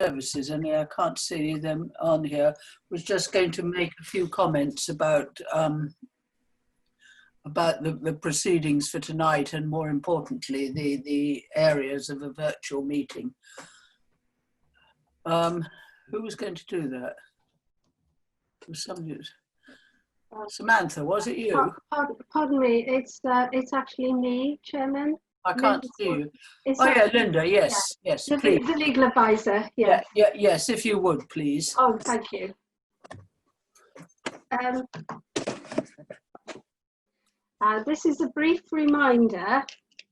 Services, and I can't see them on here, was just going to make a few comments about the proceedings for tonight, and more importantly, the areas of a virtual meeting. Who was going to do that? It was somebody. Samantha, was it you? Pardon me, it's actually me, Chairman. I can't see you. Oh yeah, Linda, yes, yeah. Yes, please. The legal advisor, yes. Yeah, yes, if you would, please. Oh, thank you. This is a brief reminder,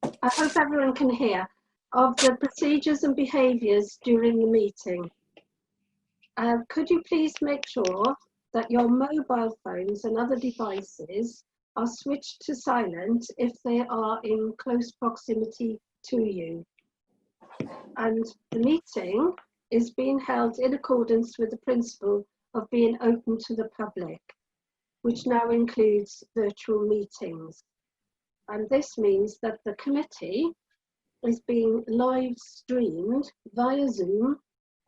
I hope everyone can hear, of the procedures and behaviours during the meeting. Could you please make sure that your mobile phones and other devices are switched to silent if they are in close proximity to you. And the meeting is being held in accordance with the principle of being open to the public, which now includes virtual meetings. And this means that the committee is being live streamed via Zoom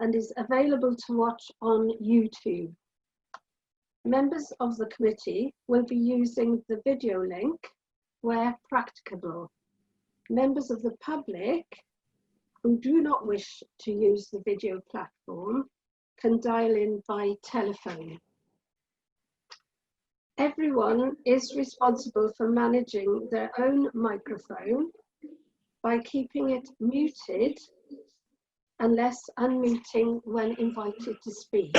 and is available to watch on YouTube. Members of the committee will be using the video link where practicable. Members of the public who do not wish to use the video platform can dial in by telephone. Everyone is responsible for managing their own microphone by keeping it muted unless unmuting when invited to speak.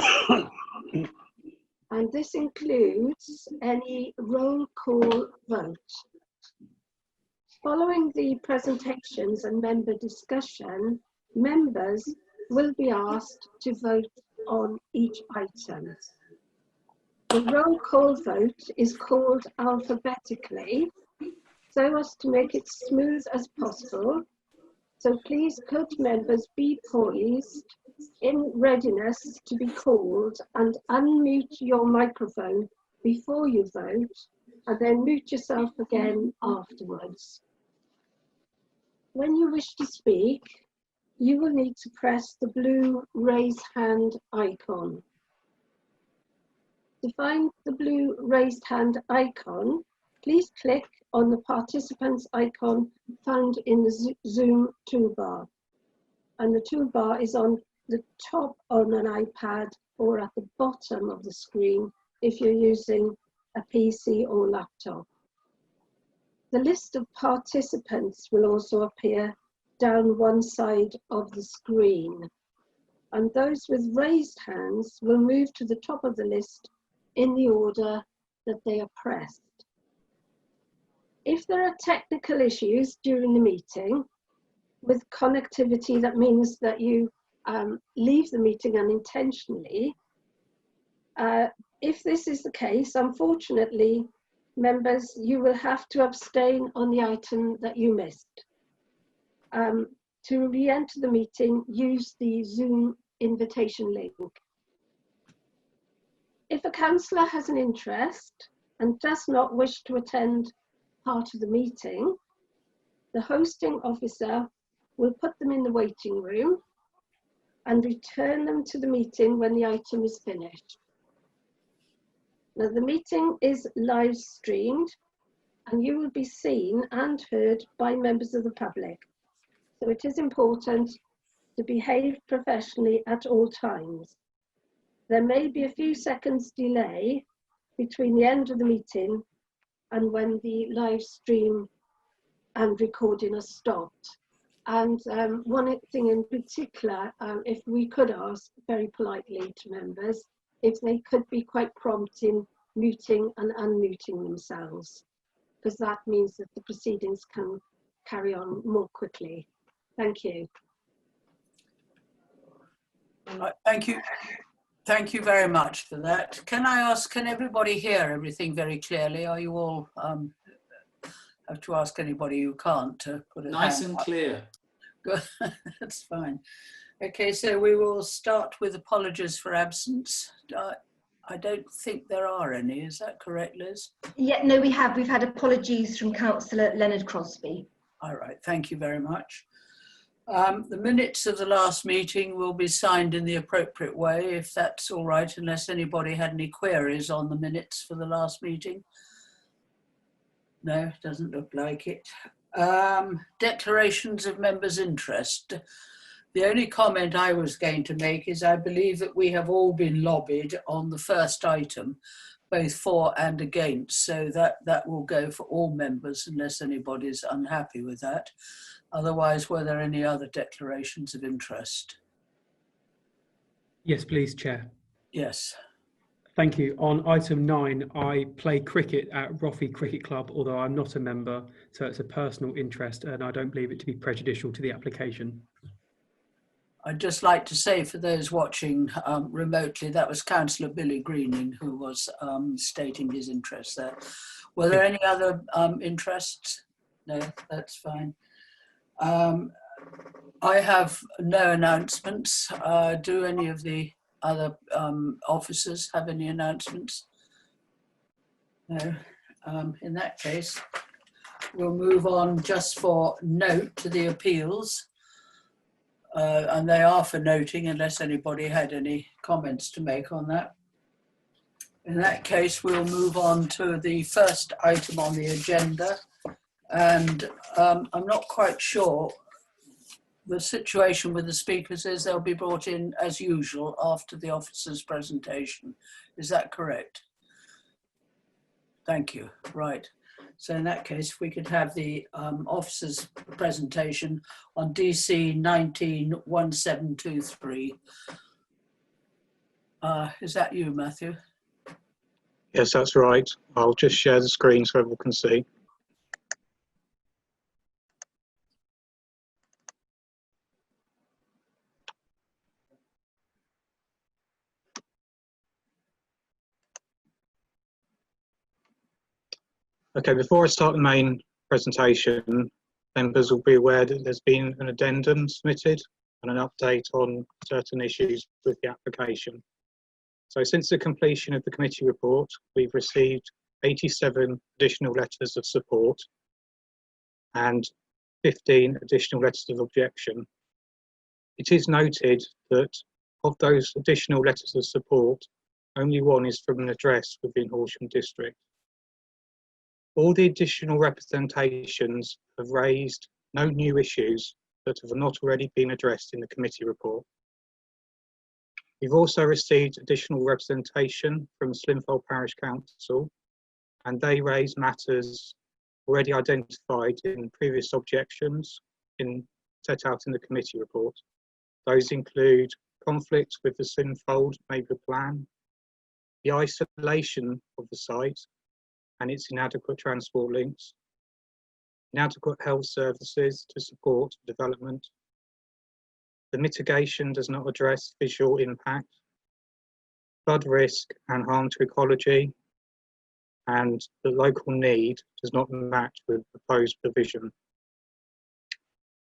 And this includes any roll call vote. Following the presentations and member discussion, members will be asked to vote on each item. The roll call vote is called alphabetically so as to make it smooth as possible. So please could members be poised in readiness to be called and unmute your microphone before you vote and then mute yourself again afterwards. When you wish to speak, you will need to press the blue raise hand icon. To find the blue raised hand icon, please click on the participants icon found in the Zoom toolbar. And the toolbar is on the top on an iPad or at the bottom of the screen if you're using a PC or laptop. The list of participants will also appear down one side of the screen. And those with raised hands will move to the top of the list in the order that they are pressed. If there are technical issues during the meeting with connectivity, that means that you leave the meeting unintentionally. If this is the case, unfortunately, members, you will have to abstain on the item that you missed. To re-enter the meeting, use the Zoom invitation link. If a councillor has an interest and does not wish to attend part of the meeting, the hosting officer will put them in the waiting room and return them to the meeting when the item is finished. Now, the meeting is live streamed and you will be seen and heard by members of the public. So it is important to behave professionally at all times. There may be a few seconds delay between the end of the meeting and when the live stream and recording are stopped. And one thing in particular, if we could ask very politely to members, if they could be quite prompt in muting and unmuting themselves, because that means that the proceedings can carry on more quickly. Thank you. Thank you. Thank you very much for that. Can I ask, can everybody hear everything very clearly? Are you all, have to ask anybody who can't to put a nice hand and up. Clear. Good, that's fine. Okay, so we will start with apologies for absence. I don't think there are any, is that correct, Liz? Yeah, no, we have. We've had apologies from Councillor Leonard Crosby. All right, thank you very much. The minutes of the last meeting will be signed in the appropriate way, if that's all right, unless anybody had any queries on the minutes for the last meeting. No, doesn't look like it. Declarations of members' interest. The only comment I was going to make is I believe that we have all been lobbied on the first item, both for and against, so that will go for all members unless anybody's unhappy with that. Otherwise, were there any other declarations of interest? Yes, please, Chair. Yes. Thank you. On item 9, I play cricket at Roffey Cricket Club, although I'm not a member, so it's a personal interest and I don't believe it to be prejudicial to the application. I'd just like to say for those watching remotely, that was Councillor Billy Greening who was stating his interest there. Were there any other interests? No, that's fine. I have no announcements. Do any of the other officers have any announcements? No. In that case, we'll move on just for note to the appeals. And they are for noting unless anybody had any comments to make on that. In that case, we'll move on to the first item on the agenda. And I'm not quite sure. The situation with the speakers is they'll be brought in as usual after the officer's presentation. Is that correct? Thank you. Right. So in that case, we could have the officer's presentation on DC 191723. Is that you, Matthew? Yes, that's right. I'll just share the screen so everyone can see. Okay, before I start the main presentation, members will be aware that there's been an addendum submitted and an update on certain issues with the application. So since the completion of the committee report, we've received 87 additional letters of support and 15 additional letters of objection. It is noted that of those additional letters of support, only one is from an address within Horsham district. All the additional representations have raised no new issues that have not already been addressed in the committee report. We've also received additional representation from Slimfold Parish Council, and they raise matters already identified in previous objections set out in the committee report. Those include conflict with the Slimfold neighbourhood plan, the isolation of the site and its inadequate transport links, inadequate health services to support development. The mitigation does not address visual impact, flood risk and harm to ecology, and the local need does not match with proposed provision.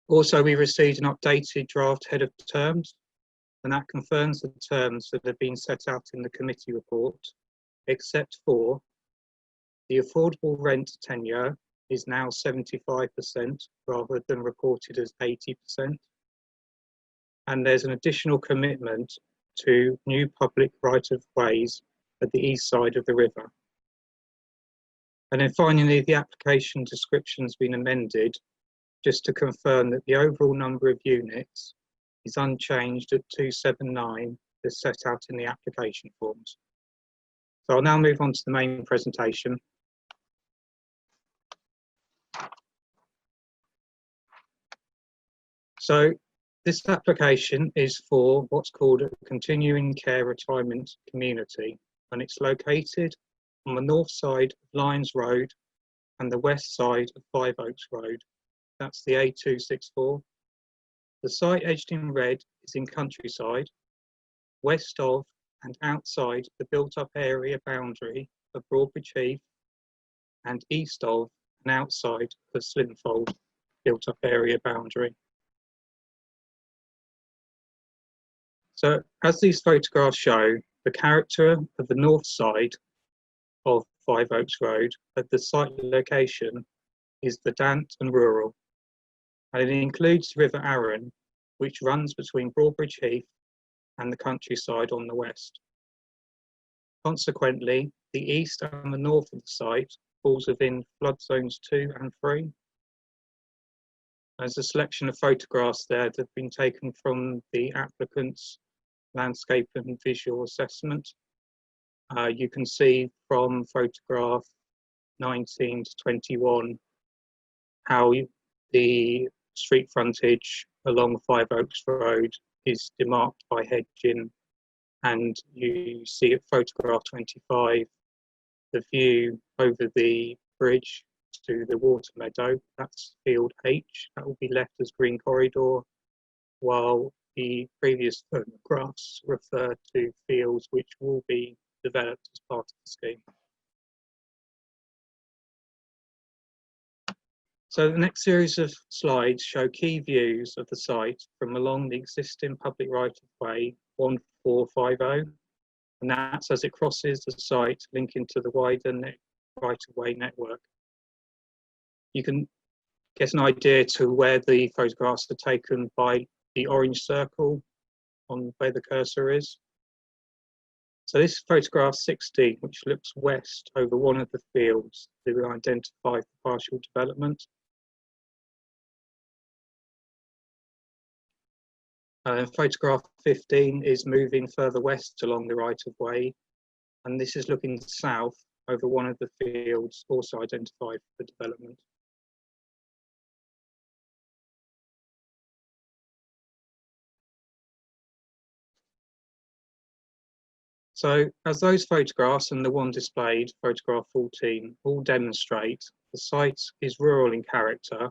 Also, we received an updated draft head of terms, and that confirms the terms that have been set out in the committee report, except for the affordable rent tenure is now 75% rather than reported as 80%. And there's an additional commitment to new public right-of-ways at the east side of the river. And then finally, the application description's been amended just to confirm that the overall number of units is unchanged at 279 as set out in the application forms. So I'll now move on to the main presentation. So this application is for what's called a continuing care retirement community, and it's located on the north side of Lyons Road and the west side of Five Oaks Road. That's the A264. The site edged in red is in countryside, west of and outside the built-up area boundary of Broadbridge Heath, and east of and outside the Slimfold built-up area boundary. So as these photographs show, the character of the north side of Five Oaks Road at the site location is verdant and rural. and it includes the River Arun, which runs between Broadbridge Heath and the countryside on the west. Consequently, the east and the north of the site falls within flood zones 2 and 3. There's a selection of photographs there that have been taken from the applicant's landscape and visual assessment. You can see from photograph 19 to 21 how the street frontage along Five Oaks Road is demarked by hedging, and you see at photograph 25 the view over the bridge to the water meadow. That's field H, that will be left as green corridor, while the previous photographs refer to fields which will be developed as part of the scheme. So the next series of slides show key views of the site from along the existing public right-of-way 1450, and that's as it crosses the site linking to the wider right-of-way network. You can get an idea to where the photographs are taken by the orange circle on where the cursor is. So this is photograph 60, which looks west over one of the fields that we identified for partial development. Photograph 15 is moving further west along the right-of-way, and this is looking south over one of the fields also identified for development. So as those photographs and the one displayed, photograph 14, all demonstrate, the site is rural in character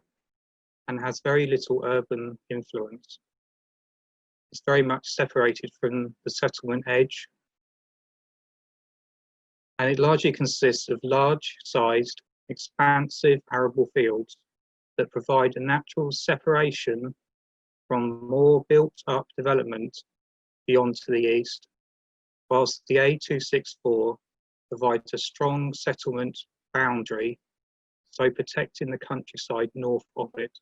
and has very little urban influence. It's very much separated from the settlement edge, and it largely consists of large-sized, expansive arable fields that provide a natural separation from more built-up development beyond to the east, whilst the A264 provides a strong settlement boundary, so protecting the countryside north of it.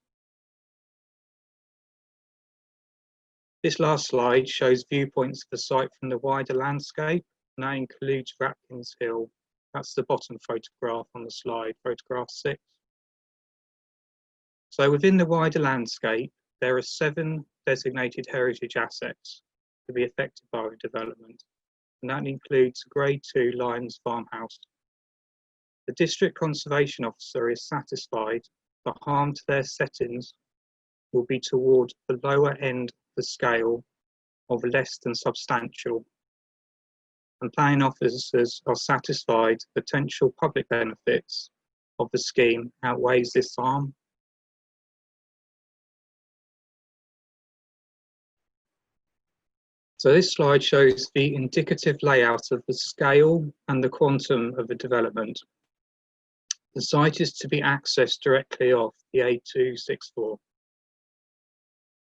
This last slide shows viewpoints of the site from the wider landscape, and that includes Ratkins Hill. That's the bottom photograph on the slide, photograph 6. So within the wider landscape, there are 7 designated heritage assets to be affected by the development, and that includes a Grade 2 Lions farmhouse. The District Conservation Officer is satisfied the harm to their settings will be toward the lower end of the scale of less than substantial, and planning officers are satisfied potential public benefits of the scheme outweighs this harm. So this slide shows the indicative layout of the scale and the quantum of the development. The site is to be accessed directly off the A264.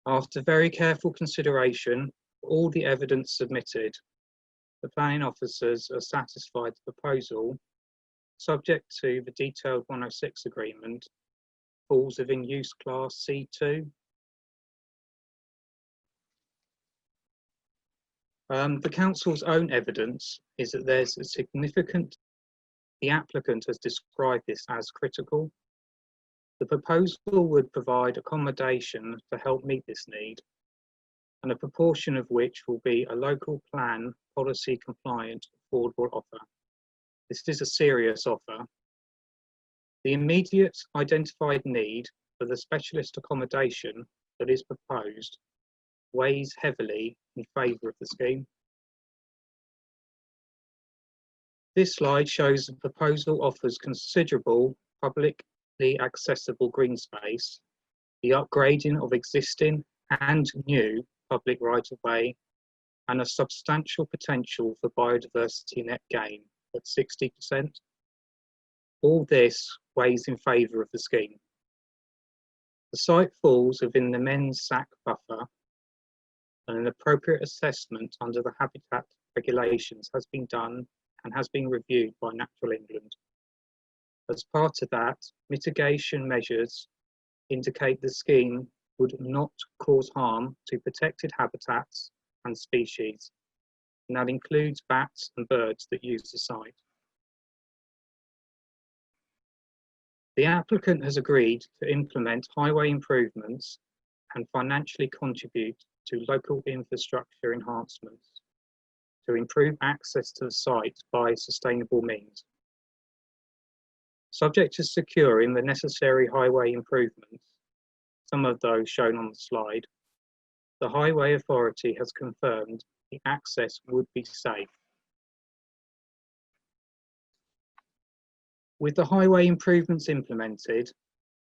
After very careful consideration of all the evidence submitted, the planning officers are satisfied the proposal, subject to the detailed 106 agreement, falls within use class C2. The council's own evidence is that there's a significant, the applicant has described this as critical. The proposal would provide accommodation to help meet this need, and a proportion of which will be a local plan policy compliant affordable offer. This is a serious offer. The immediate identified need for the specialist accommodation that is proposed weighs heavily in favour of the scheme. This slide shows the proposal offers considerable publicly accessible green space, the upgrading of existing and new public right-of-way, and a substantial potential for biodiversity net gain at 60%. All this weighs in favour of the scheme. The site falls within the men's SAC buffer, and an appropriate assessment under the habitat regulations has been done and has been reviewed by Natural England. As part of that, mitigation measures indicate the scheme would not cause harm to protected habitats and species, and that includes bats and birds that use the site. The applicant has agreed to implement highway improvements and financially contribute to local infrastructure enhancements to improve access to the site by sustainable means. Subject to securing the necessary highway improvements, some of those shown on the slide, the Highway Authority has confirmed the access would be safe. With the highway improvements implemented,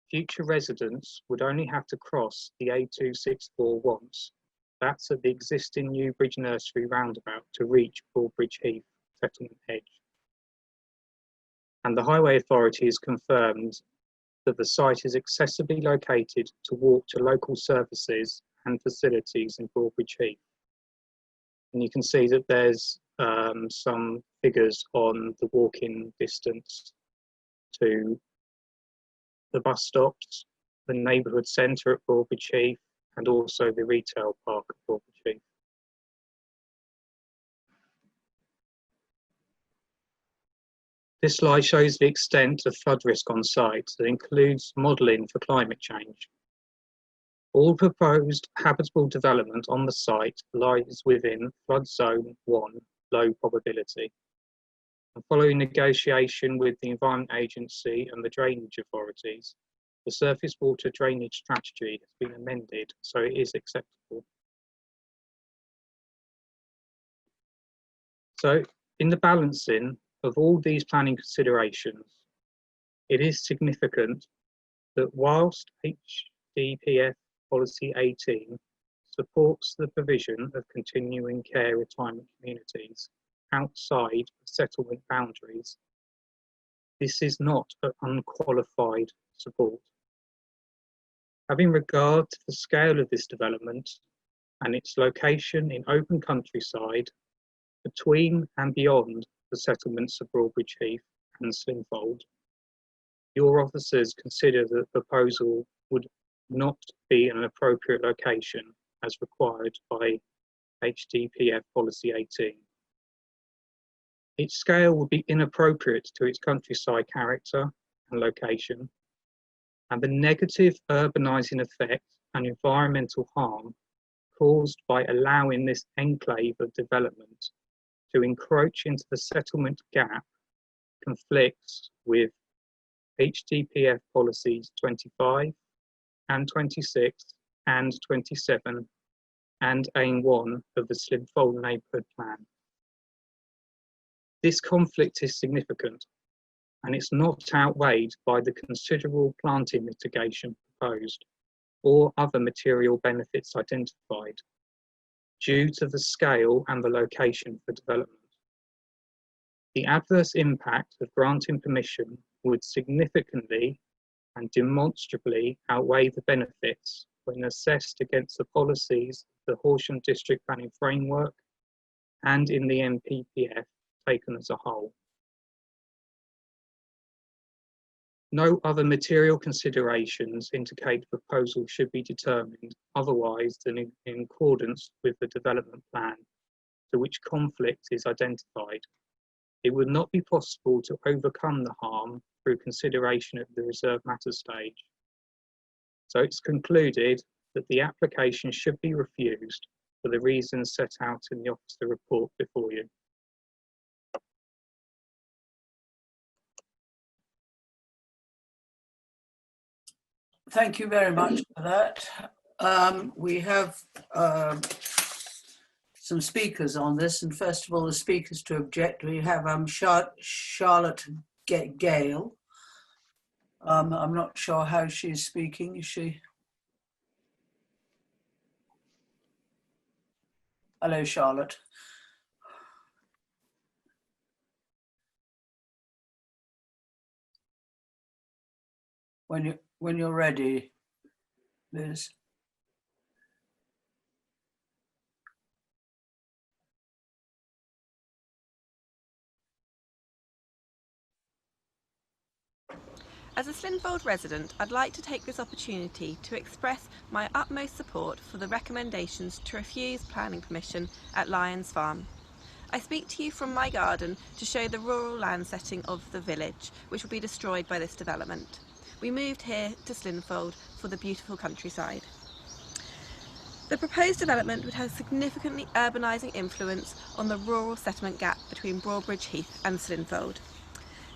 future residents would only have to cross the A264 once. That's at the existing New Bridge Nursery roundabout to reach Broadbridge Heath settlement edge. And the Highway Authority has confirmed that the site is accessibly located to walk to local services and facilities in Broadbridge Heath. And you can see that there's some figures on the walking distance to the bus stops, the neighbourhood centre at Broadbridge Heath, and also the retail park at Broadbridge Heath. This slide shows the extent of flood risk on site that includes modelling for climate change. All proposed habitable development on the site lies within flood zone 1, low probability. And following negotiation with the Environment Agency and the drainage authorities, the surface water drainage strategy has been amended so it is acceptable. So in the balancing of all these planning considerations, it is significant that whilst HDPF Policy 18 supports the provision of continuing care retirement communities outside of settlement boundaries, this is not an unqualified support. Having regard to the scale of this development and its location in open countryside between and beyond the settlements of Broadbridge Heath and Slimfold, your officers consider that the proposal would not be an appropriate location as required by HDPF Policy 18. Its scale would be inappropriate to its countryside character and location, and the negative urbanising effect and environmental harm caused by allowing this enclave of development to encroach into the settlement gap conflicts with HDPF policies 25 and 26 and 27 and Aim 1 of the Slimfold Neighbourhood Plan. This conflict is significant, and it's not outweighed by the considerable planting mitigation proposed or other material benefits identified due to the scale and the location for development. The adverse impact of granting permission would significantly and demonstrably outweigh the benefits when assessed against the policies of the Horsham District Planning Framework and in the NPPF taken as a whole. No other material considerations indicate the proposal should be determined otherwise than in accordance with the development plan to which conflict is identified. It would not be possible to overcome the harm through consideration at the reserved matter stage. So it's concluded that the application should be refused for the reasons set out in the officer report before you. Thank you very much for that. We have some speakers on this, and first of all, the speakers to object. We have Charlotte Gale. I'm not sure how she's speaking. Is she? Hello, Charlotte. When you're ready, Liz. As a Slinfold resident, I'd like to take this opportunity to express my utmost support for the recommendations to refuse planning permission at Lyons Farm. I speak to you from my garden to show the rural land setting of the village, which will be destroyed by this development. We moved here to Slinfold for the beautiful countryside. The proposed development would have significantly urbanising influence on the rural settlement gap between Broadbridge Heath and Slinfold.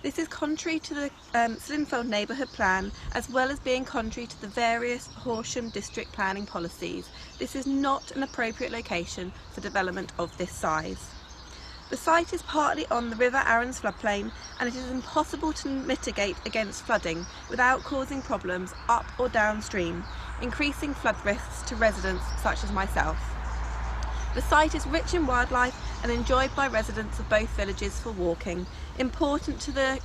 This is contrary to the Slinfold neighbourhood plan, as well as being contrary to the various Horsham district planning policies. This is not an appropriate location for development of this size. The site is partly on the River Arun's floodplain, and it is impossible to mitigate against flooding without causing problems up or downstream, increasing flood risks to residents such as myself. The site is rich in wildlife and enjoyed by residents of both villages for walking, important to the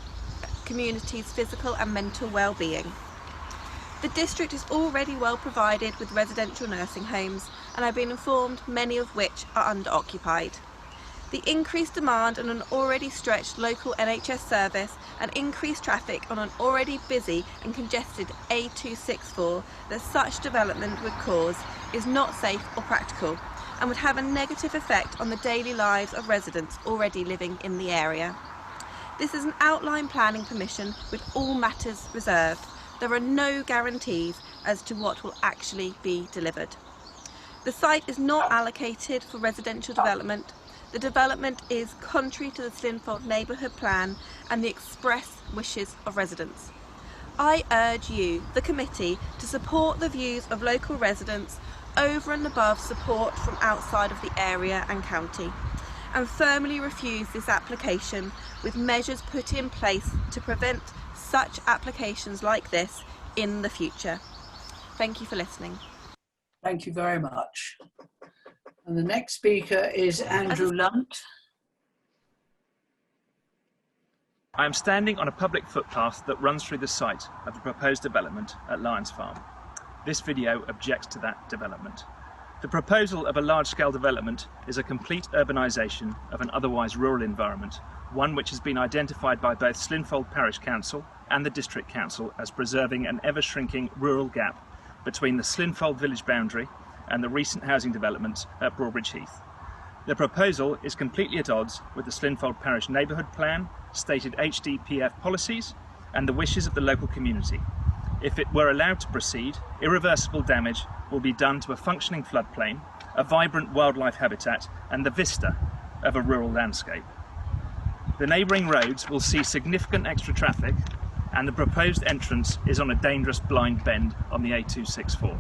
community's physical and mental well-being. The district is already well provided with residential nursing homes, and I've been informed many of which are under-occupied. The increased demand on an already stretched local NHS service and increased traffic on an already busy and congested A264 that such development would cause is not safe or practical, and would have a negative effect on the daily lives of residents already living in the area. This is an outline planning permission with all matters reserved. There are no guarantees as to what will actually be delivered. The site is not allocated for residential development. The development is contrary to the Slinfold neighbourhood plan and the express wishes of residents. I urge you, the committee, to support the views of local residents over and above support from outside of the area and county, and firmly refuse this application with measures put in place to prevent such applications like this in the future. Thank you for listening. Thank you very much. And the next speaker is Andrew Lunt. I am standing on a public footpath that runs through the site of the proposed development at Lyons Farm. This video objects to that development. The proposal of a large-scale development is a complete urbanisation of an otherwise rural environment, one which has been identified by both Slinfold Parish Council and the District Council as preserving an ever-shrinking rural gap between the Slinfold village boundary and the recent housing developments at Broadbridge Heath. The proposal is completely at odds with the Slinfold Parish Neighbourhood Plan, stated HDPF policies, and the wishes of the local community. If it were allowed to proceed, irreversible damage will be done to a functioning floodplain, a vibrant wildlife habitat, and the vista of a rural landscape. The neighbouring roads will see significant extra traffic, and the proposed entrance is on a dangerous blind bend on the A264.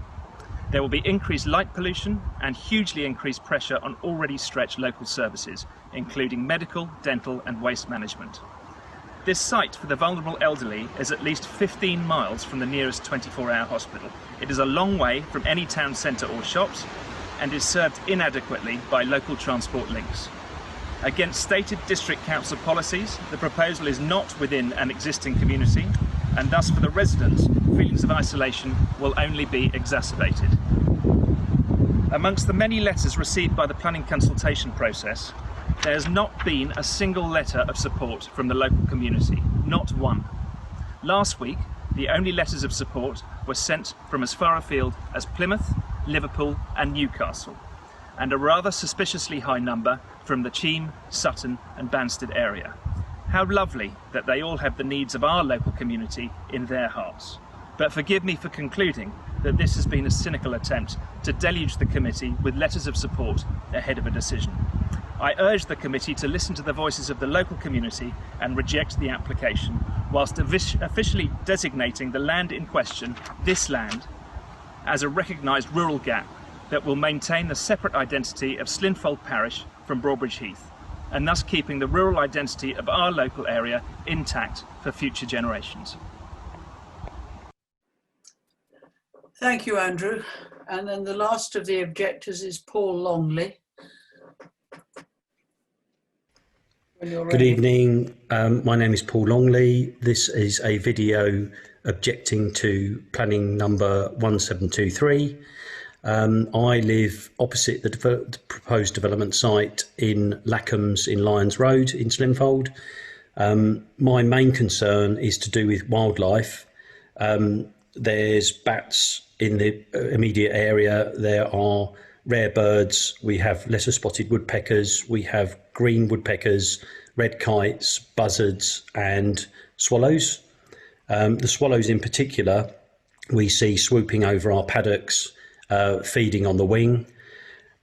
There will be increased light pollution and hugely increased pressure on already stretched local services, including medical, dental and waste management. This site for the vulnerable elderly is at least 15 miles from the nearest 24-hour hospital. It is a long way from any town centre or shops and is served inadequately by local transport links. Against stated district council policies, the proposal is not within an existing community, and thus for the residents, feelings of isolation will only be exacerbated. Amongst the many letters received by the planning consultation process, there has not been a single letter of support from the local community, not one. Last week, the only letters of support were sent from as far afield as Plymouth, Liverpool and Newcastle, and a rather suspiciously high number from the Cheam, Sutton and Banstead area. How lovely that they all have the needs of our local community in their hearts. But forgive me for concluding that this has been a cynical attempt to deluge the committee with letters of support ahead of a decision. I urge the committee to listen to the voices of the local community and reject the application, whilst officially designating the land in question, this land, as a recognised rural gap that will maintain the separate identity of Slinfold Parish from Broadbridge Heath, and thus keeping the rural identity of our local area intact for future generations. Thank you, Andrew. And then the last of the objectors is Paul Longley. When you're Good ready. evening. My name is Paul Longley. This is a video objecting to planning number 1723. I live opposite the proposed development site in Lackhams in Lyons Road in Slinfold. My main concern is to do with wildlife, There's bats in the immediate area. There are rare birds. We have lesser spotted woodpeckers. We have green woodpeckers, red kites, buzzards and swallows. The swallows in particular, we see swooping over our paddocks, feeding on the wing,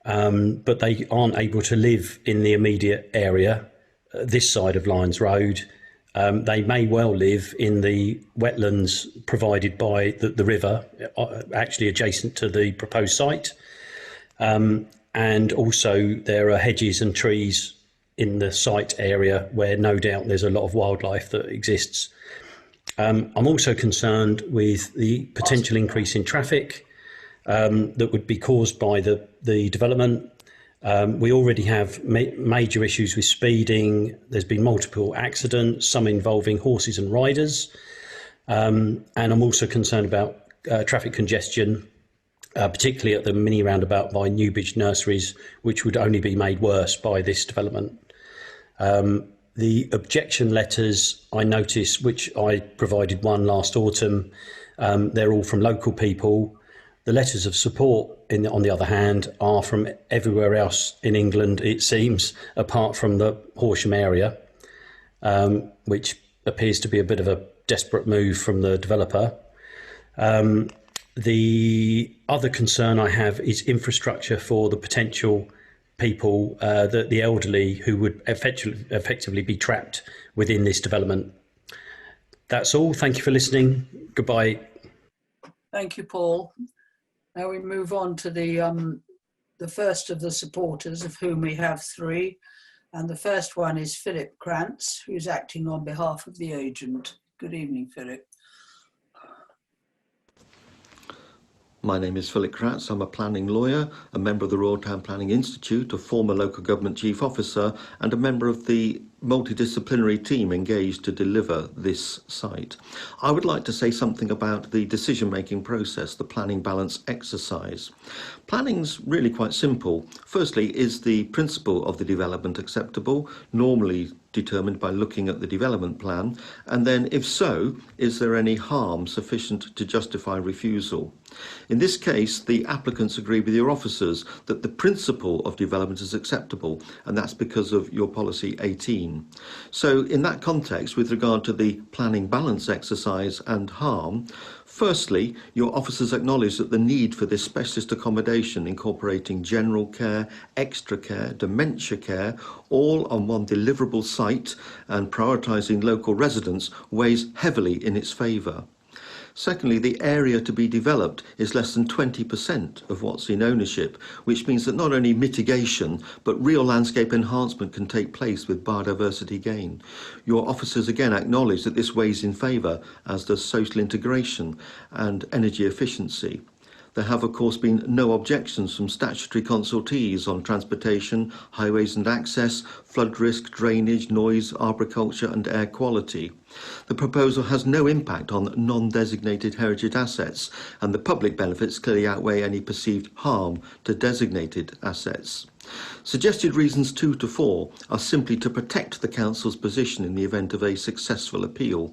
but they aren't able to live in the immediate area, this side of Lyons Road. They may well live in the wetlands provided by the river, actually adjacent to the proposed site. And also there are hedges and trees in the site area where no doubt there's a lot of wildlife that exists. I'm also concerned with the potential increase in traffic that would be caused by the development. We already have major issues with speeding. There's been multiple accidents, some involving horses and riders. And I'm also concerned about traffic congestion, particularly at the mini roundabout by Newbridge Nurseries, which would only be made worse by this development. The objection letters I noticed, which I provided one last autumn, they're all from local people. The letters of support, on the other hand, are from everywhere else in England, it seems, apart from the Horsham area, which appears to be a bit of a desperate move from the developer. The other concern I have is infrastructure for the potential people, the elderly, who would effectively be trapped within this development. That's all. Thank you for listening. Goodbye. Thank you, Paul. Now we move on to the first of the supporters, of whom we have three. And the first one is Philip Krantz, who's acting on behalf of the agent. Good evening, Philip. My name is Philip Krantz. I'm a planning lawyer, a member of the Royal Town Planning Institute, a former local government chief officer, and a member of the multidisciplinary team engaged to deliver this site. I would like to say something about the decision-making process, the planning balance exercise. Planning's really quite simple. Firstly, is the principle of the development acceptable, normally determined by looking at the development plan, and then if so, is there any harm sufficient to justify refusal? In this case, the applicants agree with your officers that the principle of development is acceptable, and that's because of your policy 18. So in that context, with regard to the planning balance exercise and harm, firstly, your officers acknowledge that the need for this specialist accommodation incorporating general care, extra care, dementia care, all on one deliverable site and prioritising local residents weighs heavily in its favour. Secondly, the area to be developed is less than 20% of what's in ownership, which means that not only mitigation, but real landscape enhancement can take place with biodiversity gain. Your officers again acknowledge that this weighs in favour, as does social integration and energy efficiency. There have, of course, been no objections from statutory consultees on transportation, highways and access, flood risk, drainage, noise, arboriculture and air quality. The proposal has no impact on non-designated heritage assets, and the public benefits clearly outweigh any perceived harm to designated assets. Suggested reasons 2 to 4 are simply to protect the Council's position in the event of a successful appeal.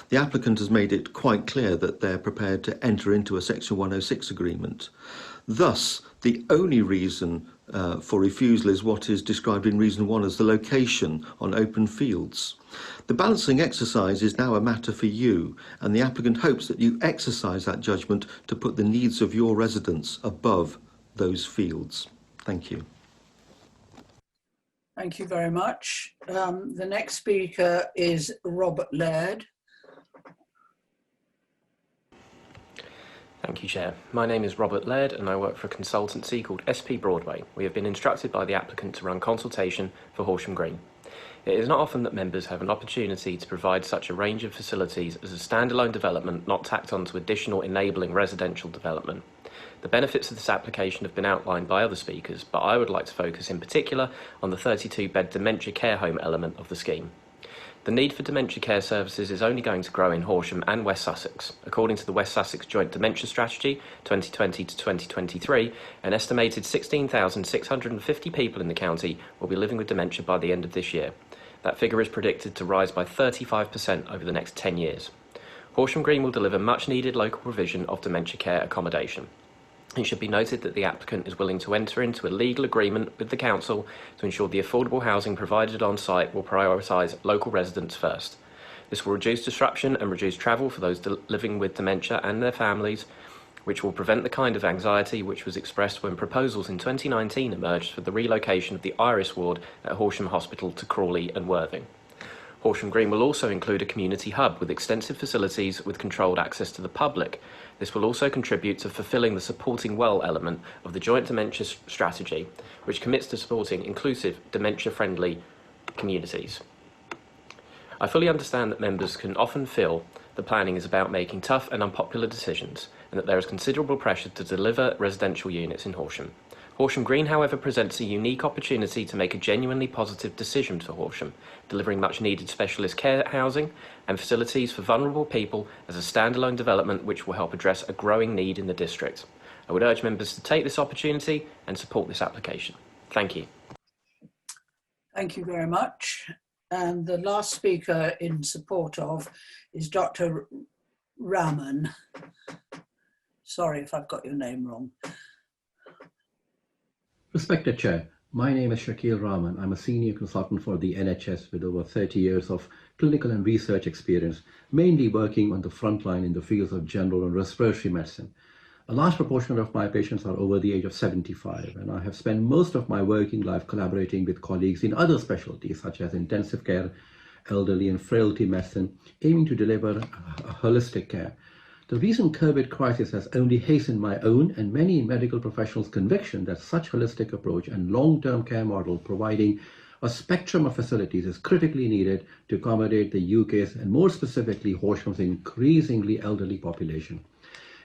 The applicant has made it quite clear that they're prepared to enter into a Section 106 agreement. Thus, the only reason for refusal is what is described in Reason 1 as the location on open fields. The balancing exercise is now a matter for you, and the applicant hopes that you exercise that judgment to put the needs of your residents above those fields. Thank you. Thank you very much. The next speaker is Robert Laird. Thank you, Chair. My name is Robert Laird and I work for a consultancy called SP Broadway. We have been instructed by the applicant to run consultation for Horsham Green. It is not often that members have an opportunity to provide such a range of facilities as a standalone development not tacked onto additional enabling residential development. The benefits of this application have been outlined by other speakers, but I would like to focus in particular on the 32-bed dementia care home element of the scheme. The need for dementia care services is only going to grow in Horsham and West Sussex. According to the West Sussex Joint Dementia Strategy 2020 to 2023, an estimated 16,650 people in the county will be living with dementia by the end of this year. That figure is predicted to rise by 35% over the next 10 years. Horsham Green will deliver much needed local provision of dementia care accommodation. It should be noted that the applicant is willing to enter into a legal agreement with the council to ensure the affordable housing provided on site will prioritise local residents first. This will reduce disruption and reduce travel for those living with dementia and their families, which will prevent the kind of anxiety which was expressed when proposals in 2019 emerged for the relocation of the Iris ward at Horsham Hospital to Crawley and Worthing. Horsham Green will also include a community hub with extensive facilities with controlled access to the public. This will also contribute to fulfilling the supporting well element of the joint dementia strategy, which commits to supporting inclusive, dementia-friendly communities. I fully understand that members can often feel the planning is about making tough and unpopular decisions, and that there is considerable pressure to deliver residential units in Horsham. Horsham Green, however, presents a unique opportunity to make a genuinely positive decision for Horsham, delivering much needed specialist care housing and facilities for vulnerable people as a standalone development which will help address a growing need in the district. I would urge members to take this opportunity and support this application. Thank you. Thank you very much. And the last speaker in support of is Dr. Rahman. Sorry if I've got your name wrong. Respected Chair, my name is Shakil Rahman. I'm a senior consultant for the NHS with over 30 years of clinical and research experience, mainly working on the front line in the fields of general and respiratory medicine. A large proportion of my patients are over the age of 75, and I have spent most of my working life collaborating with colleagues in other specialties such as intensive care, elderly and frailty medicine, aiming to deliver a holistic care. The recent COVID crisis has only hastened my own and many medical professionals' conviction that such holistic approach and long-term care model providing a spectrum of facilities is critically needed to accommodate the UK's and more specifically Horsham's increasingly elderly population.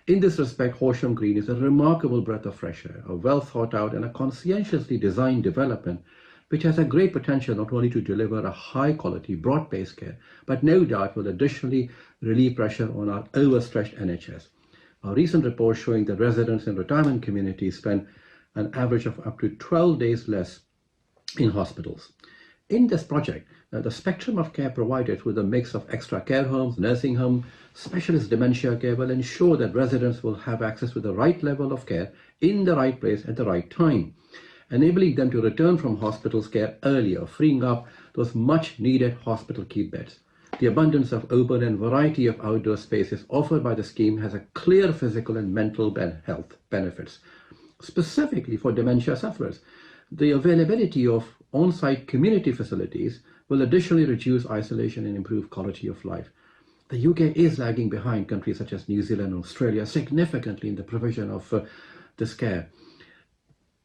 In this respect, Horsham Green is a remarkable breath of fresh air, a well thought out and a conscientiously designed development which has a great potential not only to deliver a high quality, broad-based care, but no doubt will additionally relieve pressure on our overstretched NHS. Our recent report showing that residents in retirement communities spend an average of up to 12 days less in hospitals. In this project, the spectrum of care provided with a mix of extra care homes, nursing home, specialist dementia care will ensure that residents will have access to the right level of care in the right place at the right time, enabling them to return from hospital's care earlier, freeing up those much needed hospital keep beds. The abundance of open and variety of outdoor spaces offered by the scheme has a clear physical and mental health benefits. Specifically for dementia sufferers, the availability of on-site community facilities will additionally reduce isolation and improve quality of life. The UK is lagging behind countries such as New Zealand and Australia significantly in the provision of this care.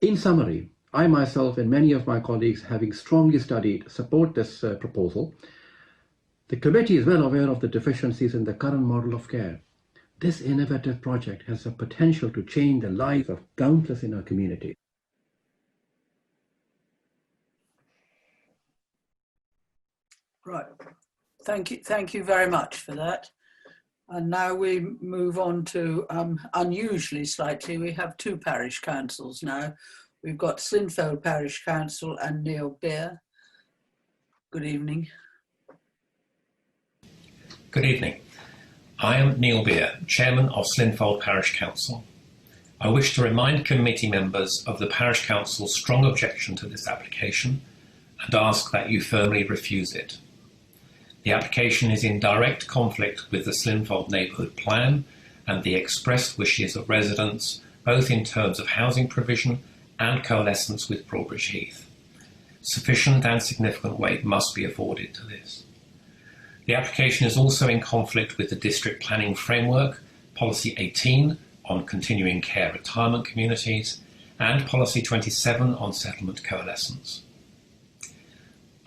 In summary, I myself and many of my colleagues, having strongly studied, support this proposal. The committee is well aware of the deficiencies in the current model of care. This innovative project has the potential to change the lives of countless in our community. Right. Thank you very much for that. And now we move on to, unusually slightly, we have two parish councils now. We've got Slinfold Parish Council and Neil Beer. Good evening. Good evening. I am Neil Beer, Chairman of Slinfold Parish Council. I wish to remind committee members of the Parish Council's strong objection to this application and ask that you firmly refuse it. The application is in direct conflict with the Slinfold Neighbourhood Plan and the expressed wishes of residents, both in terms of housing provision and coalescence with Broadbridge Heath. Sufficient and significant weight must be afforded to this. The application is also in conflict with the District Planning Framework, Policy 18 on continuing care retirement communities, and Policy 27 on settlement coalescence.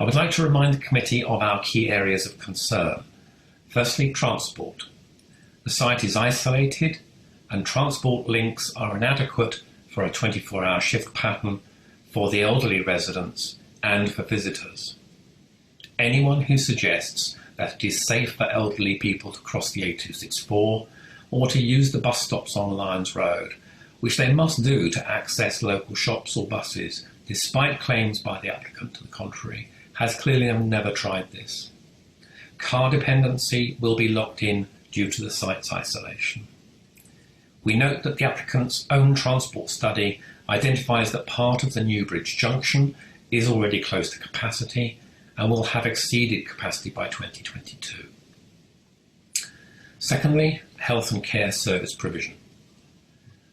I would like to remind the committee of our key areas of concern. Firstly, transport. The site is isolated and transport links are inadequate for a 24-hour shift pattern for the elderly residents and for visitors. Anyone who suggests that it is safe for elderly people to cross the A264 or to use the bus stops on Lyons Road, which they must do to access local shops or buses, despite claims by the applicant to the contrary, has clearly never tried this. Car dependency will be locked in due to the site's isolation. We note that the applicant's own transport study identifies that part of the Newbridge junction is already close to capacity and will have exceeded capacity by 2022. Secondly, health and care service provision.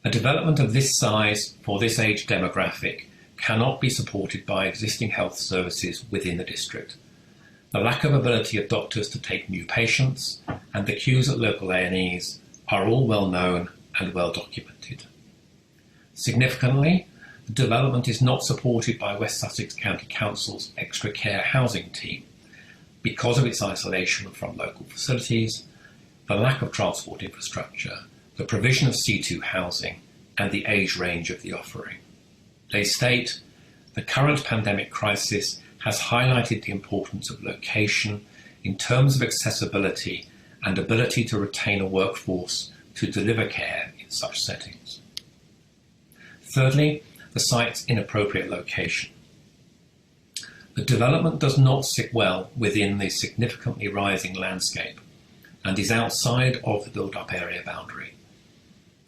A development of this size for this age demographic cannot be supported by existing health services within the district. The lack of ability of doctors to take new patients and the queues at local A&Es are all well known and well documented. Significantly, the development is not supported by West Sussex County Council's extra care housing team because of its isolation from local facilities, the lack of transport infrastructure, the provision of C2 housing, and the age range of the offering. They state, the current pandemic crisis has highlighted the importance of location in terms of accessibility and ability to retain a workforce to deliver care in such settings. Thirdly, the site's inappropriate location. The development does not sit well within the significantly rising landscape and is outside of the built-up area boundary.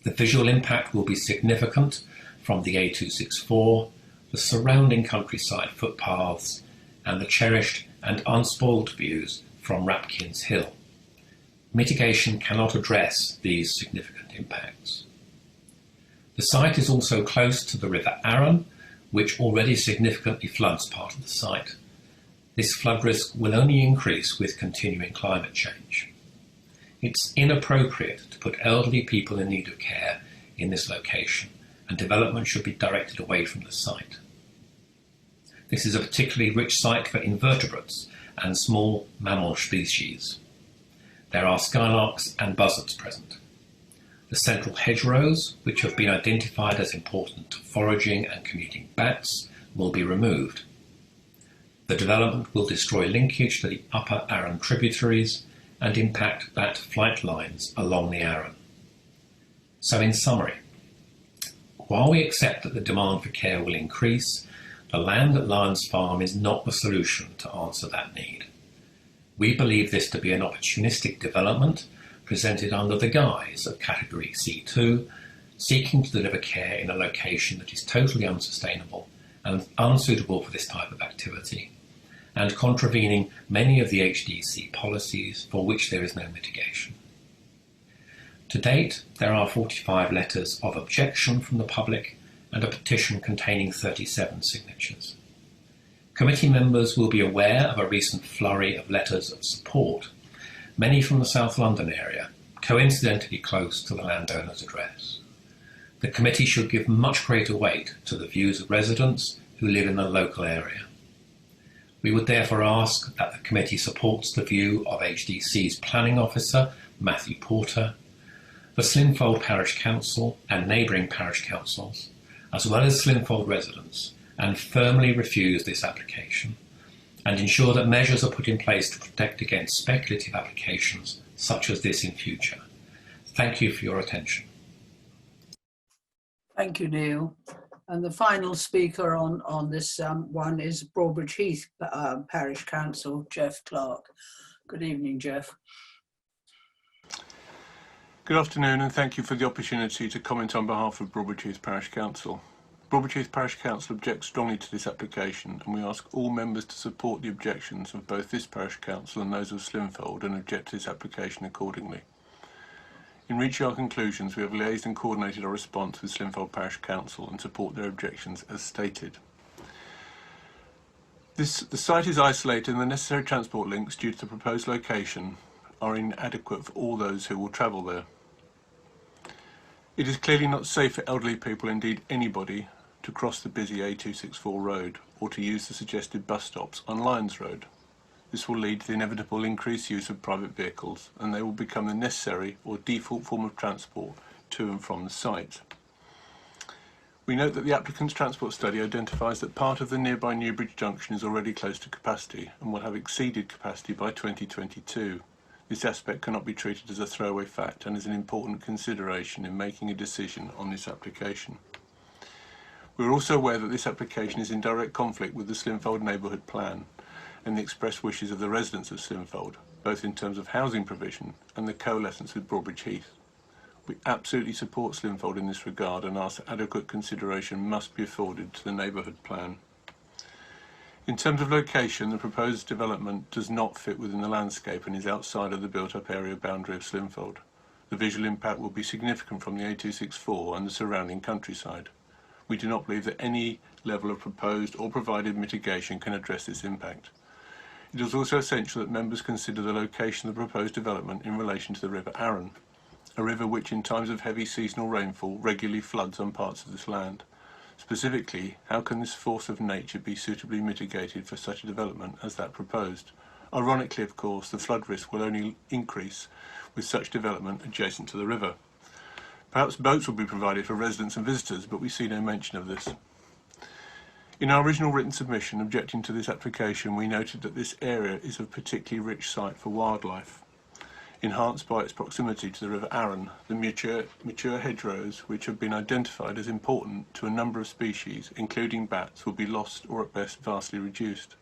The visual impact will be significant from the A264, the surrounding countryside footpaths, and the cherished and unspoiled views from Rapkins Hill. Mitigation cannot address these significant impacts. The site is also close to the River Arun, which already significantly floods part of the site. This flood risk will only increase with continuing climate change. It's inappropriate to put elderly people in need of care in this location, and development should be directed away from the site. This is a particularly rich site for invertebrates and small mammal species. There are skylarks and buzzards present. The central hedgerows, which have been identified as important to foraging and commuting bats, will be removed. The development will destroy linkage to the upper Arun tributaries and impact bat flight lines along the Arun. So in summary, while we accept that the demand for care will increase, the land at Lyons Farm is not the solution to answer that need. We believe this to be an opportunistic development presented under the guise of Category C2, seeking to deliver care in a location that is totally unsustainable and unsuitable for this type of activity, and contravening many of the HDC policies for which there is no mitigation. To date, there are 45 letters of objection from the public and a petition containing 37 signatures. Committee members will be aware of a recent flurry of letters of support, many from the South London area, coincidentally close to the landowner's address. The committee should give much greater weight to the views of residents who live in the local area. We would therefore ask that the committee supports the view of HDC's planning officer, Matthew Porter, the Slinfold Parish Council and neighbouring parish councils, as well as Slinfold residents, and firmly refuse this application, and ensure that measures are put in place to protect against speculative applications such as this in future. Thank you for your attention. Thank you, Neil. And the final speaker on this one is Broadbridge Heath Parish Council, Jeff Clark. Good evening, Jeff. Good afternoon, and thank you for the opportunity to comment on behalf of Broadbridge Heath Parish Council. Broadbridge Heath Parish Council objects strongly to this application, and we ask all members to support the objections of both this Parish Council and those of Slinfold and object to this application accordingly. In reaching our conclusions, we have liaised and coordinated our response with Slinfold Parish Council and support their objections as stated. The site is isolated and the necessary transport links due to the proposed location are inadequate for all those who will travel there. It is clearly not safe for elderly people, indeed anybody, to cross the busy A264 road or to use the suggested bus stops on Lyons Road. This will lead to the inevitable increased use of private vehicles, and they will become the necessary or default form of transport to and from the site. We note that the applicant's transport study identifies that part of the nearby Newbridge junction is already close to capacity and will have exceeded capacity by 2022. This aspect cannot be treated as a throwaway fact and is an important consideration in making a decision on this application. We are also aware that this application is in direct conflict with the Slinfold Neighbourhood Plan and the express wishes of the residents of Slinfold, both in terms of housing provision and the coalescence with Broadbridge Heath. We absolutely support Slinfold in this regard and ask that adequate consideration must be afforded to the neighbourhood plan. In terms of location, the proposed development does not fit within the landscape and is outside of the built-up area boundary of Slinfold. The visual impact will be significant from the A264 and the surrounding countryside. We do not believe that any level of proposed or provided mitigation can address this impact. It is also essential that members consider the location of the proposed development in relation to the River Arun, a river which in times of heavy seasonal rainfall regularly floods on parts of this land. Specifically, how can this force of nature be suitably mitigated for such a development as that proposed? Ironically, of course, the flood risk will only increase with such development adjacent to the river. Perhaps boats will be provided for residents and visitors, but we see no mention of this. In our original written submission objecting to this application, we noted that this area is a particularly rich site for wildlife, enhanced by its proximity to the River Arun. The mature hedgerows, which have been identified as important to a number of species, including bats, will be lost or at best vastly reduced.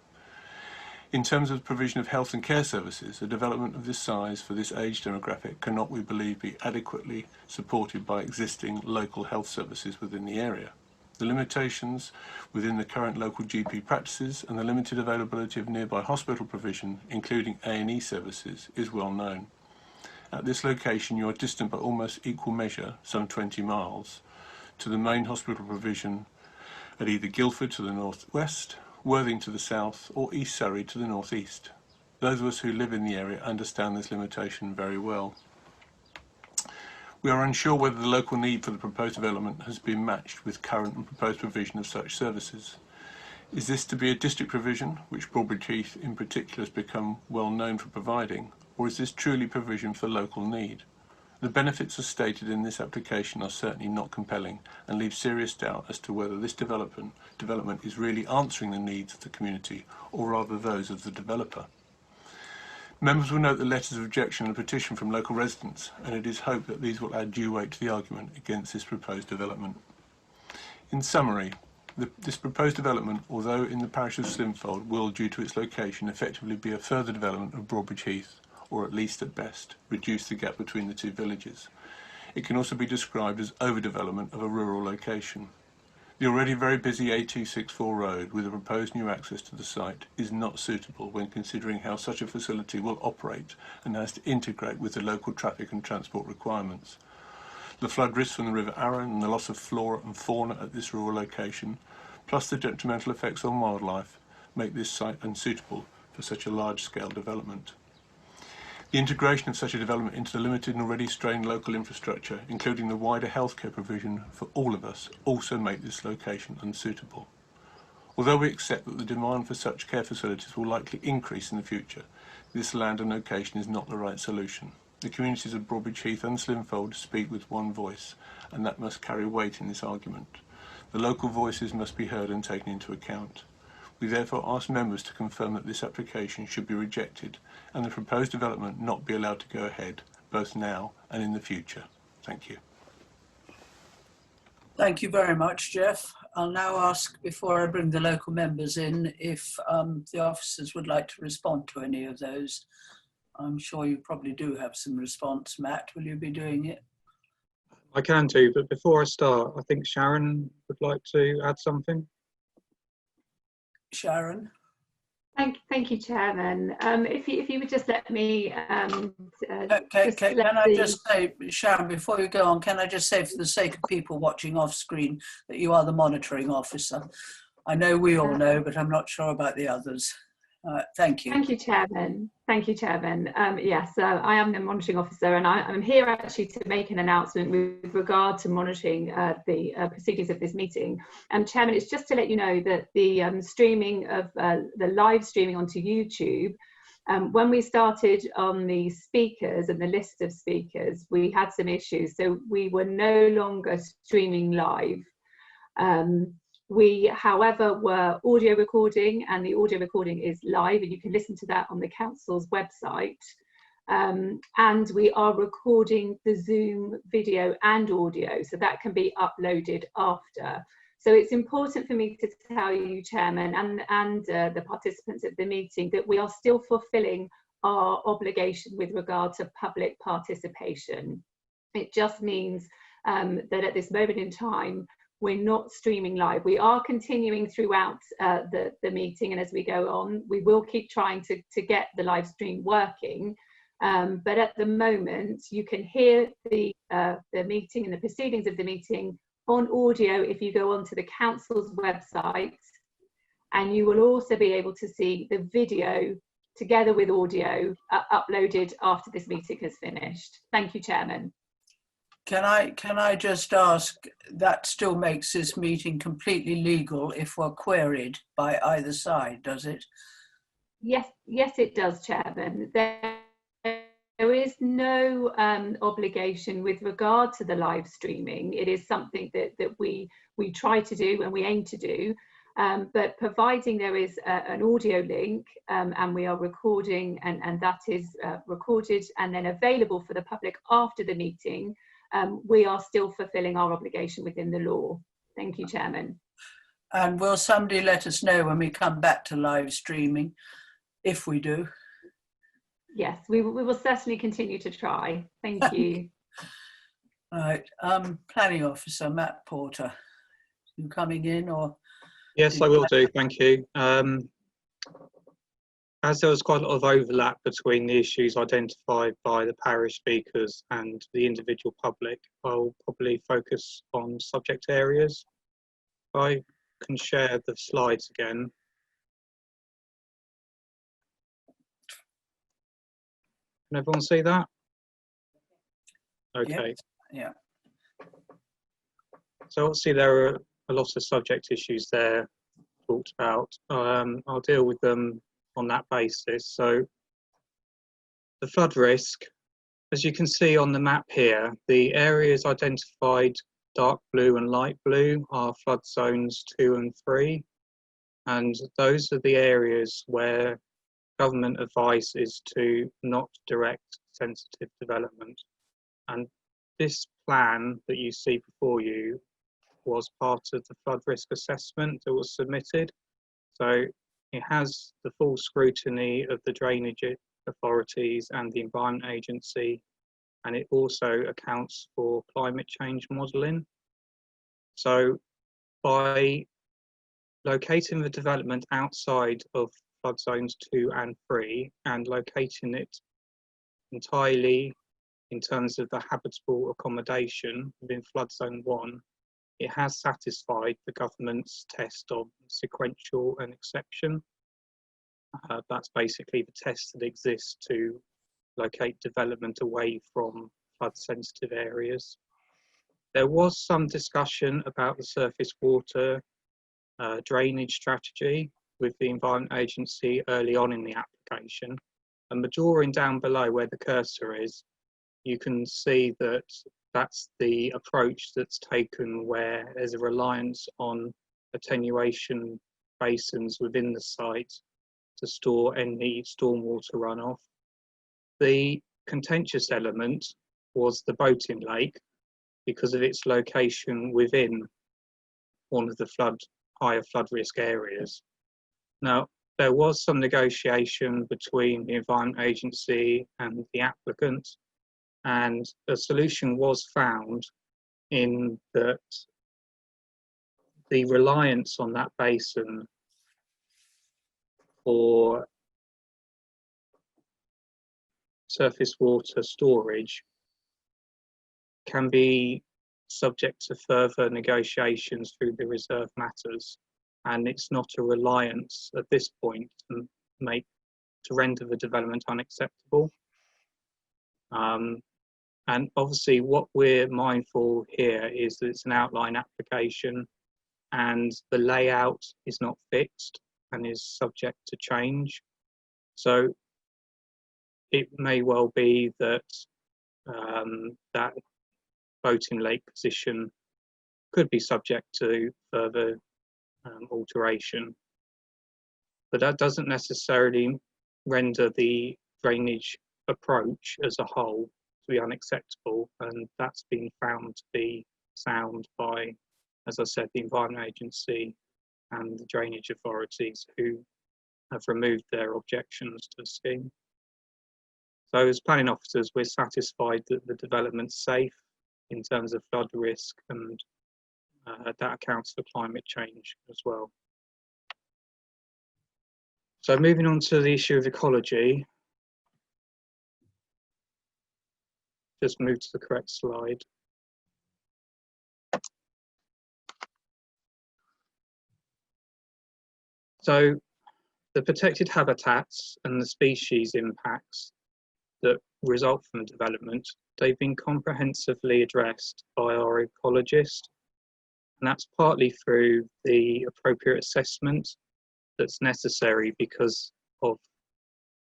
In terms of the provision of health and care services, a development of this size for this age demographic cannot, we believe, be adequately supported by existing local health services within the area. The limitations within the current local GP practices and the limited availability of nearby hospital provision, including A&E services, is well known. At this location, you are distant by almost equal measure, some 20 miles, to the main hospital provision at either Guildford to the northwest, Worthing to the south, or East Surrey to the northeast. Those of us who live in the area understand this limitation very well. We are unsure whether the local need for the proposed development has been matched with current and proposed provision of such services. Is this to be a district provision, which Broadbridge Heath in particular has become well known for providing, or is this truly provision for local need? The benefits as stated in this application are certainly not compelling and leave serious doubt as to whether this development is really answering the needs of the community, or rather those of the developer. Members will note the letters of objection and petition from local residents, and it is hoped that these will add due weight to the argument against this proposed development. In summary, this proposed development, although in the parish of Slinfold, will, due to its location, effectively be a further development of Broadbridge Heath, or at least at best, reduce the gap between the two villages. It can also be described as overdevelopment of a rural location. The already very busy A264 road, with a proposed new access to the site, is not suitable when considering how such a facility will operate and has to integrate with the local traffic and transport requirements. The flood risk from the River Arun and the loss of flora and fauna at this rural location, plus the detrimental effects on wildlife, make this site unsuitable for such a large-scale development. The integration of such a development into the limited and already strained local infrastructure, including the wider healthcare provision for all of us, also make this location unsuitable. Although we accept that the demand for such care facilities will likely increase in the future, this land and location is not the right solution. The communities of Broadbridge Heath and Slinfold speak with one voice, and that must carry weight in this argument. The local voices must be heard and taken into account. We therefore ask members to confirm that this application should be rejected and the proposed development not be allowed to go ahead, both now and in the future. Thank you. Thank you very much, Jeff. I'll now ask, before I bring the local members in, if the officers would like to respond to any of those. I'm sure you probably do have some response. Matt, will you be doing it? I can do, but before I start, I think Sharon would like to add something. Sharon? Thank you, Chairman. If you would just let me... Can I just say, Sharon, before you go on, can I just say, for the sake of people watching off screen, that you are the monitoring officer? I know we all know, but I'm not sure about the others. Thank you. Thank you, Chairman. Thank you, Chairman. Yes, I am the monitoring officer, and I'm here actually to make an announcement with regard to monitoring the procedures of this meeting. Chairman, it's just to let you know that the streaming of the live streaming onto YouTube, when we started on the speakers and the list of speakers, we had some issues, so we were no longer streaming live. We, however, were audio recording, and the audio recording is live, and you can listen to that on the council's website. And we are recording the Zoom video and audio, so that can be uploaded after. So it's important for me to tell you, Chairman, and the participants at the meeting, that we are still fulfilling our obligation with regard to public participation. It just means that at this moment in time, we're not streaming live. We are continuing throughout the meeting, and as we go on, we will keep trying to get the live stream working. But at the moment, you can hear the meeting and the proceedings of the meeting on audio if you go onto the council's website, and you will also be able to see the video together with audio uploaded after this meeting has finished. Thank you, Chairman. Can I just ask, that still makes this meeting completely legal if we're queried by either side, does it? Yes, it does, Chairman. There is no obligation with regard to the live streaming. It is something that we try to do and we aim to do. But providing there is an audio link and we are recording, and that is recorded and then available for the public after the meeting, we are still fulfilling our obligation within the law. Thank you, Chairman. And will somebody let us know when we come back to live streaming, if we do? Yes, we will certainly continue to try. Thank you. Right, Planning Officer Matt Porter, you coming in or? Yes, I will do, thank you. As there was quite a lot of overlap between the issues identified by the parish speakers and the individual public, I'll probably focus on subject areas. I can share the slides again. Can everyone see that? Okay. Yep. Yeah. So obviously there are a lot of subject issues there talked about. I'll deal with them on that basis. So the flood risk, as you can see on the map here, the areas identified dark blue and light blue are flood zones 2 and 3. And those are the areas where government advice is to not direct sensitive development. And this plan that you see before you was part of the flood risk assessment that was submitted. So it has the full scrutiny of the drainage authorities and the Environment Agency, and it also accounts for climate change modelling. So by locating the development outside of flood zones 2 and 3 and locating it entirely in terms of the habitable accommodation within flood zone 1, it has satisfied the government's test of sequential and exception. That's basically the test that exists to locate development away from flood sensitive areas. There was some discussion about the surface water drainage strategy with the Environment Agency early on in the application. And the drawing down below where the cursor is, you can see that that's the approach that's taken where there's a reliance on attenuation basins within the site to store any stormwater runoff. The contentious element was the boating lake because of its location within one of the higher flood risk areas. Now, there was some negotiation between the Environment Agency and the applicant, and a solution was found in that the reliance on that basin for surface water storage can be subject to further negotiations through the reserve matters, and it's not a reliance at this point to render the development unacceptable. And obviously what we're mindful here is that it's an outline application and the layout is not fixed and is subject to change. So it may well be that that boating lake position could be subject to further alteration. But that doesn't necessarily render the drainage approach as a whole to be unacceptable, and that's been found to be sound by, as I said, the Environment Agency and the drainage authorities who have removed their objections to the scheme. So as planning officers, we're satisfied that the development's safe in terms of flood risk, and that accounts for climate change as well. So moving on to the issue of ecology, just move to the correct slide. So the protected habitats and the species impacts that result from development, they've been comprehensively addressed by our ecologist, and that's partly through the appropriate assessment that's necessary because of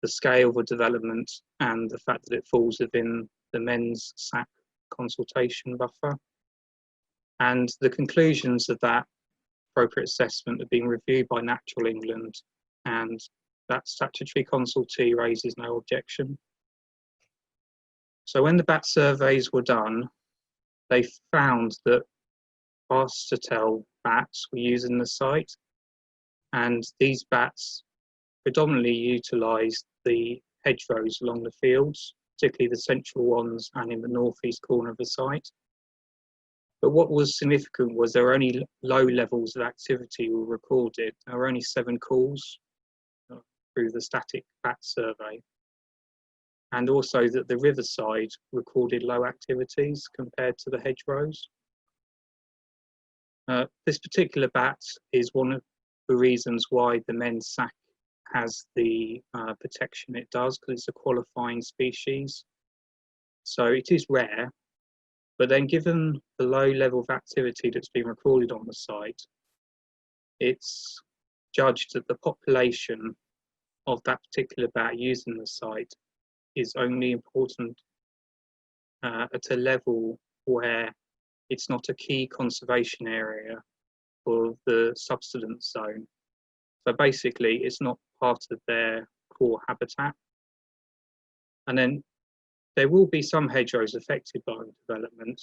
the scale of the development and the fact that it falls within the MENS SAC consultation buffer. And the conclusions of that appropriate assessment have been reviewed by Natural England, and that statutory consultee raises no objection. So when the bat surveys were done, they found that Barstotel bats were using the site, and these bats predominantly utilised the hedgerows along the fields, particularly the central ones and in the northeast corner of the site. But what was significant was there were only low levels of activity were recorded. There were only 7 calls through the static bat survey. And also that the riverside recorded low activities compared to the hedgerows. This particular bat is one of the reasons why the MENS SAC has the protection it does, because it's a qualifying species. So it is rare, but then given the low level of activity that's been recorded on the site, it's judged that the population of that particular bat using the site is only important at a level where it's not a key conservation area for the subsidence zone. So basically, it's not part of their core habitat. And then there will be some hedgerows affected by development,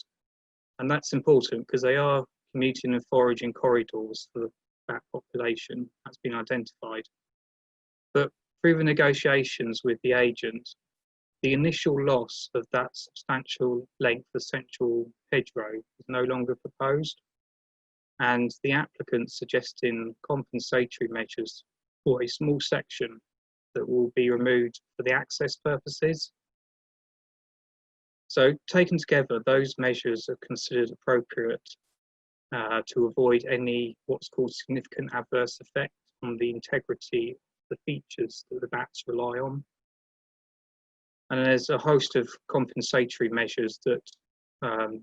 and that's important because they are commuting and foraging corridors for that population. That's been identified. But through the negotiations with the agent, the initial loss of that substantial length of central hedgerow is no longer proposed, and the applicant suggesting compensatory measures for a small section that will be removed for the access purposes. So taken together, those measures are considered appropriate to avoid any what's called significant adverse effect on the integrity of the features that the bats rely on. And there's a host of compensatory measures that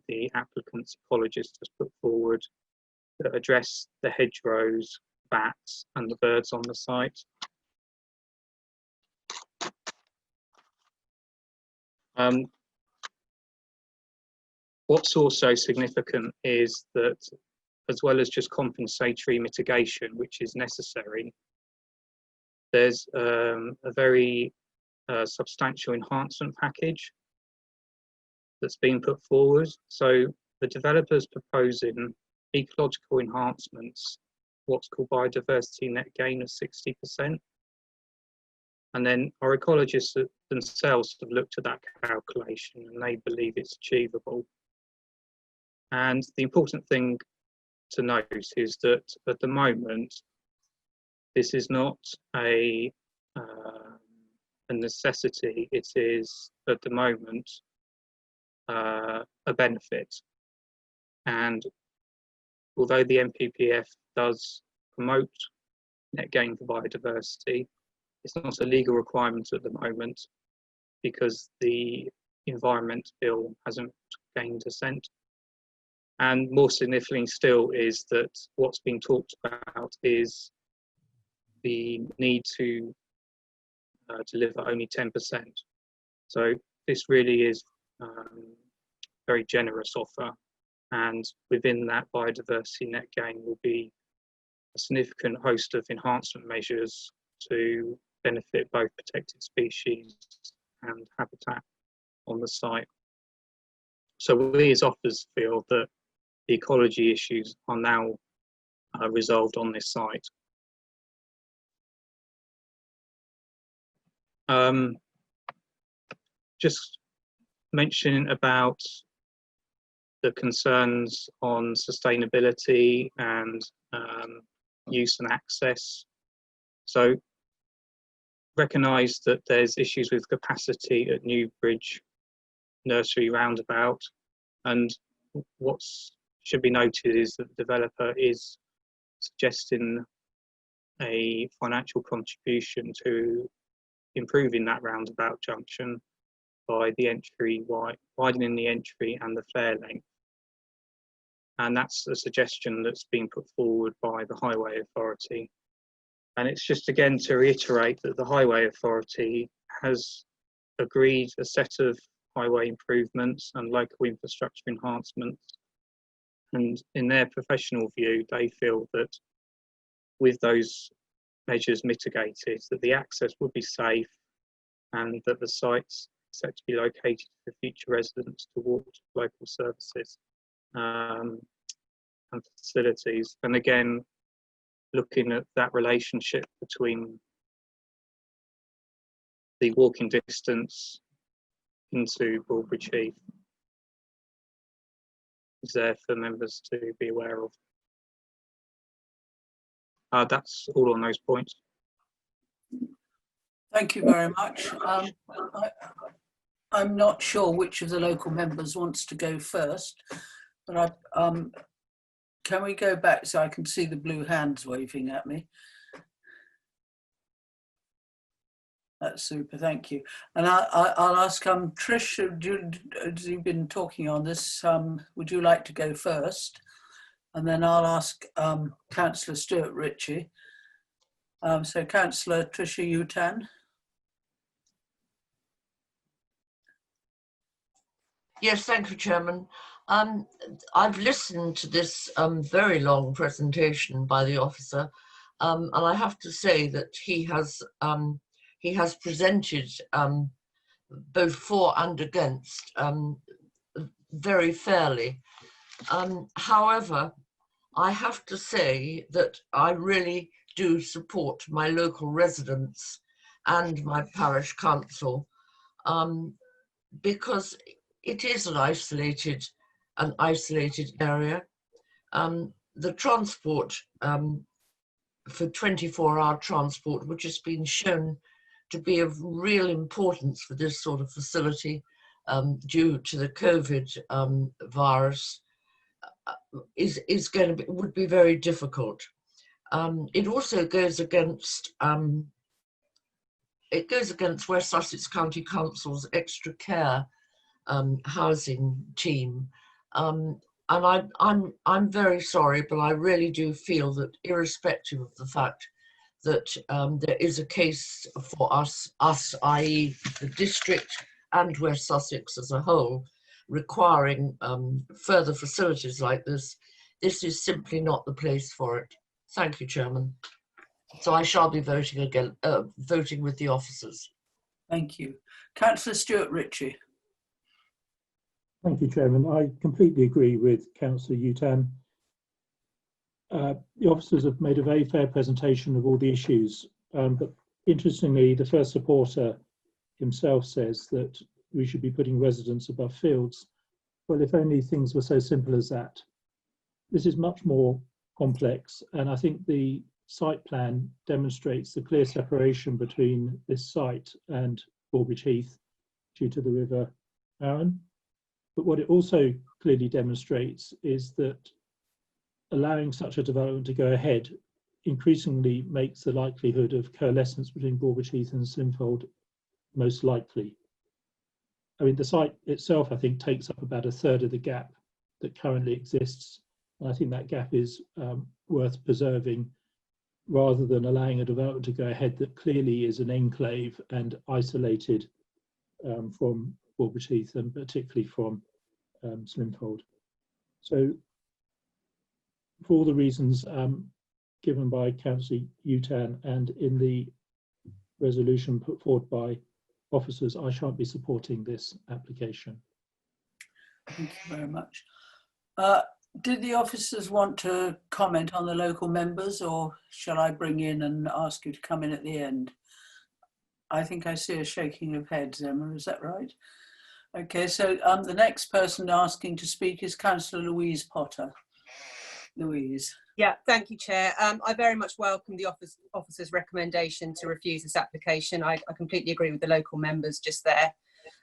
the applicant's ecologist has put forward that address the hedgerows, bats, and the birds on the site. What's also significant is that, as well as just compensatory mitigation, which is necessary, there's a very substantial enhancement package that's been put forward. So the developers proposing ecological enhancements, what's called biodiversity net gain of 60%. And then our ecologists themselves have looked at that calculation and they believe it's achievable. And the important thing to note is that at the moment, this is not a necessity, it is at the moment a benefit. And although the NPPF does promote net gain for biodiversity, it's not a legal requirement at the moment because the Environment Bill hasn't gained assent. And more significantly still is that what's being talked about is the need to deliver only 10%. So this really is a very generous offer, and within that biodiversity net gain will be a significant host of enhancement measures to benefit both protected species and habitat on the site. So we as officers feel that the ecology issues are now resolved on this site. just mentioning about the concerns on sustainability and use and access. So recognise that there's issues with capacity at Newbridge Nursery Roundabout, and what should be noted is that the developer is suggesting a financial contribution to improving that roundabout junction by the entry, widening the entry and the flare length. And that's a suggestion that's been put forward by the Highway Authority. And it's just again to reiterate that the Highway Authority has agreed a set of highway improvements and local infrastructure enhancements. And in their professional view, they feel that with those measures mitigated, that the access would be safe and that the site's set to be located for future residents to walk to local services and facilities. And again, looking at that relationship between the walking distance into Broadbridge Heath is there for members to be aware of. That's all on those points. Thank you very much. I'm not sure which of the local members wants to go first, but can we go back so I can see the blue hands waving at me? That's super, thank you. And I'll ask Trish, as you've been talking on this, would you like to go first? And then I'll ask Councillor Stuart Ritchie. So Councillor Tricia Utan. Yes, thank you, Chairman. I've listened to this very long presentation by the officer, and I have to say that he has presented both for and against very fairly. However, I have to say that I really do support my local residents and my parish council because it is an isolated area. The transport for 24-hour transport, which has been shown to be of real importance for this sort of facility due to the COVID virus, would be very difficult. It also goes against West Sussex County Council's extra care housing team, and I'm very sorry, but I really do feel that irrespective of the fact that there is a case for us, i.e. the district and West Sussex as a whole, requiring further facilities like this, this is simply not the place for it. Thank you, Chairman. So I shall be voting again, voting with the officers. Thank you. Councillor Stuart Ritchie. Thank you, Chairman. I completely agree with Councillor Utan. The officers have made a very fair presentation of all the issues, but interestingly, the first supporter himself says that we should be putting residents above fields. Well, if only things were so simple as that. This is much more complex, and I think the site plan demonstrates the clear separation between this site and Broadbridge Heath due to the River Arun. But what it also clearly demonstrates is that allowing such a development to go ahead increasingly makes the likelihood of coalescence between Broadbridge Heath and Slinfold most likely. I mean, the site itself, I think, takes up about a third of the gap that currently exists. And I think that gap is worth preserving rather than allowing a development to go ahead that clearly is an enclave and isolated from Broadbridge Heath and particularly from Slinfold. So for all the reasons given by Councillor Utan and in the resolution put forward by officers, I shan't be supporting this application. Thank you very much. Did the officers want to comment on the local members, or shall I bring in and ask you to come in at the end? I think I see a shaking of heads, Emma, is that right? Okay, so the next person asking to speak is Councillor Louise Potter. Louise. Yeah, thank you, Chair. I very much welcome the officer's recommendation to refuse this application. I completely agree with the local members just there.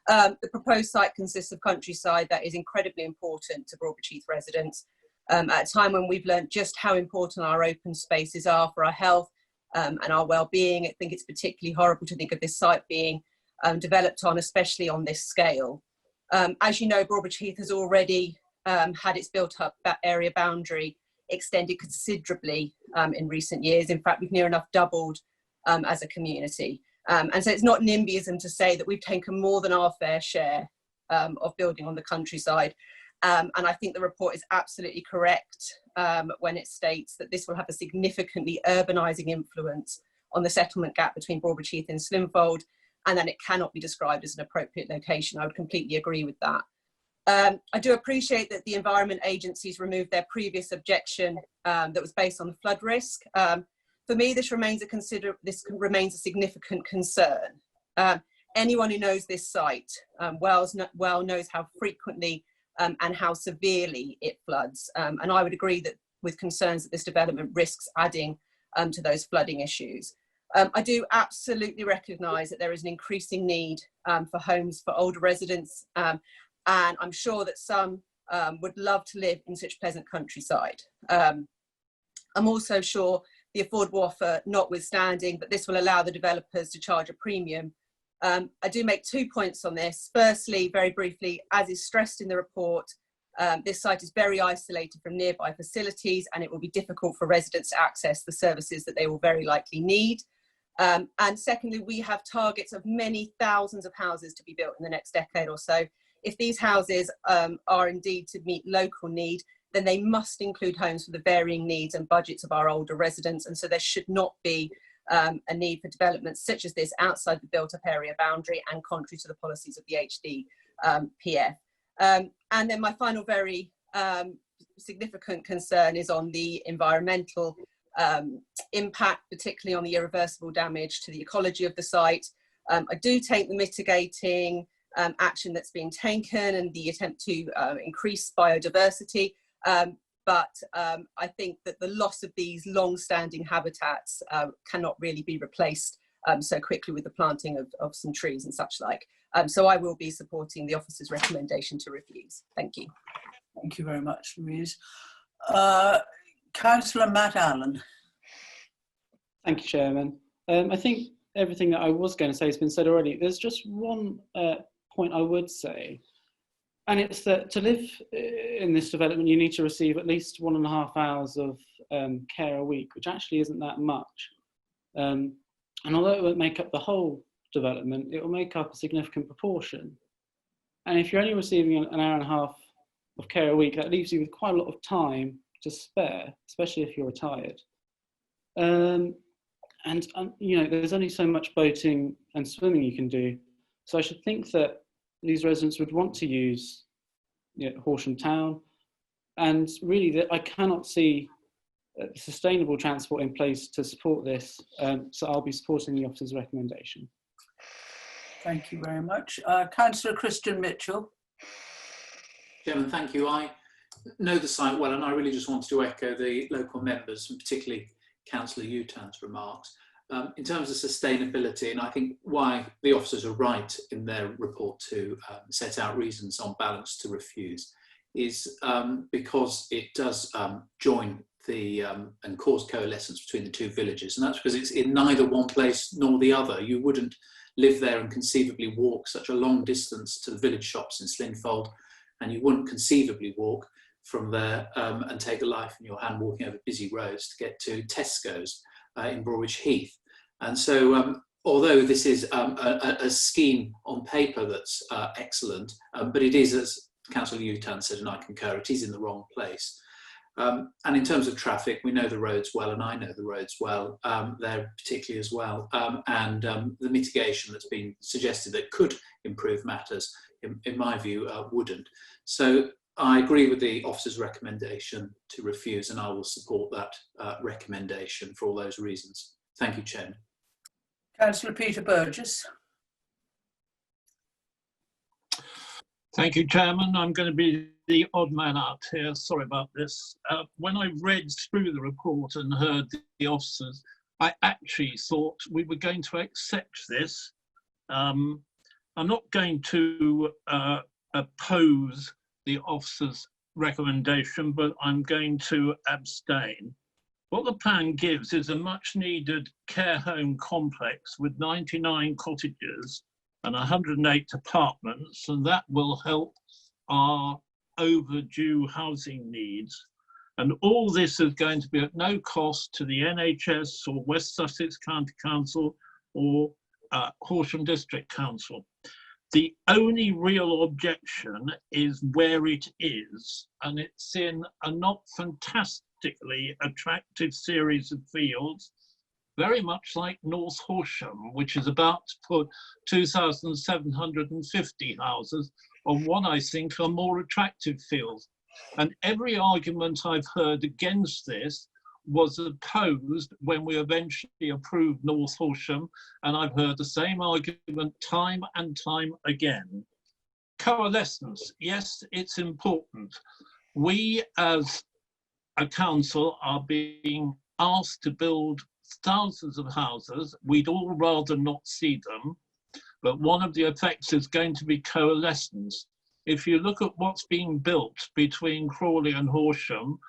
The proposed site consists of countryside that is incredibly important to Broadbridge Heath residents at a time when we've learned just how important our open spaces are for our health and our well-being. I think it's particularly horrible to think of this site being developed on, especially on this scale. As you know, Broadbridge Heath has already had its built-up area boundary extended considerably in recent years. In fact, we've near enough doubled as a community. And so it's not NIMBYism to say that we've taken more than our fair share of building on the countryside. And I think the report is absolutely correct when it states that this will have a significantly urbanising influence on the settlement gap between Broadbridge Heath and Slimfold, and then it cannot be described as an appropriate location. I would completely agree with that. I do appreciate that the Environment Agencies removed their previous objection that was based on the flood risk. For me, this remains a significant concern. Anyone who knows this site well knows how frequently and how severely it floods. And I would agree that with concerns that this development risks adding to those flooding issues. I do absolutely recognise that there is an increasing need for homes for older residents, and I'm sure that some would love to live in such pleasant countryside. I'm also sure the affordable offer notwithstanding, but this will allow the developers to charge a premium. I do make 2 points on this. Firstly, very briefly, as is stressed in the report, this site is very isolated from nearby facilities and it will be difficult for residents to access the services that they will very likely need. And secondly, we have targets of many thousands of houses to be built in the next decade or so. If these houses are indeed to meet local need, then they must include homes for the varying needs and budgets of our older residents. And so there should not be a need for developments such as this outside the built-up area boundary and contrary to the policies of the HDPF. And then my final very significant concern is on the environmental impact, particularly on the irreversible damage to the ecology of the site. I do take the mitigating action that's being taken and the attempt to increase biodiversity, but I think that the loss of these long-standing habitats cannot really be replaced so quickly with the planting of some trees and such like. So I will be supporting the officer's recommendation to refuse. Thank you. Thank you very much, Louise. Councillor Matt Allen. Thank you, Chairman. I think everything that I was going to say has been said already. There's just one point I would say, and it's that to live in this development, you need to receive at least 1.5 hours of care a week, which actually isn't that much. And although it won't make up the whole development, it will make up a significant proportion. And if you're only receiving an hour and a half of care a week, that leaves you with quite a lot of time to spare, especially if you're retired. And you know, there's only so much boating and swimming you can do. So I should think that these residents would want to use Horsham town, and really that I cannot see sustainable transport in place to support this. So I'll be supporting the officer's recommendation. Thank you very much. Councillor Christian Mitchell. Chairman, thank you. I know the site well, and I really just wanted to echo the local members, and particularly Councillor Utan's remarks. In terms of sustainability, and I think why the officers are right in their report to set out reasons on balance to refuse, is because it does join the and cause coalescence between the two villages, and that's because it's in neither one place nor the other. You wouldn't live there and conceivably walk such a long distance to the village shops in Slinfold, and you wouldn't conceivably walk from there and take a life in your hand walking over busy roads to get to Tesco's in Broadbridge Heath. And so although this is a scheme on paper that's excellent, but it is, as Councillor Utan said, and I concur, it is in the wrong place. And in terms of traffic, we know the roads well, and I know the roads well, there particularly as well, and the mitigation that's been suggested that could improve matters, in my view, wouldn't. So I agree with the officer's recommendation to refuse, and I will support that recommendation for all those reasons. Thank you, Chairman. Councillor Peter Burgess. Thank you, Chairman. I'm going to be the odd man out here. Sorry about this. When I read through the report and heard the officers, I actually thought we were going to accept this. I'm not going to oppose the officers' recommendation, but I'm going to abstain. What the plan gives is a much needed care home complex with 99 cottages and 108 apartments, and that will help our overdue housing needs. And all this is going to be at no cost to the NHS or West Sussex County Council or Horsham District Council. The only real objection is where it is, and it's in a not fantastically attractive series of fields, very much like North Horsham, which is about to put 2,750 houses on what I think are more attractive fields. And every argument I've heard against this was opposed when we eventually approved North Horsham, and I've heard the same argument time and time again. Coalescence, yes, it's important. We as a council are being asked to build thousands of houses. We'd all rather not see them, but one of the effects is going to be coalescence. If you look at what's being built between Crawley and Horsham,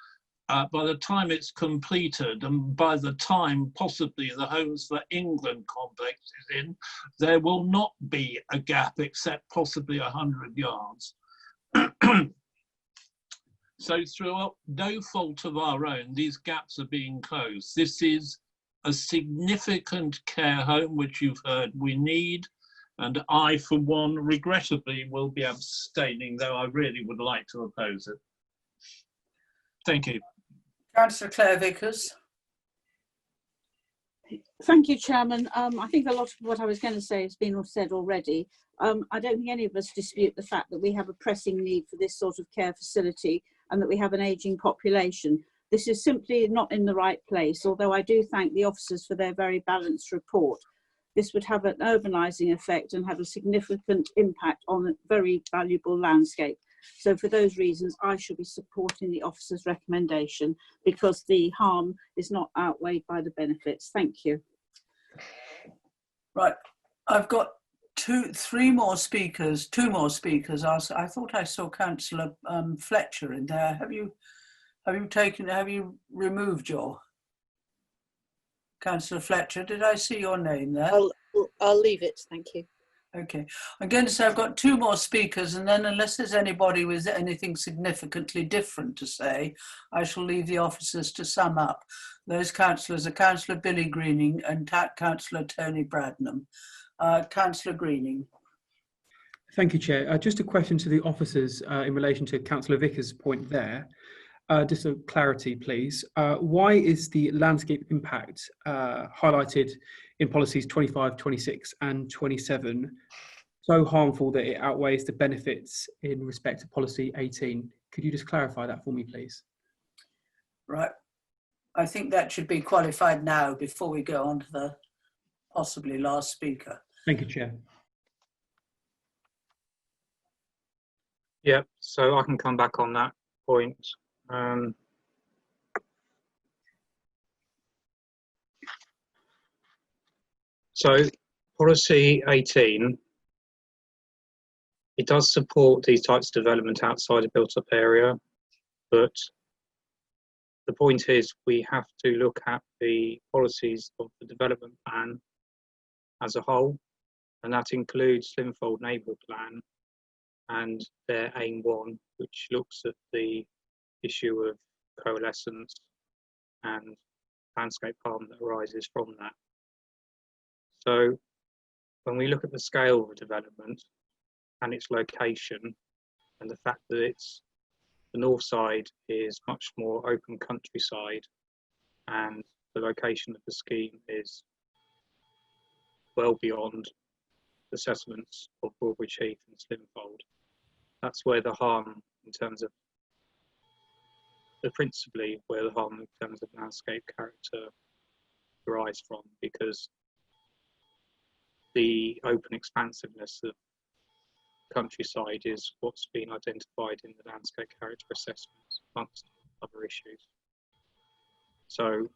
by the time it's completed and by the time possibly the Homes for England complex is in, there will not be a gap except possibly 100 yards. So through no fault of our own, these gaps are being closed. This is a significant care home, which you've heard we need, and I, for one, regrettably will be abstaining, though I really would like to oppose it. Thank you. Councillor Claire Vickers. Thank you, Chairman. I think a lot of what I was going to say has been said already. I don't think any of us dispute the fact that we have a pressing need for this sort of care facility and that we have an ageing population. This is simply not in the right place, although I do thank the officers for their very balanced report. This would have an urbanising effect and have a significant impact on a very valuable landscape. So for those reasons, I should be supporting the officer's recommendation because the harm is not outweighed by the benefits. Thank you. Right, I've got two more speakers. I thought I saw Councillor Fletcher in there. Have you removed your Councillor Fletcher? Did I see your name there? I'll leave it, thank you. Okay, I'm going to say I've got two more speakers, and then unless there's anybody with anything significantly different to say, I shall leave the officers to sum up. Those councillors are Councillor Billy Greening and Councillor Tony Bradnam. Councillor Greening. Thank you, Chair. Just a question to the officers in relation to Councillor Vickers' point there. Just a clarity, please. Why is the landscape impact highlighted in policies 25, 26 and 27 so harmful that it outweighs the benefits in respect to policy 18? Could you just clarify that for me, please? Right. I think that should be qualified now before we go on to the possibly last speaker. Thank you, Chair. Yeah, so I can come back on that point. So policy 18, it does support these types of development outside a built-up area, but the point is we have to look at the policies of the development plan as a whole, and that includes Slimfold Neighbourhood Plan and their aim 1, which looks at the issue of coalescence and landscape harm that arises from that. So when we look at the scale of the development and its location and the fact that it's the north side is much more open countryside and the location of the scheme is well beyond the settlements of Broadbridge Heath and Slimfold, that's where the harm in terms of principally where the harm in terms of landscape character derives from, because the open expansiveness of countryside is what's been identified in the landscape character assessments, amongst other issues. So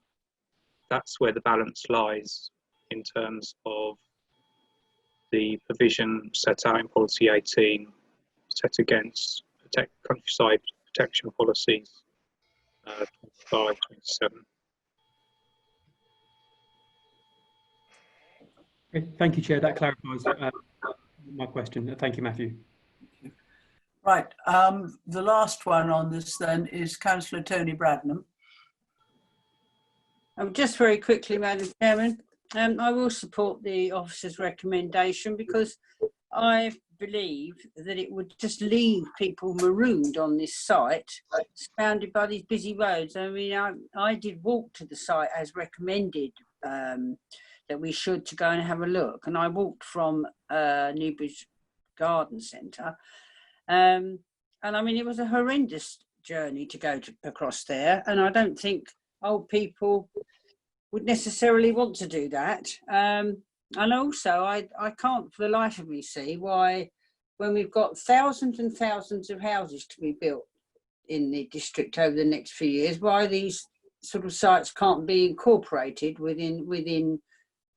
that's where the balance lies in terms of the provision set out in policy 18 set against countryside protection policies 25, 27. Okay, thank you, Chair. That clarifies my question. Thank you, Matthew. Right. The last one on this then is Councillor Tony Bradnam. Just very quickly, Madam Chairman, I will support the officer's recommendation because I believe that it would just leave people marooned on this site, surrounded by these busy roads. I mean, I did walk to the site as recommended that we should to go and have a look, and I walked from Newbridge Garden Centre, and I mean, it was a horrendous journey to go across there, and I don't think old people would necessarily want to do that. And also, I can't for the life of me see why, when we've got thousands and thousands of houses to be built in the district over the next few years, why these sort of sites can't be incorporated within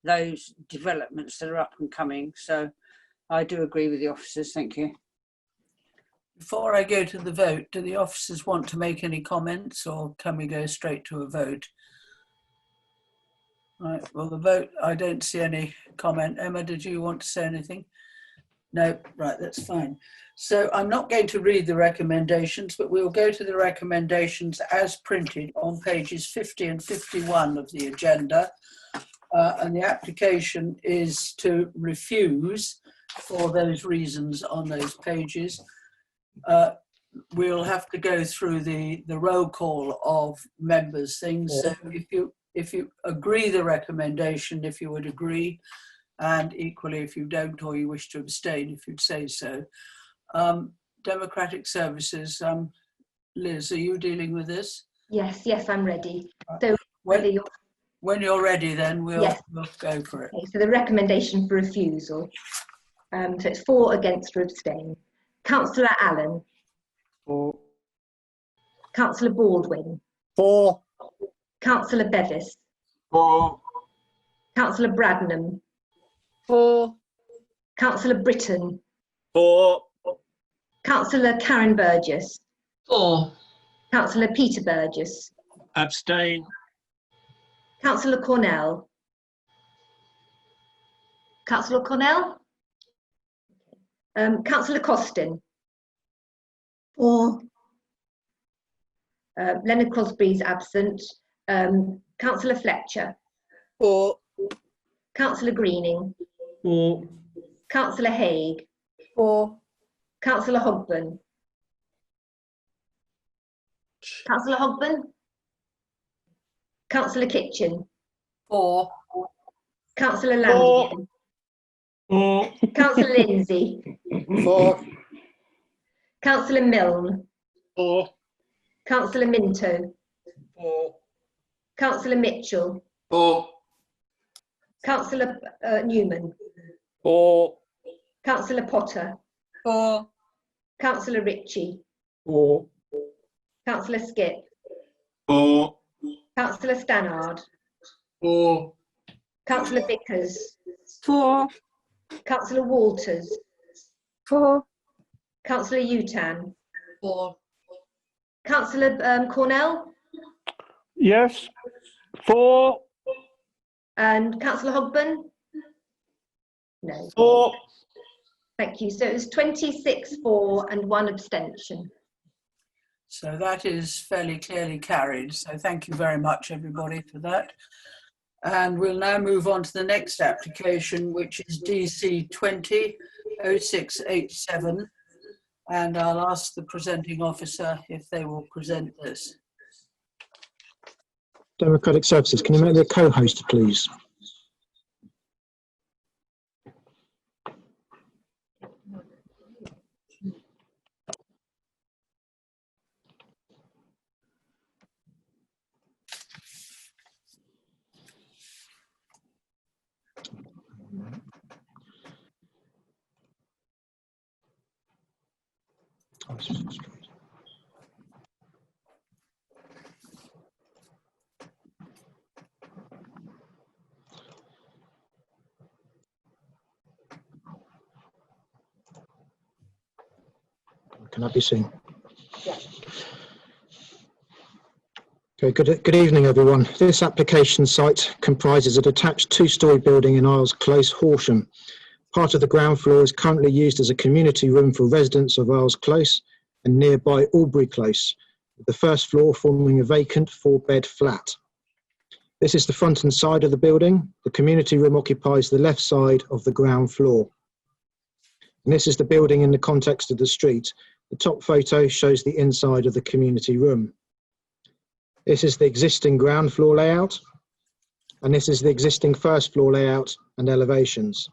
those developments that are up and coming. So I do agree with the officers. Thank you. Before I go to the vote, do the officers want to make any comments, or can we go straight to a vote? Right, well, the vote, I don't see any comment. Emma, did you want to say anything? No, right, that's fine. So I'm not going to read the recommendations, but we'll go to the recommendations as printed on pages 50 and 51 of the agenda. And the application is to refuse for those reasons on those pages. We'll have to go through the roll call of members' things. So if you agree the recommendation, if you would agree, and equally if you don't or you wish to abstain, if you'd say so. Democratic Services, Liz, are you dealing with this? Yes, I'm ready. Right. So when you're ready, then we'll go for it. Okay, so the recommendation for refusal. So it's 4 against or abstain. Councillor Allen. 4. Councillor Baldwin. 4. Councillor Bevis. 4. Councillor Bradnam. 4. Councillor Britton. 4. Councillor Karen Burgess. 4. Councillor Peter Burgess. Abstain. Councillor Cornell. Councillor Cornell. Councillor Costin. 4. Leonard Crosby's absent. Councillor Fletcher. 4. Councillor Greening. 4. Councillor Haig. 4. Councillor Hogben. Councillor Hogben. Councillor Kitchen. 4. Councillor Lambie. 4. Councillor Lindsay. 4. Councillor Milne. 4. Councillor Minto. 4. Councillor Mitchell. 4. Councillor Newman. 4. Councillor Potter. 4. Councillor Ritchie. 4. Councillor Skip. 4. Councillor Stannard. 4. Councillor Vickers. 4. Councillor Walters. 4. Councillor Utan. 4. Councillor Cornell. Yes. 4. And Councillor Hogben. No. 4. Thank you. So it was 26 for and 1 abstention. So that is fairly clearly carried. So thank you very much, everybody, for that. And we'll now move on to the next application, which is DC 20-0687. And I'll ask the presenting officer if they will present this. Democratic Services, can you make me a co-host, please? Can I be seen? Okay, good evening, everyone. This application site comprises a detached two-storey building in Isles Close, Horsham. Part of the ground floor is currently used as a community room for residents of Isles Close and nearby Albury Close, with the first floor forming a vacant 4-bed flat. This is the front and side of the building. The community room occupies the left side of the ground floor. And this is the building in the context of the street. The top photo shows the inside of the community room. This is the existing ground floor layout, and this is the existing first floor layout and elevations.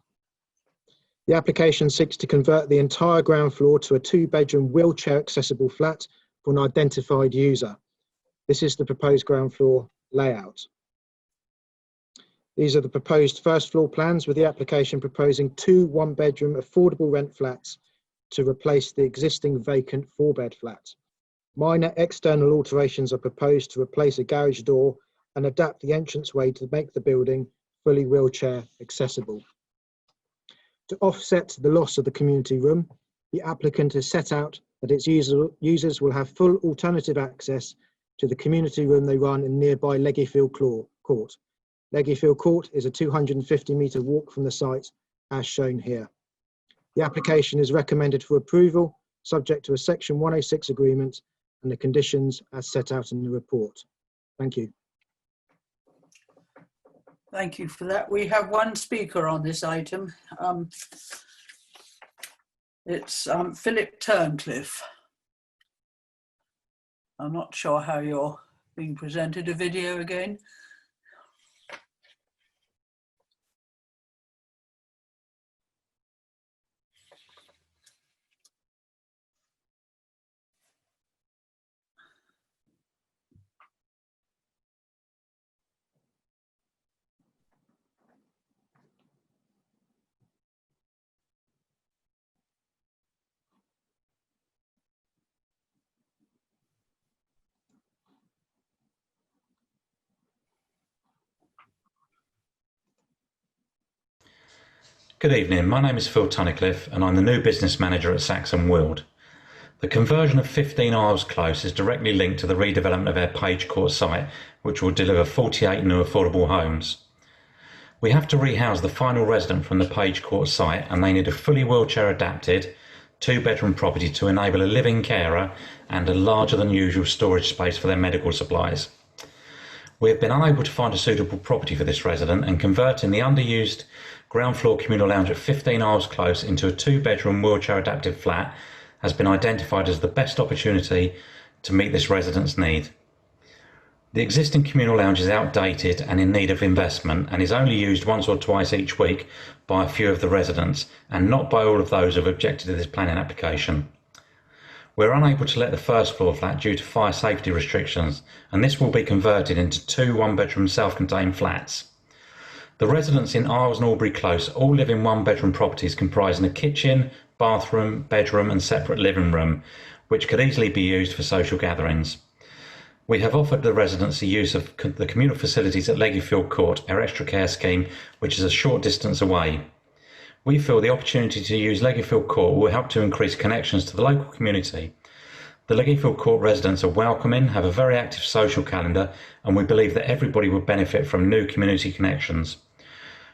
The application seeks to convert the entire ground floor to a 2-bedroom wheelchair accessible flat for an identified user. This is the proposed ground floor layout. These are the proposed first floor plans, with the application proposing 2 1-bedroom affordable rent flats to replace the existing vacant 4-bed flat. Minor external alterations are proposed to replace a garage door and adapt the entranceway to make the building fully wheelchair accessible. To offset the loss of the community room, the applicant has set out that its users will have full alternative access to the community room they run in nearby Leggefield Court. Leggefield Court is a 250-metre walk from the site, as shown here. The application is recommended for approval, subject to a Section 106 agreement and the conditions as set out in the report. Thank you. Thank you for that. We have one speaker on this item. It's Philip Turncliffe. I'm not sure how you're being presented. A video again. Good evening, my name is Phil Tunnicliffe and I'm the new business manager at Saxon Weald. The conversion of 15 Isles Close is directly linked to the redevelopment of our Page Court site, which will deliver 48 new affordable homes. We have to rehouse the final resident from the Page Court site, and they need a fully wheelchair adapted 2-bedroom property to enable a living carer and a larger than usual storage space for their medical supplies. We have been unable to find a suitable property for this resident, and converting the underused ground floor communal lounge at 15 Isles Close into a 2-bedroom wheelchair adapted flat has been identified as the best opportunity to meet this resident's need. The existing communal lounge is outdated and in need of investment, and is only used once or twice each week by a few of the residents and not by all of those who have objected to this planning application. We're unable to let the first floor flat due to fire safety restrictions, and this will be converted into 2 1-bedroom self-contained flats. The residents in Isles and Albury Close all live in 1-bedroom properties comprising a kitchen, bathroom, bedroom and separate living room, which could easily be used for social gatherings. We have offered the residents the use of the communal facilities at Leggefield Court, our extra care scheme, which is a short distance away. We feel the opportunity to use Leggefield Court will help to increase connections to the local community. The Leggefield Court residents are welcoming, have a very active social calendar, and we believe that everybody would benefit from new community connections.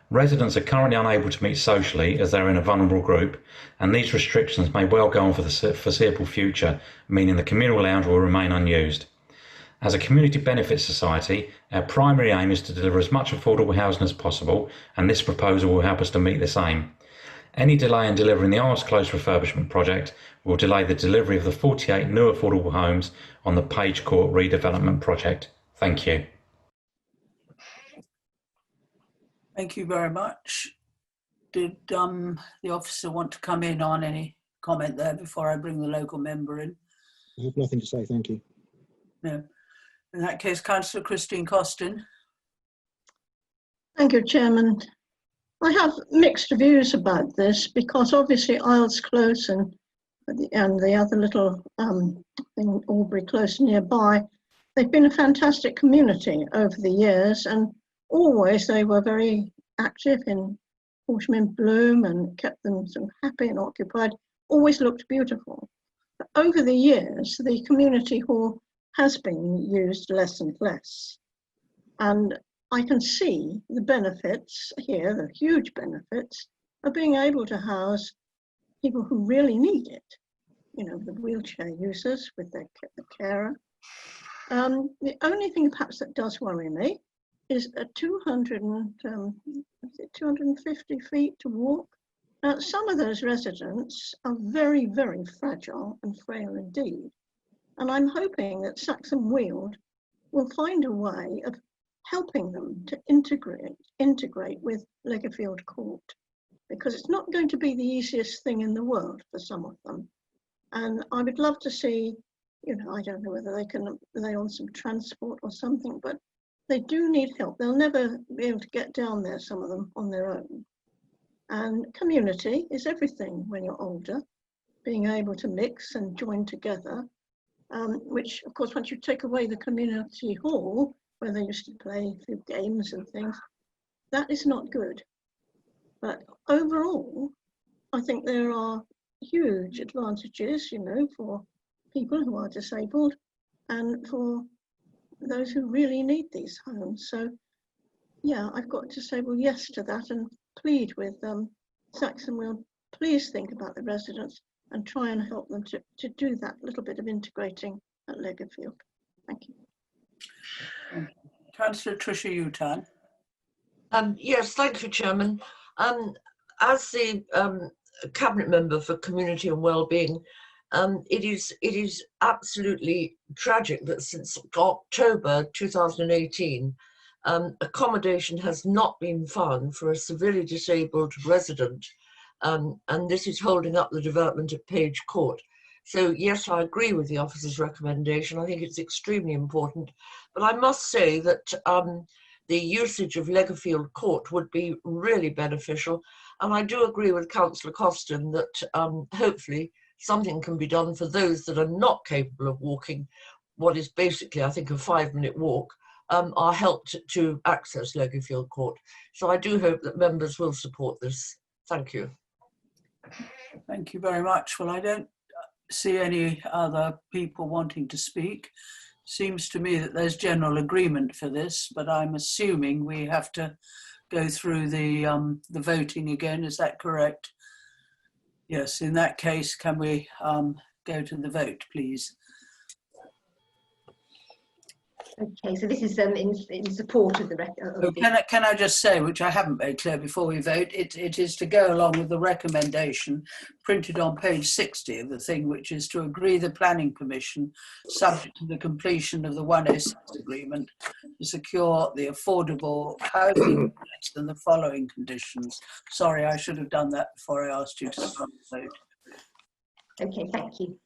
Residents are currently unable to meet socially as they're in a vulnerable group, and these restrictions may well go on for the foreseeable future, meaning the communal lounge will remain unused. As a community benefit society, our primary aim is to deliver as much affordable housing as possible, and this proposal will help us to meet this aim. Any delay in delivering the Isles Close refurbishment project will delay the delivery of the 48 new affordable homes on the Page Court redevelopment project. Thank you. Thank you very much. Did the officer want to come in on any comment there before I bring the local member in? I have nothing to say, thank you. No. In that case, Councillor Christine Costin. Thank you, Chairman. I have mixed views about this because obviously Isles Close and and the other little thing, Albury close nearby, they've been a fantastic community over the years, and always they were very active in Horsham in Bloom and kept them sort of happy and occupied, always looked beautiful. But over the years, the community hall has been used less and less. And I can see the benefits here, the huge benefits of being able to house people who really need it. You know, the wheelchair users with the carer. The only thing perhaps that does worry me is a 250 feet to walk. Now, some of those residents are very, very fragile and frail indeed. And I'm hoping that Saxon Weald will find a way of helping them to integrate with Legerfield Court, because it's not going to be the easiest thing in the world for some of them. And I would love to see, you know, I don't know whether they can lay on some transport or something, but they do need help. They'll never be able to get down there, some of them, on their own. And community is everything when you're older, being able to mix and join together, which, of course, once you take away the community hall, where they used to play a few games and things, that is not good. But overall, I think there are huge advantages, you know, for people who are disabled and for those who really need these homes. So, yeah, I've got to say, well, yes to that and plead with Saxon Weald, please think about the residents and try and help them to do that little bit of integrating at Legerfield. Thank you. Councillor Tricia Utan. Yes, thank you, Chairman. As the Cabinet Member for Community and Wellbeing, it is absolutely tragic that since October 2018, accommodation has not been found for a severely disabled resident, and this is holding up the development at Page Court. So yes, I agree with the officer's recommendation. I think it's extremely important, but I must say that the usage of Legerfield Court would be really beneficial, and I do agree with Councillor Costin that hopefully something can be done for those that are not capable of walking what is basically, I think, a 5-minute walk, are helped to access Legerfield Court. So I do hope that members will support this. Thank you. Thank you very much. Well, I don't see any other people wanting to speak. Seems to me that there's general agreement for this, but I'm assuming we have to go through the voting again. Is that correct? Yes, in that case, can we go to the vote, please? Okay, so this is in support of the Can I just say, which I haven't made clear before we vote, it is to go along with the recommendation printed on page 60 of the thing, which is to agree the Planning Commission, subject to the completion of the 106 agreement, to secure the affordable housing units and the following conditions. Sorry, I should have done that before I asked you to start the vote. Okay, thank you.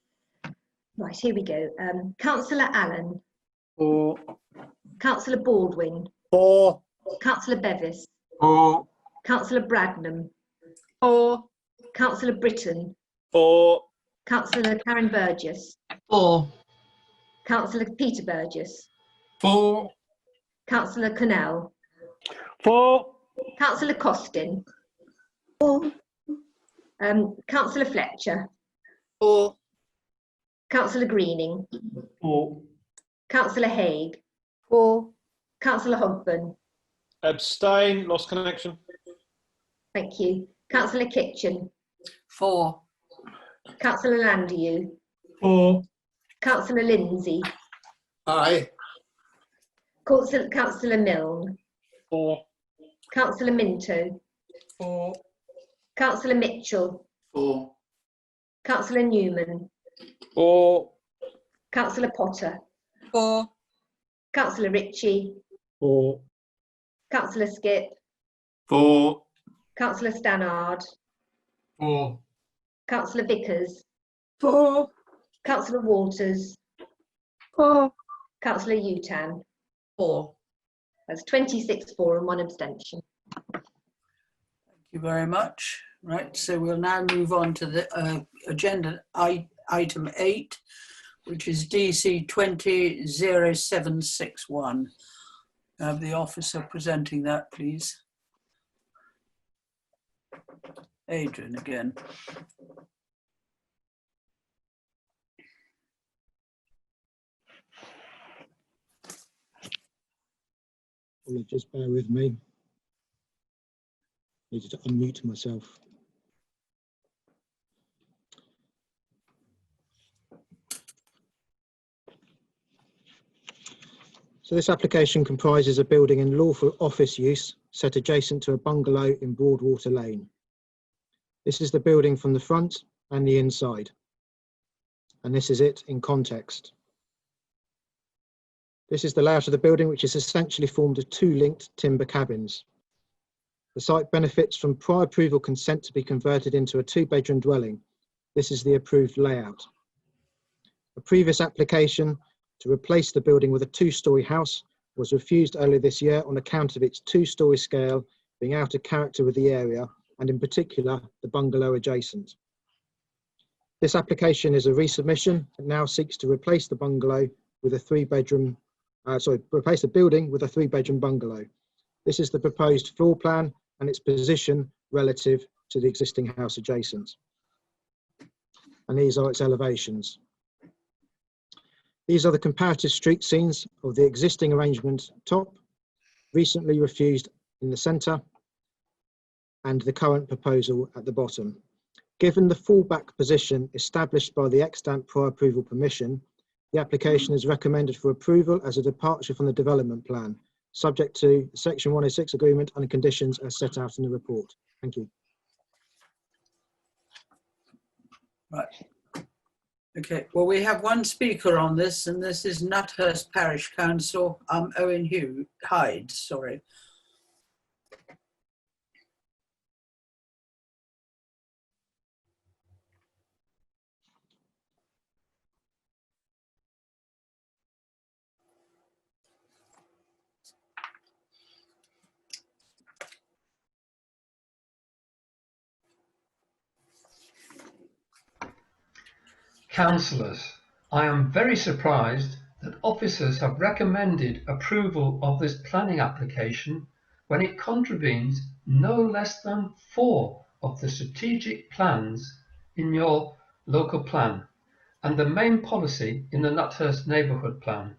Right, here we go. Councillor Allen. For. Councillor Baldwin. For. Councillor Bevis. For. Councillor Bradnam. For. Councillor Britton. For. Councillor Karen Burgess. For. Councillor Peter Burgess. For. Councillor Connell. For. Councillor Costin. For. Councillor Fletcher. For. Councillor Greening. For. Councillor Haig. For. Councillor Hogburn. Abstain. Lost connection. Thank you. Councillor Kitchen. For. Councillor Landieu. For. Councillor Lindsay. Aye. Councillor Milne. For. Councillor Minto. For. Councillor Mitchell. For. Councillor Newman. For. Councillor Potter. For. Councillor Ritchie. For. Councillor Skip. For. Councillor Stannard. For. Councillor Vickers. For. Councillor Walters. For. Councillor Utan. For. That's 26 for and 1 abstention. Thank you very much. Right, so we'll now move on to the agenda item 8, which is DC 200761. Have the officer presenting that, please. Adrian again. Just bear with me. Needed to unmute myself. So this application comprises a building in lawful office use set adjacent to a bungalow in Broadwater Lane. This is the building from the front and the inside. And this is it in context. This is the layout of the building, which is essentially formed of 2 linked timber cabins. The site benefits from prior approval consent to be converted into a 2-bedroom dwelling. This is the approved layout. A previous application to replace the building with a 2-storey house was refused earlier this year on account of its 2-storey scale being out of character with the area, and in particular, the bungalow adjacent. This application is a resubmission and now seeks to replace the bungalow with a 3-bedroom, replace the building with a 3-bedroom bungalow. This is the proposed floor plan and its position relative to the existing house adjacent. And these are its elevations. These are the comparative street scenes of the existing arrangement top, recently refused in the centre, and the current proposal at the bottom. Given the fallback position established by the extant prior approval permission, the application is recommended for approval as a departure from the development plan, subject to Section 106 agreement and conditions as set out in the report. Thank you. Right. Okay, well, we have one speaker on this, and this is Nuthurst Parish Council, Owen Hyde, sorry. Councillors, I am very surprised that officers have recommended approval of this planning application when it contravenes no less than 4 of the strategic plans in your local plan and the main policy in the Nuthurst Neighbourhood Plan.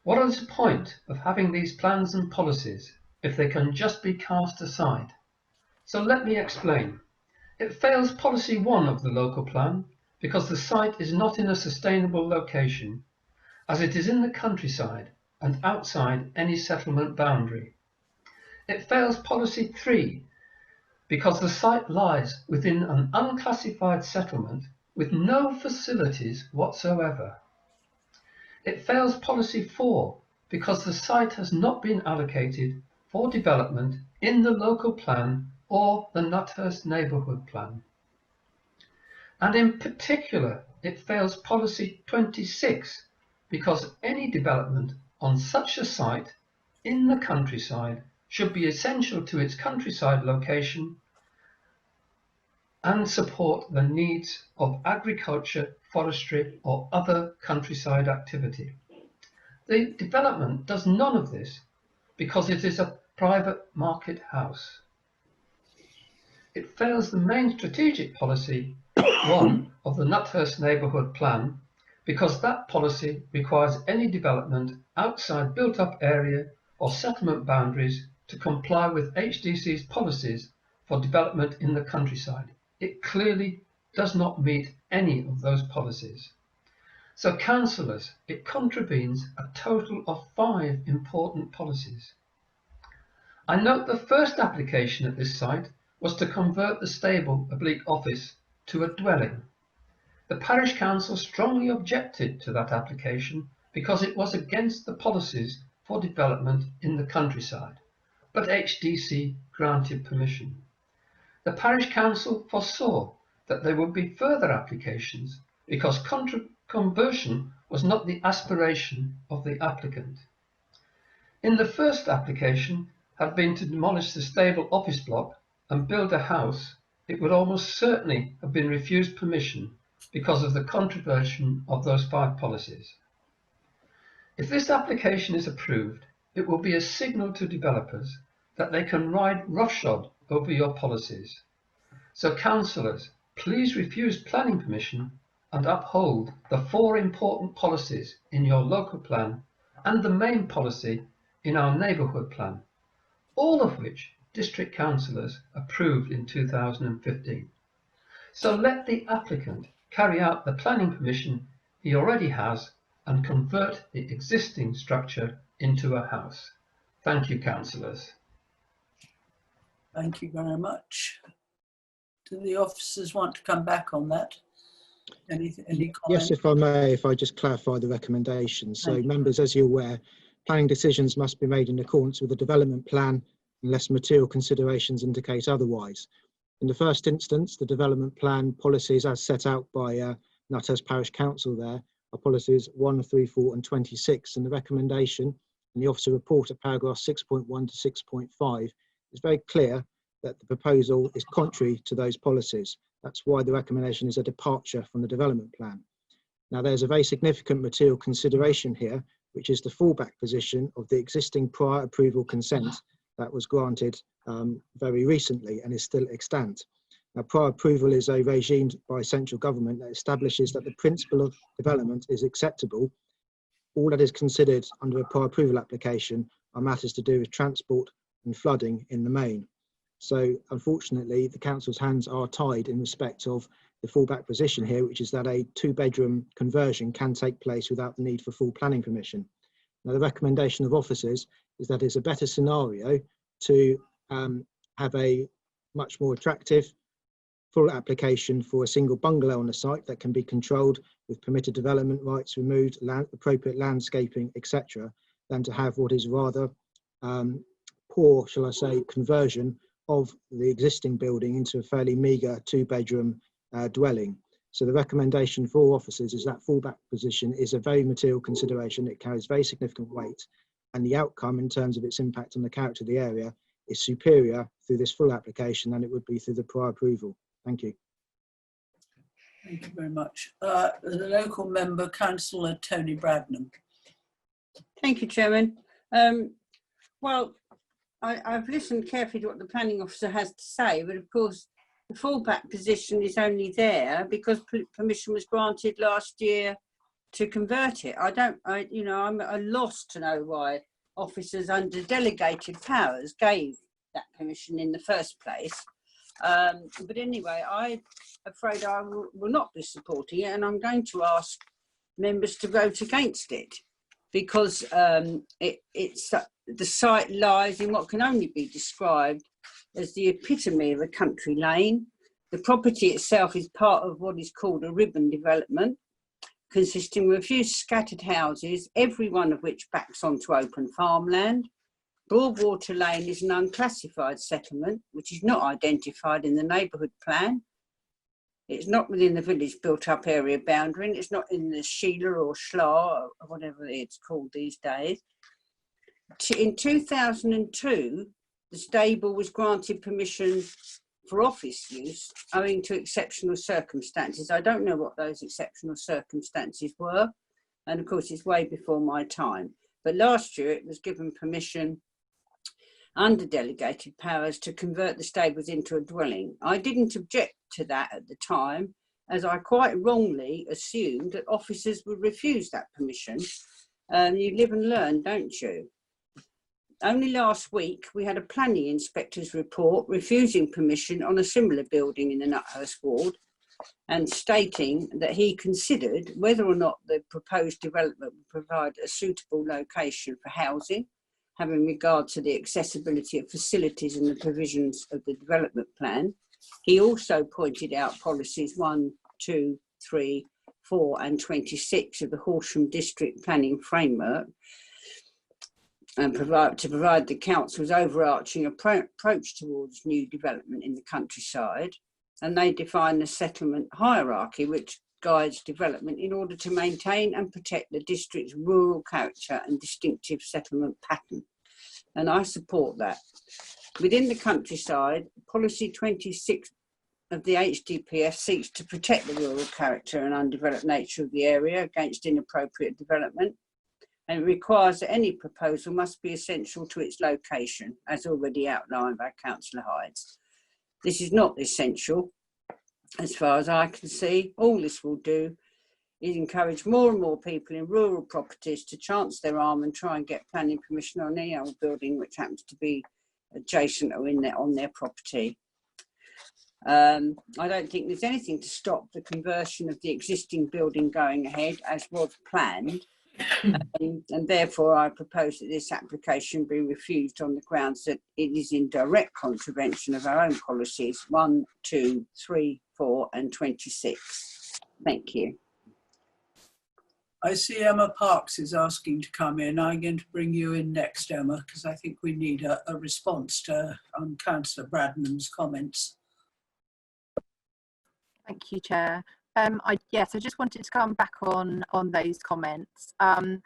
What is the point of having these plans and policies if they can just be cast aside? So let me explain. It fails policy 1 of the local plan because the site is not in a sustainable location, as it is in the countryside and outside any settlement boundary. It fails policy 3 because the site lies within an unclassified settlement with no facilities whatsoever. It fails policy 4 because the site has not been allocated for development in the local plan or the Nuthurst Neighbourhood Plan. And in particular, it fails policy 26 because any development on such a site in the countryside should be essential to its countryside location and support the needs of agriculture, forestry, or other countryside activity. The development does none of this because it is a private market house. It fails the main strategic policy 1 of the Nuthurst Neighbourhood Plan because that policy requires any development outside built-up area or settlement boundaries to comply with HDC's policies for development in the countryside. It clearly does not meet any of those policies. So, councillors, it contravenes a total of 5 important policies. I note the first application at this site was to convert the stable/office to a dwelling. The parish council strongly objected to that application because it was against the policies for development in the countryside, but HDC granted permission. The parish council foresaw that there would be further applications because conversion was not the aspiration of the applicant. In the first application had been to demolish the stable office block and build a house, it would almost certainly have been refused permission because of the contravention of those 5 policies. If this application is approved, it will be a signal to developers that they can ride roughshod over your policies. So councillors, please refuse planning permission and uphold the 4 important policies in your local plan and the main policy in our neighbourhood plan, all of which district councillors approved in 2015. So let the applicant carry out the planning permission he already has and convert the existing structure into a house. Thank you, councillors. Thank you very much. Do the officers want to come back on that? Any comment? Yes, if I may, if I just clarify the recommendation. So members, as you're aware, planning decisions must be made in accordance with the development plan unless material considerations indicate otherwise. In the first instance, the development plan policies as set out by Nuthurst Parish Council there are policies 1, 3, 4 and 26, and the recommendation in the officer report at paragraph 6.1 to 6.5 is very clear that the proposal is contrary to those policies. That's why the recommendation is a departure from the development plan. Now, there's a very significant material consideration here, which is the fallback position of the existing prior approval consent that was granted very recently and is still extant. Now, prior approval is a regime by central government that establishes that the principle of development is acceptable. All that is considered under a prior approval application are matters to do with transport and flooding in the main. So unfortunately, the council's hands are tied in respect of the fallback position here, which is that a 2-bedroom conversion can take place without the need for full planning permission. Now, the recommendation of officers is that it's a better scenario to have a much more attractive full application for a single bungalow on the site that can be controlled with permitted development rights removed, appropriate landscaping, etc., than to have what is rather poor, shall I say, conversion of the existing building into a fairly meagre 2-bedroom dwelling. So the recommendation for officers is that fallback position is a very material consideration. It carries very significant weight, and the outcome in terms of its impact on the character of the area is superior through this full application than it would be through the prior approval. Thank you. Thank you very much. The local member, Councillor Tony Bradnam. Thank you, Chairman. Well, I've listened carefully to what the planning officer has to say, but of course the fallback position is only there because permission was granted last year to convert it. I'm at a loss to know why officers under delegated powers gave that permission in the first place. But anyway, I'm afraid I will not be supporting it, and I'm going to ask members to vote against it because the site lies in what can only be described as the epitome of a country lane. The property itself is part of what is called a ribbon development, consisting of a few scattered houses, every one of which backs onto open farmland. Broadwater Lane is an unclassified settlement, which is not identified in the neighbourhood plan. It's not within the village built-up area boundary, and it's not in the Sheila or Schla, or whatever it's called these days. In 2002, the stable was granted permission for office use owing to exceptional circumstances. I don't know what those exceptional circumstances were, and of course it's way before my time. But last year it was given permission under delegated powers to convert the stables into a dwelling. I didn't object to that at the time, as I quite wrongly assumed that officers would refuse that permission. You live and learn, don't you? Only last week, we had a planning inspector's report refusing permission on a similar building in the Nuthurst ward and stating that he considered whether or not the proposed development would provide a suitable location for housing, having regard to the accessibility of facilities and the provisions of the development plan. He also pointed out policies 1, 2, 3, 4 and 26 of the Horsham District Planning Framework, and to provide the council's overarching approach towards new development in the countryside. And they define the settlement hierarchy, which guides development in order to maintain and protect the district's rural character and distinctive settlement pattern. And I support that. Within the countryside, policy 26 of the HDPF seeks to protect the rural character and undeveloped nature of the area against inappropriate development, and it requires that any proposal must be essential to its location, as already outlined by Councillor Hydes. This is not essential, as far as I can see. All this will do is encourage more and more people in rural properties to chance their arm and try and get planning permission on any old building which happens to be adjacent or on their property. I don't think there's anything to stop the conversion of the existing building going ahead as was planned, and therefore I propose that this application be refused on the grounds that it is in direct contravention of our own policies 1, 2, 3, 4 and 26. Thank you. I see Emma Parks is asking to come in. I'm going to bring you in next, Emma, because I think we need a response to Councillor Bradnam's comments. Thank you, Chair. I just wanted to come back on those comments. And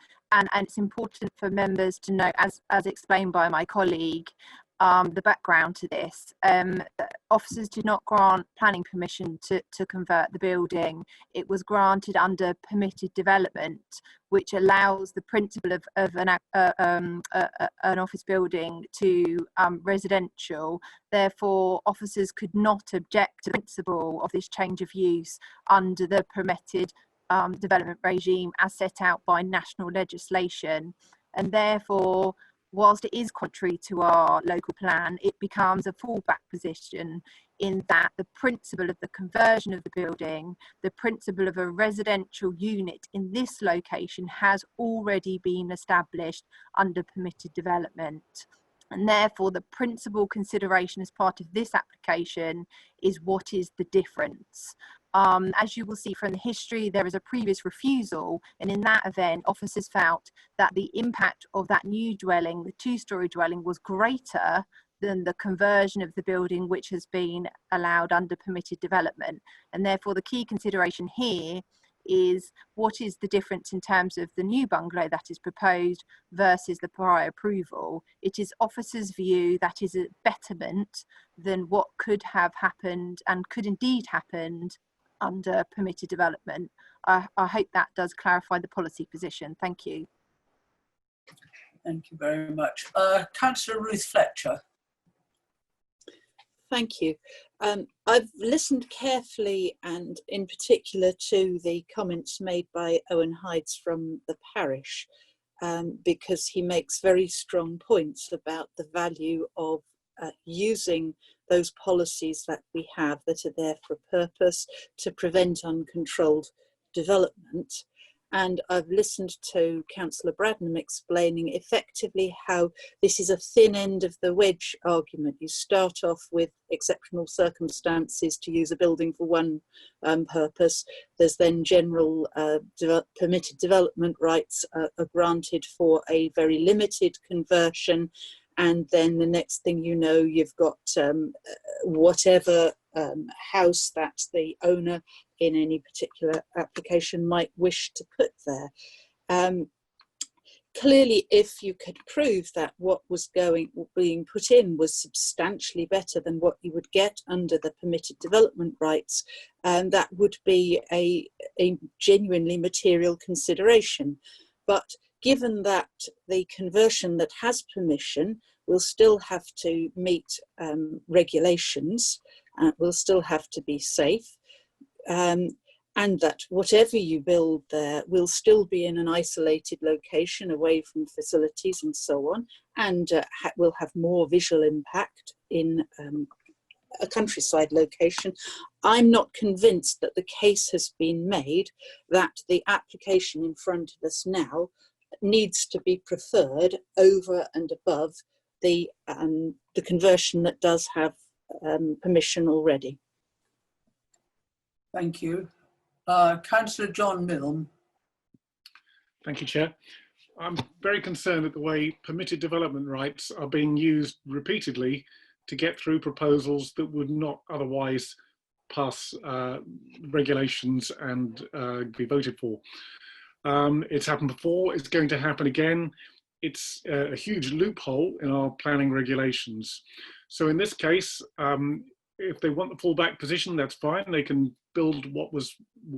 it's important for members to know, as explained by my colleague, the background to this. Officers did not grant planning permission to convert the building. It was granted under permitted development, which allows the principle of an office building to residential. Therefore, officers could not object to the principle of this change of use under the permitted development regime as set out by national legislation, and therefore, whilst it is contrary to our local plan, it becomes a fallback position in that the principle of the conversion of the building, the principle of a residential unit in this location has already been established under permitted development. And therefore, the principal consideration as part of this application is what is the difference. As you will see from the history, there is a previous refusal, and in that event, officers felt that the impact of that new dwelling, the two-storey dwelling, was greater than the conversion of the building which has been allowed under permitted development. And therefore, the key consideration here is what is the difference in terms of the new bungalow that is proposed versus the prior approval. It is officers' view that is a betterment than what could have happened and could indeed happened under permitted development. I hope that does clarify the policy position. Thank you. Thank you very much. Councillor Ruth Fletcher. Thank you. I've listened carefully and in particular to the comments made by Owen Hydes from the parish, because he makes very strong points about the value of using those policies that we have that are there for a purpose to prevent uncontrolled development. And I've listened to Councillor Bradnam explaining effectively how this is a thin end of the wedge argument. You start off with exceptional circumstances to use a building for one purpose. There's then general permitted development rights are granted for a very limited conversion. And then the next thing you know, you've got whatever house that the owner in any particular application might wish to put there. Clearly, if you could prove that what was being put in was substantially better than what you would get under the permitted development rights, that would be a genuinely material consideration. But given that the conversion that has permission will still have to meet regulations, will still have to be safe, and that whatever you build there will still be in an isolated location away from facilities and so on, and will have more visual impact in a countryside location, I'm not convinced that the case has been made that the application in front of us now needs to be preferred over and above the conversion that does have permission already. Thank you. Councillor John Milne. Thank you, Chair. I'm very concerned at the way permitted development rights are being used repeatedly to get through proposals that would not otherwise pass regulations and be voted for. It's happened before, it's going to happen again. it's a huge loophole in our planning regulations. So in this case, if they want the fallback position, that's fine. They can build what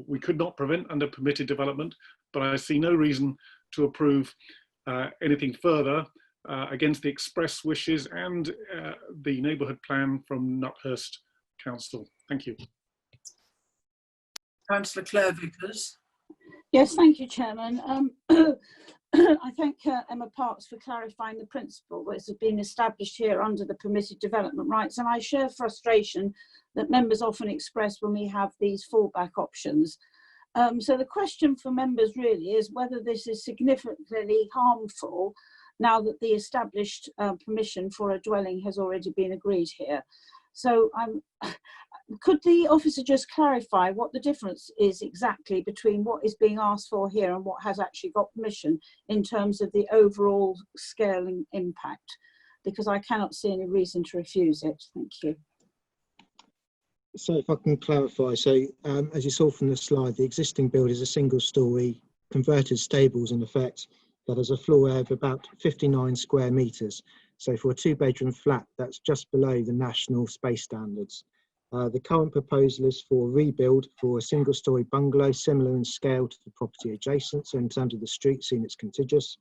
we could not prevent under permitted development, but I see no reason to approve anything further against the express wishes and the neighbourhood plan from Nuthurst Council. Thank you. Councillor Claire Vickers. Yes, thank you, Chairman. I thank Emma Parks for clarifying the principle which has been established here under the permitted development rights, and I share frustration that members often express when we have these fallback options. So the question for members really is whether this is significantly harmful now that the established permission for a dwelling has already been agreed here. So could the officer just clarify what the difference is exactly between what is being asked for here and what has actually got permission in terms of the overall scaling impact? Because I cannot see any reason to refuse it. Thank you. So if I can clarify, so as you saw from the slide, the existing build is a single storey converted stables in effect that has a floor area of about 59 square metres. So for a 2-bedroom flat, that's just below the national space standards. The current proposal is for rebuild for a single-storey bungalow similar in scale to the property adjacent. So in terms of the street scene, it's contiguous,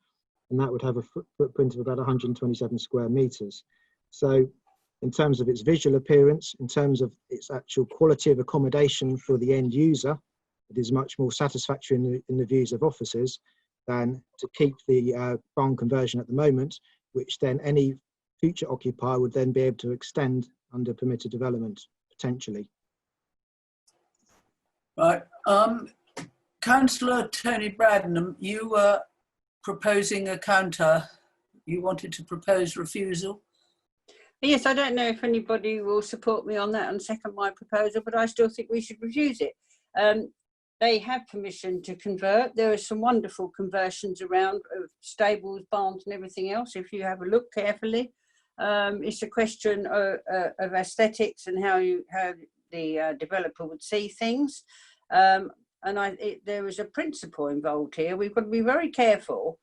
and that would have a footprint of about 127 square metres. So in terms of its visual appearance, in terms of its actual quality of accommodation for the end user, it is much more satisfactory in the views of officers than to keep the barn conversion at the moment, which then any future occupier would then be able to extend under permitted development, potentially. Right. Councillor Tony Bradnam, you were proposing a counter. You wanted to propose refusal? Yes, I don't know if anybody will support me on that and second my proposal, but I still think we should refuse it. They have permission to convert. There are some wonderful conversions around of stables, barns and everything else. If you have a look carefully, it's a question of aesthetics and how the developer would see things. And there is a principle involved here. We've got to be very careful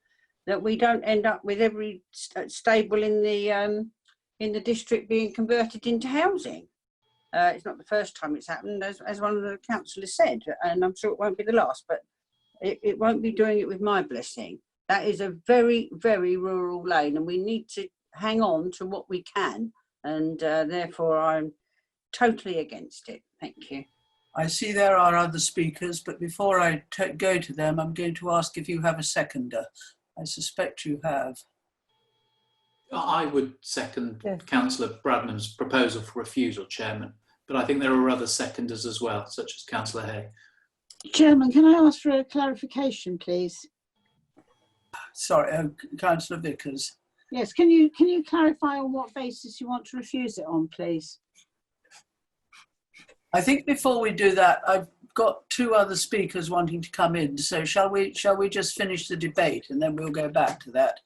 that we don't end up with every stable in the district being converted into housing. It's not the first time it's happened, as one of the councillors said, and I'm sure it won't be the last, but it won't be doing it with my blessing. That is a very, very rural lane, and we need to hang on to what we can, and therefore I'm totally against it. Thank you. I see there are other speakers, but before I go to them, I'm going to ask if you have a seconder. I suspect you have. I would second Councillor Bradnam's proposal for refusal, Chairman, but I think there are other seconders as well, such as Councillor Hay. Chairman, can I ask for a clarification, please? Sorry, Councillor Vickers. Yes, can you clarify on what basis you want to refuse it on, please? I think before we do that, I've got 2 other speakers wanting to come in. So shall we just finish the debate and then we'll go back to that?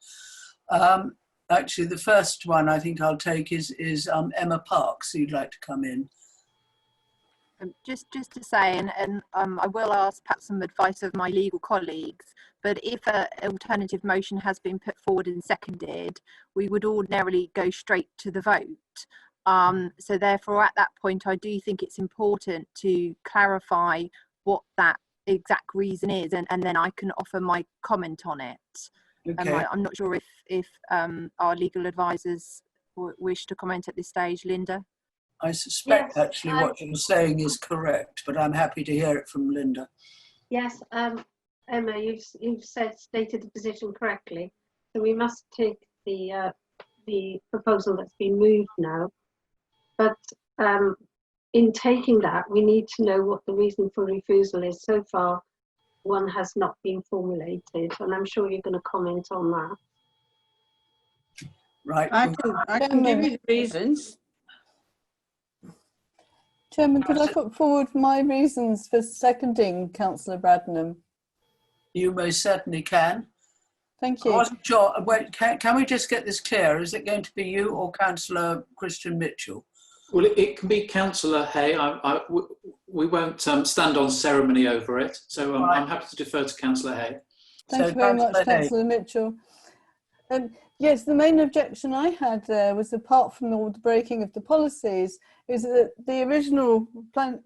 Actually, the first one I think I'll take is Emma Parks, who'd like to come in. Just to say, and I will ask perhaps some advice of my legal colleagues, but if an alternative motion has been put forward and seconded, we would ordinarily go straight to the vote. So therefore, at that point, I do think it's important to clarify what that exact reason is, and then I can offer my comment on it. Okay. I'm not sure if our legal advisors wish to comment at this stage. Linda? I suspect actually what you're saying is correct, but I'm happy to hear it from Linda. Yes, Emma, you've stated the position correctly. So we must take the proposal that's been moved now. But in taking that, we need to know what the reason for refusal is. So far, one has not been formulated, and I'm sure you're going to comment on that. Right. I can give you the reasons. Chairman, could I put forward my reasons for seconding Councillor Bradnam? You most certainly can. Thank you. I wasn't sure. Wait, can we just get this clear? Is it going to be you or Councillor Christian Mitchell? Well, it can be Councillor Hay. We won't stand on ceremony over it, so I'm happy to defer to Councillor Hay. Thank you very much, Councillor Mitchell. Yes, the main objection I had there was, apart from all the breaking of the policies, is that the original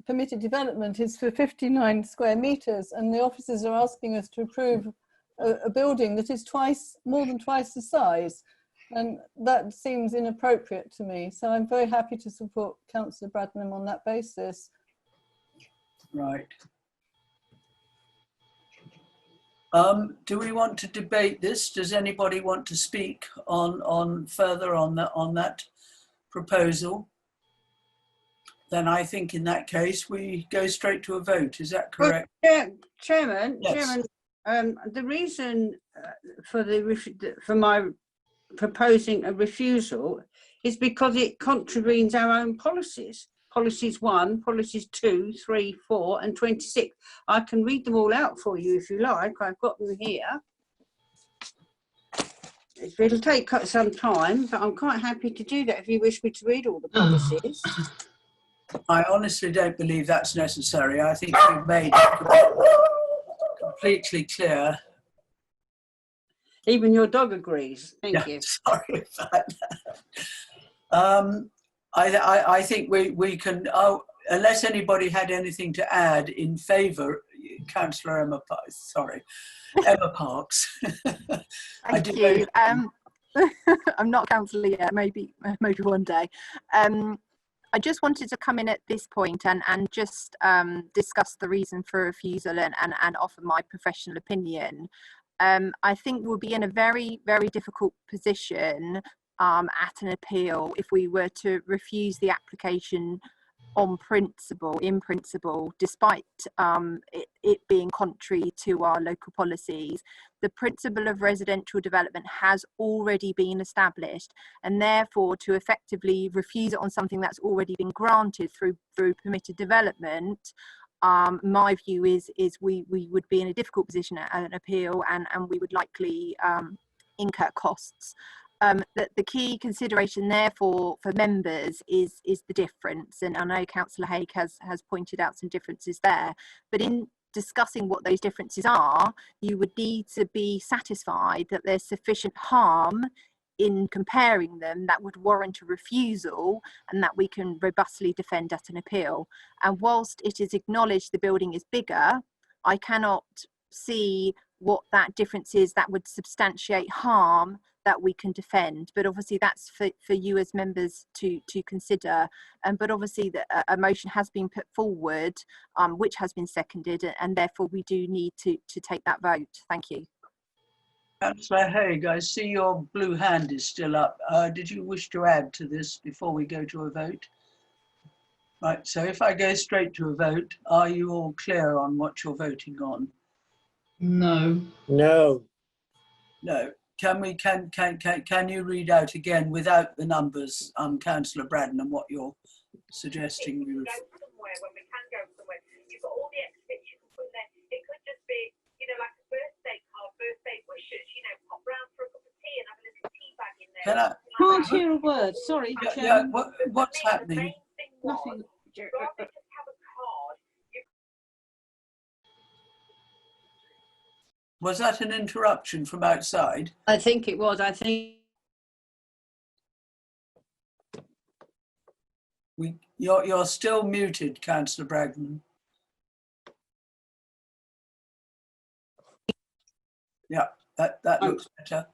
permitted development is for 59 square metres, and the officers are asking us to approve a building that is more than twice the size, and that seems inappropriate to me. So I'm very happy to support Councillor Bradnam on that basis. Right. Do we want to debate this? Does anybody want to speak on further on that proposal? Then I think in that case we go straight to a vote. Is that correct? Well, yeah, Chairman. Yes. Chairman, the reason for my proposing a refusal is because it contravenes our own policies. Policies 1, policies 2, 3, 4 and 26. I can read them all out for you if you like. I've got them here. It'll take some time, but I'm quite happy to do that if you wish me to read all the policies. I honestly don't believe that's necessary. I think we've made it completely clear. Even your dog agrees. Thank you. Sorry about that. I think we can, unless anybody had anything to add in favour, Councillor Emma Parks. Thank you. I'm not councillor yet, maybe one day. I just wanted to come in at this point and just discuss the reason for refusal and offer my professional opinion. I think we'll be in a very, very difficult position at an appeal if we were to refuse the application in principle, despite it being contrary to our local policies. The principle of residential development has already been established, and therefore to effectively refuse it on something that's already been granted through permitted development, my view is we would be in a difficult position at an appeal, and we would likely incur costs. The key consideration therefore for members is the difference, and I know Councillor Haigh has pointed out some differences there, but in discussing what those differences are, you would need to be satisfied that there's sufficient harm in comparing them that would warrant a refusal and that we can robustly defend at an appeal. And whilst it is acknowledged the building is bigger, I cannot see what that difference is that would substantiate harm that we can defend, but obviously that's for you as members to consider. But obviously a motion has been put forward, which has been seconded, and therefore we do need to take that vote. Thank you. Councillor Haigh, I see your blue hand is still up. Did you wish to add to this before we go to a vote? Right, so if I go straight to a vote, are you all clear on what you're voting on? No. No. No. Can you read out again without the numbers, Councillor Bradnam, what you're suggesting? You Can't hear a word. Sorry. Yeah, what's happening? Nothing. Was that an interruption from outside? I think it was. I think You're still muted, Councillor Bradnam. Yeah, that looks better.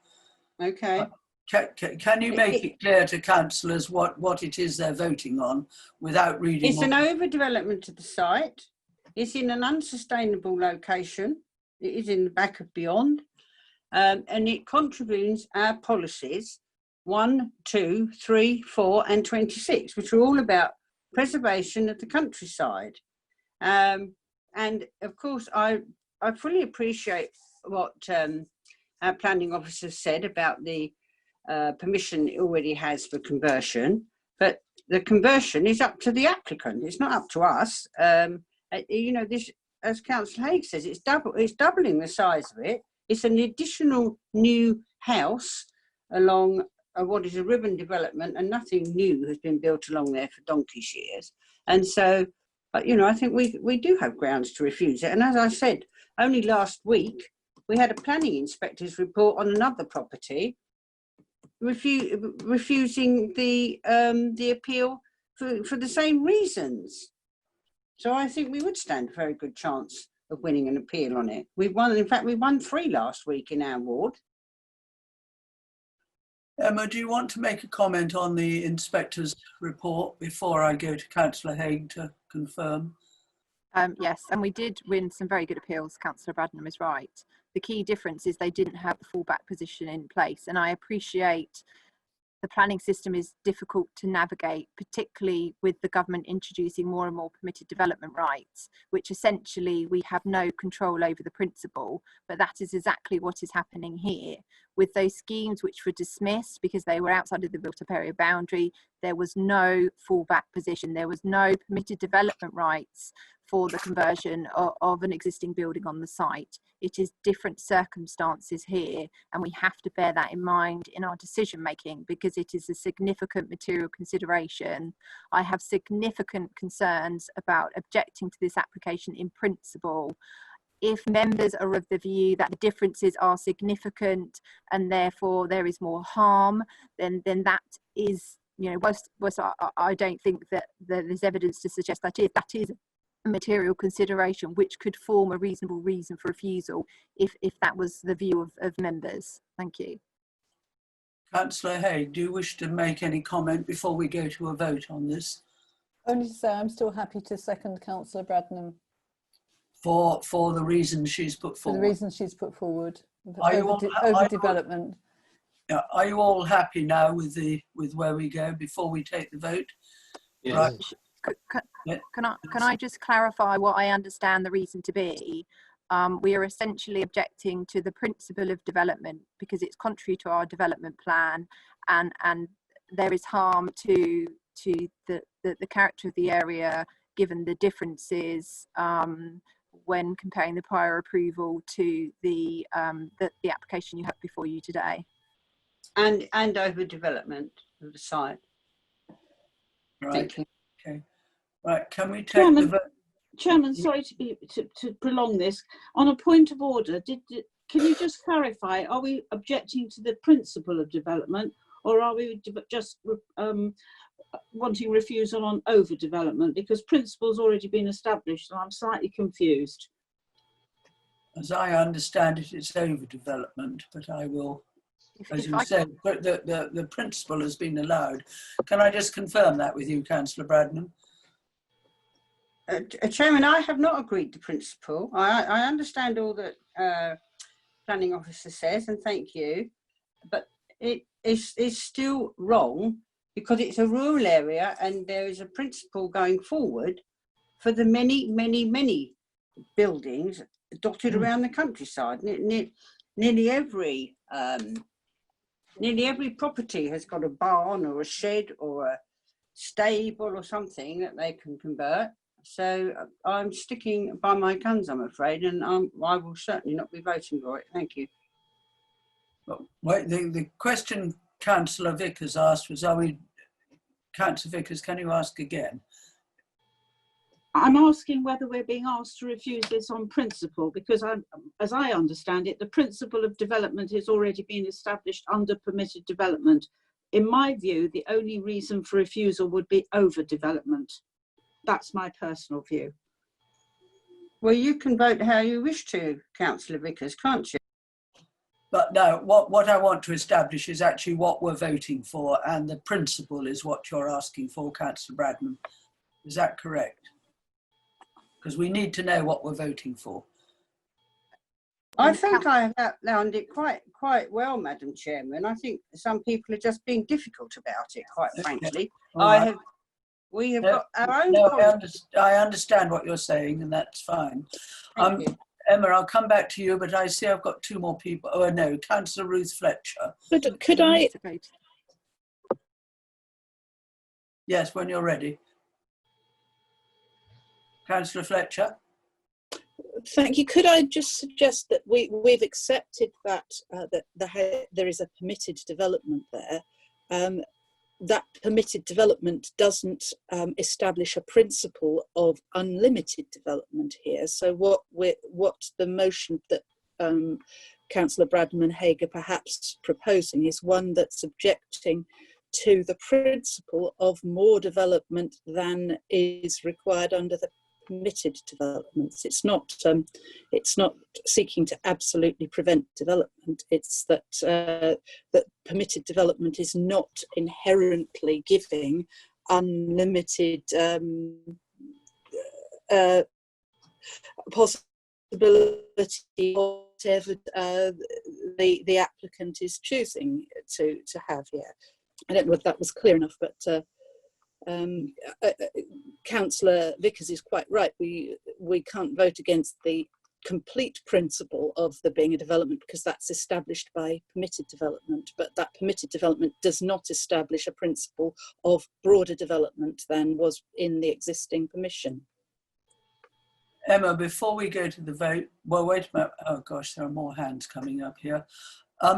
Okay. Can you make it clear to councillors what it is they're voting on without reading? It's an overdevelopment of the site. It's in an unsustainable location. It is in the back of Beyond, and it contravenes our policies 1, 2, 3, 4 and 26, which are all about preservation of the countryside. And of course, I fully appreciate what our planning officer said about the permission it already has for conversion, but the conversion is up to the applicant. It's not up to us. You know, this, as Councillor Haigh says, it's doubling the size of it. It's an additional new house along what is a ribbon development, and nothing new has been built along there for donkey's years. And so, you know, I think we do have grounds to refuse it. And as I said, only last week we had a planning inspector's report on another property refusing the appeal for the same reasons. So I think we would stand a very good chance of winning an appeal on it. We've won, in fact, we won 3 last week in our ward. Emma, do you want to make a comment on the inspector's report before I go to Councillor Haig to confirm? Yes, and we did win some very good appeals. Councillor Bradnam is right. The key difference is they didn't have the fallback position in place, and I appreciate the planning system is difficult to navigate, particularly with the government introducing more and more permitted development rights, which essentially we have no control over the principle, but that is exactly what is happening here. With those schemes which were dismissed because they were outside of the built-up area boundary, there was no fallback position, there was no permitted development rights for the conversion of an existing building on the site. It is different circumstances here, and we have to bear that in mind in our decision making because it is a significant material consideration. I have significant concerns about objecting to this application in principle. If members are of the view that the differences are significant and therefore there is more harm, then that is, you know, whilst I don't think that there's evidence to suggest that is a material consideration which could form a reasonable reason for refusal if that was the view of members. Thank you. Councillor Haig, do you wish to make any comment before we go to a vote on this? Only to say I'm still happy to second Councillor Bradnam. For the reasons she's put forward? For the reasons she's put forward. Overdevelopment. Are you all happy now with where we go before we take the vote? Yes. Right. Can I just clarify what I understand the reason to be? We are essentially objecting to the principle of development because it's contrary to our development plan, and there is harm to the character of the area given the differences when comparing the prior approval to the application you have before you today. And overdevelopment of the site. Right. Okay. Right. Can we take the vote? Chairman, sorry to prolong this. On a point of order, can you just clarify? Are we objecting to the principle of development, or are we just wanting refusal on overdevelopment? Because principle's already been established, and I'm slightly confused. As I understand it, it's overdevelopment, but I will. As you said, the principle has been allowed. Can I just confirm that with you, Councillor Bradnam? Chairman, I have not agreed to principle. I understand all that planning officer says, and thank you, but it is still wrong because it's a rural area and there is a principle going forward for the many buildings dotted around the countryside. Nearly every property has got a barn or a shed or a stable or something that they can convert. So I'm sticking by my guns, I'm afraid, and I will certainly not be voting for it. Thank you. Well, the question Councillor Vickers asked was, Councillor Vickers, can you ask again? I'm asking whether we're being asked to refuse this on principle, because as I understand it, the principle of development has already been established under permitted development. In my view, the only reason for refusal would be overdevelopment. That's my personal view. Well, you can vote how you wish to, Councillor Vickers, can't you? But no, what I want to establish is actually what we're voting for, and the principle is what you're asking for, Councillor Bradnam. Is that correct? Because we need to know what we're voting for. I think I have outlined it quite well, Madam Chairman. I think some people are just being difficult about it, quite frankly. We have got our own. No, I understand what you're saying, and that's fine. Emma, I'll come back to you, but I see I've got 2 more people. Oh no, Councillor Ruth Fletcher. Could I? Yes, when you're ready. Councillor Fletcher. Thank you. Could I just suggest that we've accepted that there is a permitted development there. That permitted development doesn't establish a principle of unlimited development here. So what the motion that Councillor Bradham and Haig are perhaps proposing is one that's objecting to the principle of more development than is required under the permitted developments. It's not seeking to absolutely prevent development. It's that that permitted development is not inherently giving unlimited possibility of whatever the applicant is choosing to have here. I don't know if that was clear enough, but Councillor Vickers is quite right. We can't vote against the complete principle of there being a development because that's established by permitted development, but that permitted development does not establish a principle of broader development than was in the existing permission. Emma, before we go to the vote, well, wait a minute. Oh gosh, there are more hands coming up here.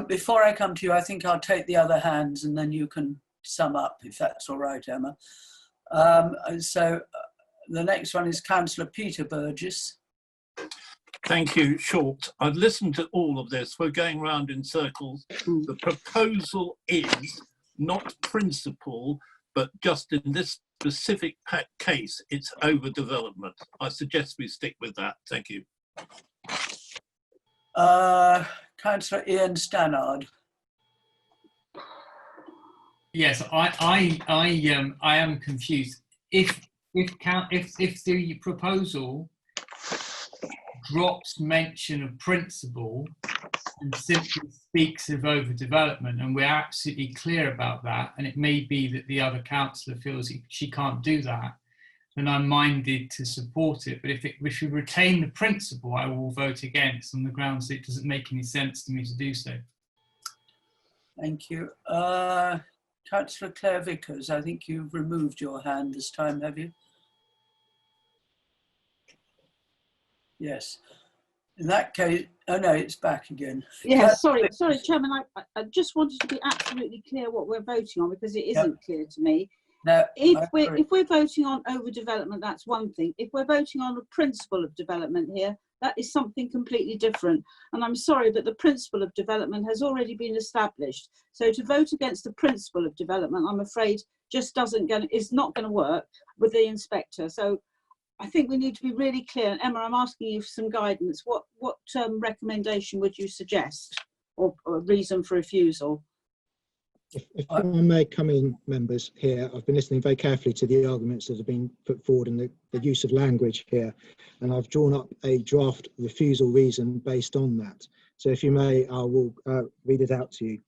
Before I come to you, I think I'll take the other hands and then you can sum up, if that's all right, Emma. The next one is Councillor Peter Burgess. Thank you, Short. I've listened to all of this. We're going round in circles. The proposal is not principle, but just in this specific case, it's overdevelopment. I suggest we stick with that. Thank you. Councillor Ian Stannard. Yes, I am confused. If the proposal drops mention of principle and simply speaks of overdevelopment, and we're absolutely clear about that, and it may be that the other councillor feels she can't do that, then I'm minded to support it. But if we retain the principle, I will vote against on the grounds that it doesn't make any sense to me to do so. Thank you. Councillor Claire Vickers, I think you've removed your hand this time, have you? Yes. In that case, oh no, it's back again. Yeah, sorry, Chairman. I just wanted to be absolutely clear what we're voting on because it isn't clear to me. No, if we're voting on overdevelopment, that's one thing. If we're voting on the principle of development here, that is something completely different. And I'm sorry, but the principle of development has already been established. So to vote against the principle of development, I'm afraid, just is not going to work with the inspector. So I think we need to be really clear. And Emma, I'm asking you for some guidance. What recommendation would you suggest, or reason for refusal? If I may come in, members, here, I've been listening very carefully to the arguments that have been put forward and the use of language here, and I've drawn up a draft refusal reason based on that. So if you may, I will read it out to you.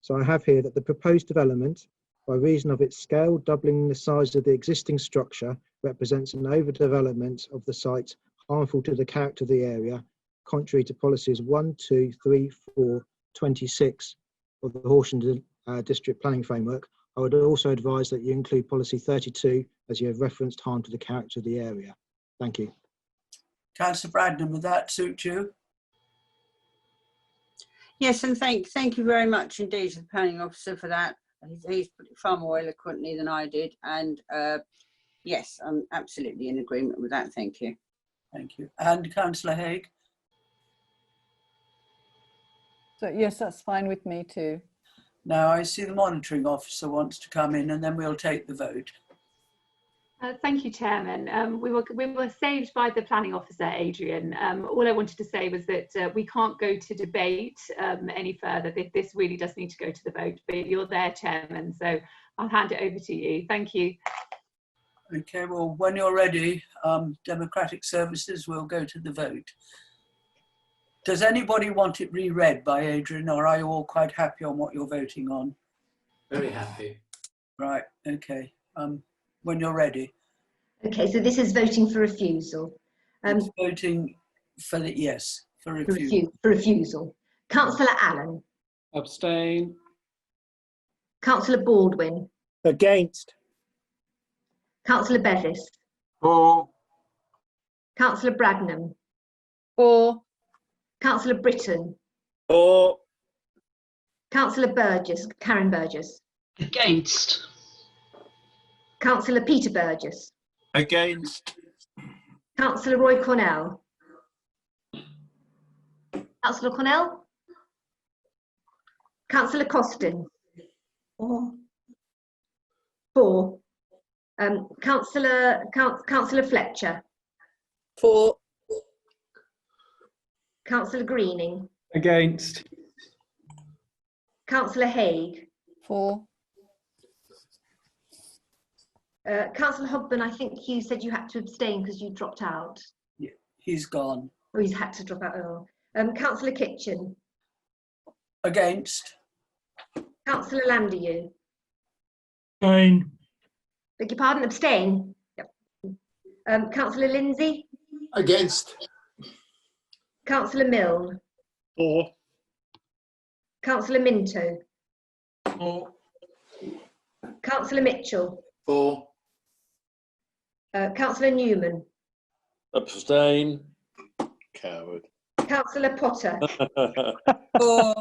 So I have here that the proposed development, by reason of its scale, doubling the size of the existing structure, represents an overdevelopment of the site harmful to the character of the area, contrary to policies 1, 2, 3, 4, 26 of the Horsham District Planning Framework. I would also advise that you include policy 32 as you have referenced harm to the character of the area. Thank you. Councillor Bradnam, would that suit you? Yes, and thank you very much indeed to the planning officer for that. He's put it far more eloquently than I did, and yes, I'm absolutely in agreement with that. Thank you. Thank you. And Councillor Haig? So yes, that's fine with me too. Now I see the monitoring officer wants to come in and then we'll take the vote. Thank you, Chairman. We were saved by the planning officer, Adrian. All I wanted to say was that we can't go to debate any further. This really does need to go to the vote, but you're there, Chairman, so I'll hand it over to you. Thank you. Okay, well, when you're ready, Democratic Services will go to the vote. Does anybody want it reread by Adrian, or are you all quite happy on what you're voting on? Very happy. Right, okay. When you're ready. Okay, so this is voting for refusal. It's voting for the, yes, for refusal. For refusal. Councillor Allen. Abstain. Councillor Baldwin. Against. Councillor Bevis. For. Councillor Bradnam. For. Councillor Britton. For. Councillor Burgess, Karen Burgess. Against. Councillor Peter Burgess. Against. Councillor Roy Cornell. Councillor Cornell. Councillor Costin. 4. 4. Councillor Fletcher. 4. Councillor Greening. Against. Councillor Haig. 4. Councillor Hogben, I think you said you had to abstain because you dropped out. Yeah, he's gone. Or he's had to drop out. Oh. Councillor Kitchen. Against. Councillor Landieu. Abstain. Beg your pardon, abstain? Yep. Councillor Lindsay? Against. Councillor Milne? 4. Councillor Minto? 4. Councillor Mitchell? 4. Councillor Newman? Abstain. Coward. Councillor Potter? 4.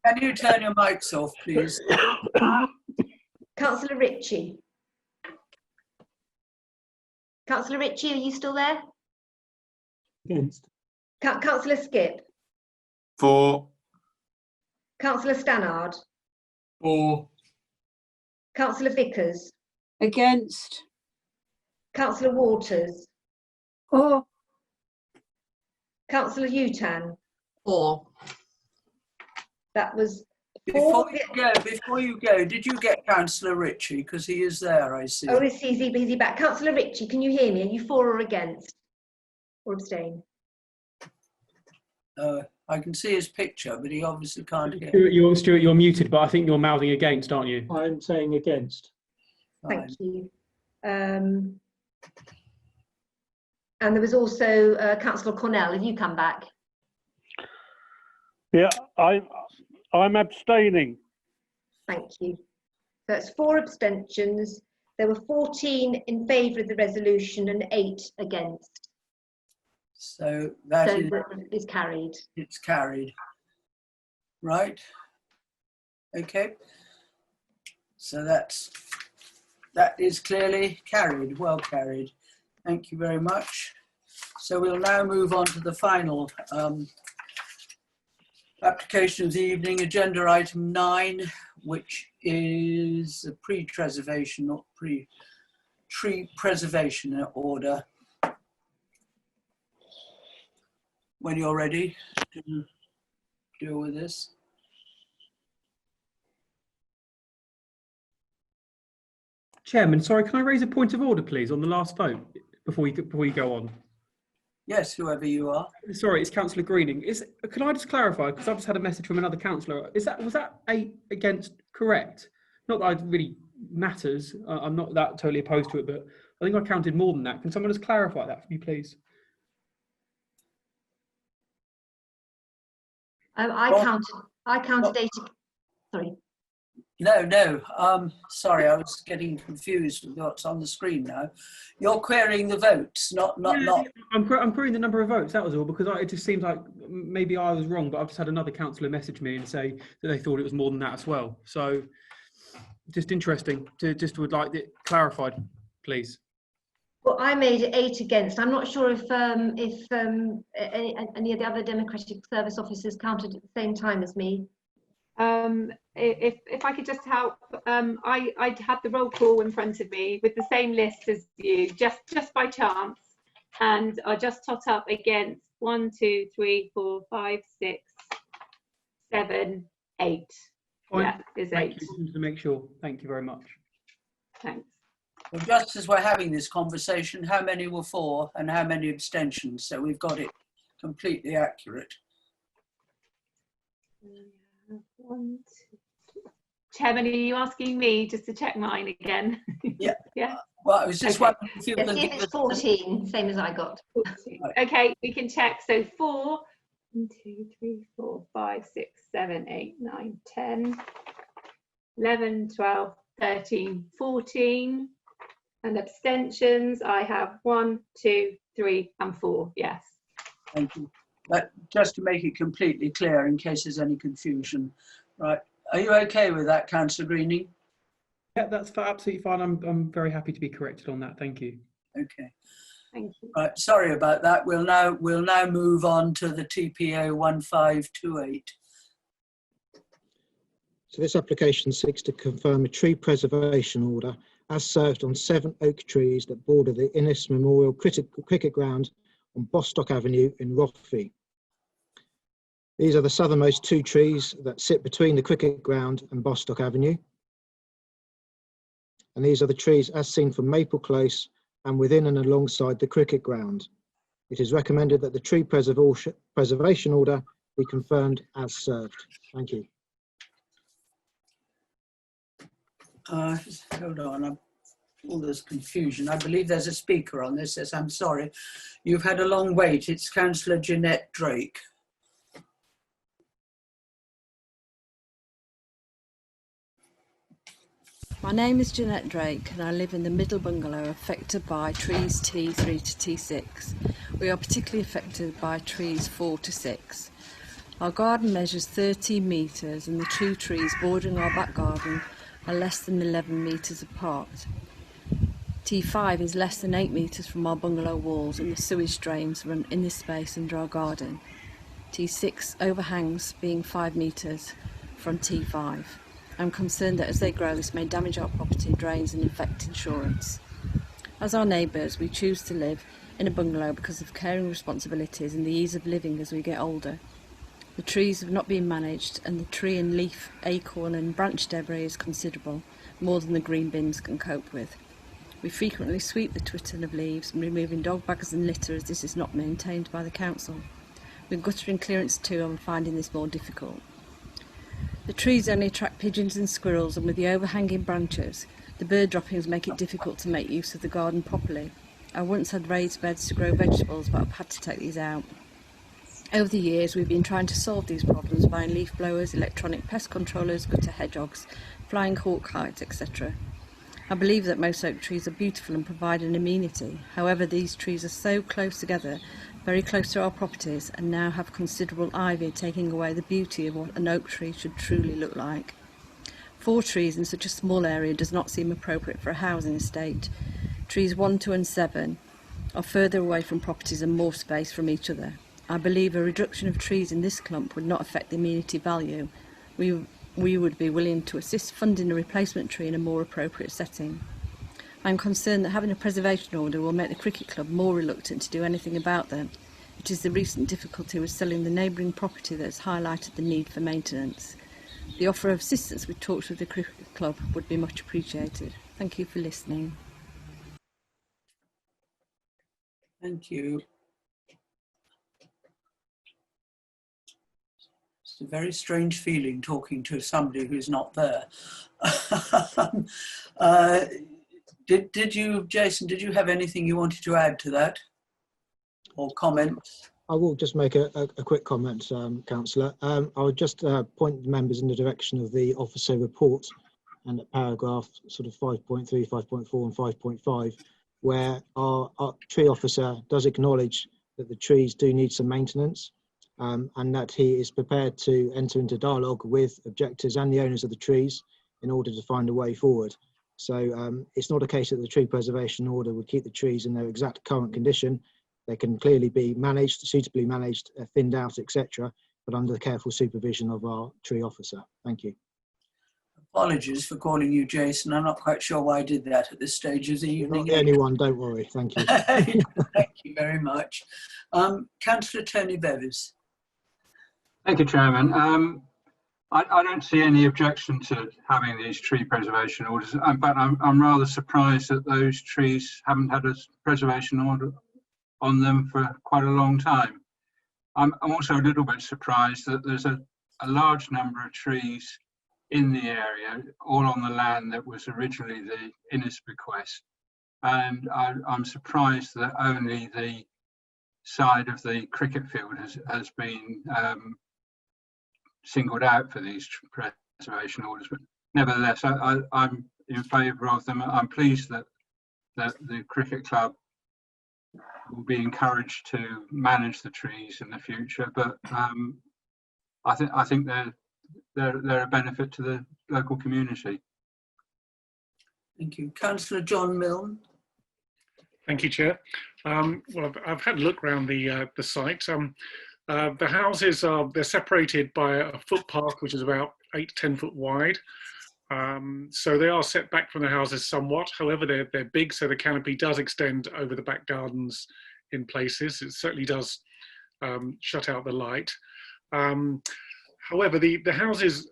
Can you turn your mics off, please? Councillor Ritchie? Councillor Ritchie, are you still there? Against. Councillor Skip? 4. Councillor Stannard? 4. Councillor Vickers? Against. Councillor Waters? 4. Councillor Utan? 4. That was 4. Before you go, did you get Councillor Ritchie? Because he is there, I see. Oh, is he back? Councillor Ritchie, can you hear me? Are you for or against? Or abstain? I can see his picture, but he obviously can't hear. Stuart, you're muted, but I think you're mouthing against, aren't you? I'm saying against. Thank you. And there was also Councillor Cornell. Have you come back? Yeah, I'm abstaining. Thank you. So it's 4 abstentions. There were 14 in favour of the resolution and 8 against. So that is carried. It's carried. Right. Okay. So that is clearly carried, well carried. Thank you very much. So we'll now move on to the final application of the evening, agenda item 9, which is a pre-preservation, not tree preservation order. When you're ready to deal with this. Chairman, sorry, can I raise a point of order, please, on the last vote before you go on? Yes, whoever you are. Sorry, it's Councillor Greening. Can I just clarify, because I've just had a message from another councillor. Was that 8 against correct? Not that it really matters. I'm not that totally opposed to it, but I think I counted more than that. Can someone just clarify that for me, please? I counted 8. Sorry. No. Sorry, I was getting confused with what's on the screen now. You're querying the votes, not. I'm querying the number of votes. That was all, because it just seems like maybe I was wrong, but I've just had another councillor message me and say that they thought it was more than that as well. So, just interesting. Would like it clarified, please. Well, I made it 8 against. I'm not sure if any of the other Democratic Service officers counted at the same time as me. If I could just help, I had the roll call in front of me with the same list as you, just by chance, and I just tot up against 1, 2, 3, 4, 5, 6, 7, 8. Fine. Yeah, is 8. Thank you. Just to make sure. Thank you very much. Thanks. Well, just as we're having this conversation, how many were for and how many abstentions? So we've got it completely accurate. 1, 2. Chairman, are you asking me just to check mine again? Yeah. Yeah. Well, I was just wondering if you can give us 14, same as I got. 14. Okay, we can check. So 4, 1, 2, 3, 4, 5, 6, 7, 8, 9, 10, 11, 12, 13, 14. And abstentions, I have 1, 2, 3, and 4. Yes. Thank you. But just to make it completely clear, in case there's any confusion, right? Are you okay with that, Councillor Greening? Yeah, that's absolutely fine. I'm very happy to be corrected on that. Thank you. Okay. Thank you. Right. Sorry about that. We'll now move on to the TPO 1528. So this application seeks to confirm a tree preservation order as served on 7 oak trees that border the Innes Memorial Cricket Ground on Bostock Avenue in Rothby. These are the southernmost 2 trees that sit between the cricket ground and Bostock Avenue. And these are the trees as seen from Maple Close and within and alongside the cricket ground. It is recommended that the tree preservation order be confirmed as served. Thank you. Hold on, all this confusion. I believe there's a speaker on this. Yes, I'm sorry. You've had a long wait. It's Councillor Jeanette Drake. My name is Jeanette Drake and I live in the middle bungalow affected by trees T3 to T6. We are particularly affected by trees 4 to 6. Our garden measures 13 metres and the 2 trees bordering our back garden are less than 11 metres apart. T5 is less than 8 metres from our bungalow walls and the sewage drains run in this space under our garden. T6 overhangs being 5 metres from T5. I'm concerned that as they grow this may damage our property, drains and infect insurance. As our neighbours, we choose to live in a bungalow because of caring responsibilities and the ease of living as we get older. The trees have not been managed and the tree and leaf, acorn and branch debris is considerable, more than the green bins can cope with. We frequently sweep the twitting of leaves, removing dog bags and litter as this is not maintained by the council. With guttering clearance too, I'm finding this more difficult. The trees only attract pigeons and squirrels, and with the overhanging branches, the bird droppings make it difficult to make use of the garden properly. I once had raised beds to grow vegetables, but I've had to take these out. Over the years, we've been trying to solve these problems by leaf blowers, electronic pest controllers, gutter hedgehogs, flying hawk kites, etc. I believe that most oak trees are beautiful and provide an amenity. However, these trees are so close together, very close to our properties, and now have considerable ivy taking away the beauty of what an oak tree should truly look like. 4 trees in such a small area does not seem appropriate for a housing estate. Trees 1, 2 and 7 are further away from properties and more space from each other. I believe a reduction of trees in this clump would not affect the amenity value. We would be willing to assist funding a replacement tree in a more appropriate setting. I am concerned that having a preservation order will make the cricket club more reluctant to do anything about them. It is the recent difficulty with selling the neighbouring property that has highlighted the need for maintenance. The offer of assistance with talks with the cricket club would be much appreciated. Thank you for listening. Thank you. It's a very strange feeling talking to somebody who's not there. Did you, Jason, did you have anything you wanted to add to that or comment? I will just make a quick comment, Councillor. I would just point the members in the direction of the officer report and at paragraph sort of 5.3, 5.4 and 5.5, where our tree officer does acknowledge that the trees do need some maintenance and that he is prepared to enter into dialogue with objectors and the owners of the trees in order to find a way forward. So it's not a case that the tree preservation order would keep the trees in their exact current condition. They can clearly be managed, suitably managed, thinned out, etc., but under the careful supervision of our tree officer. Thank you. Apologies for calling you Jason. I'm not quite sure why I did that at this stage of the evening. Not the only one, don't worry. Thank you. Thank you very much. Councillor Tony Bevis. Thank you, Chairman. I don't see any objection to having these tree preservation orders. In fact, I'm rather surprised that those trees haven't had a preservation order on them for quite a long time. I'm also a little bit surprised that there's a large number of trees in the area, all on the land that was originally the Innes bequest. And I'm surprised that only the side of the cricket field has been singled out for these preservation orders. But nevertheless, I'm in favour of them. I'm pleased that the cricket club will be encouraged to manage the trees in the future. But I think they're a benefit to the local community. Thank you. Councillor John Milne. Thank you, Chair. Well, I've had a look around the site. The houses they're separated by a footpath, which is about 8 to 10 foot wide. So they are set back from the houses somewhat. However, they're big, so the canopy does extend over the back gardens in places. It certainly does shut out the light. However, the houses,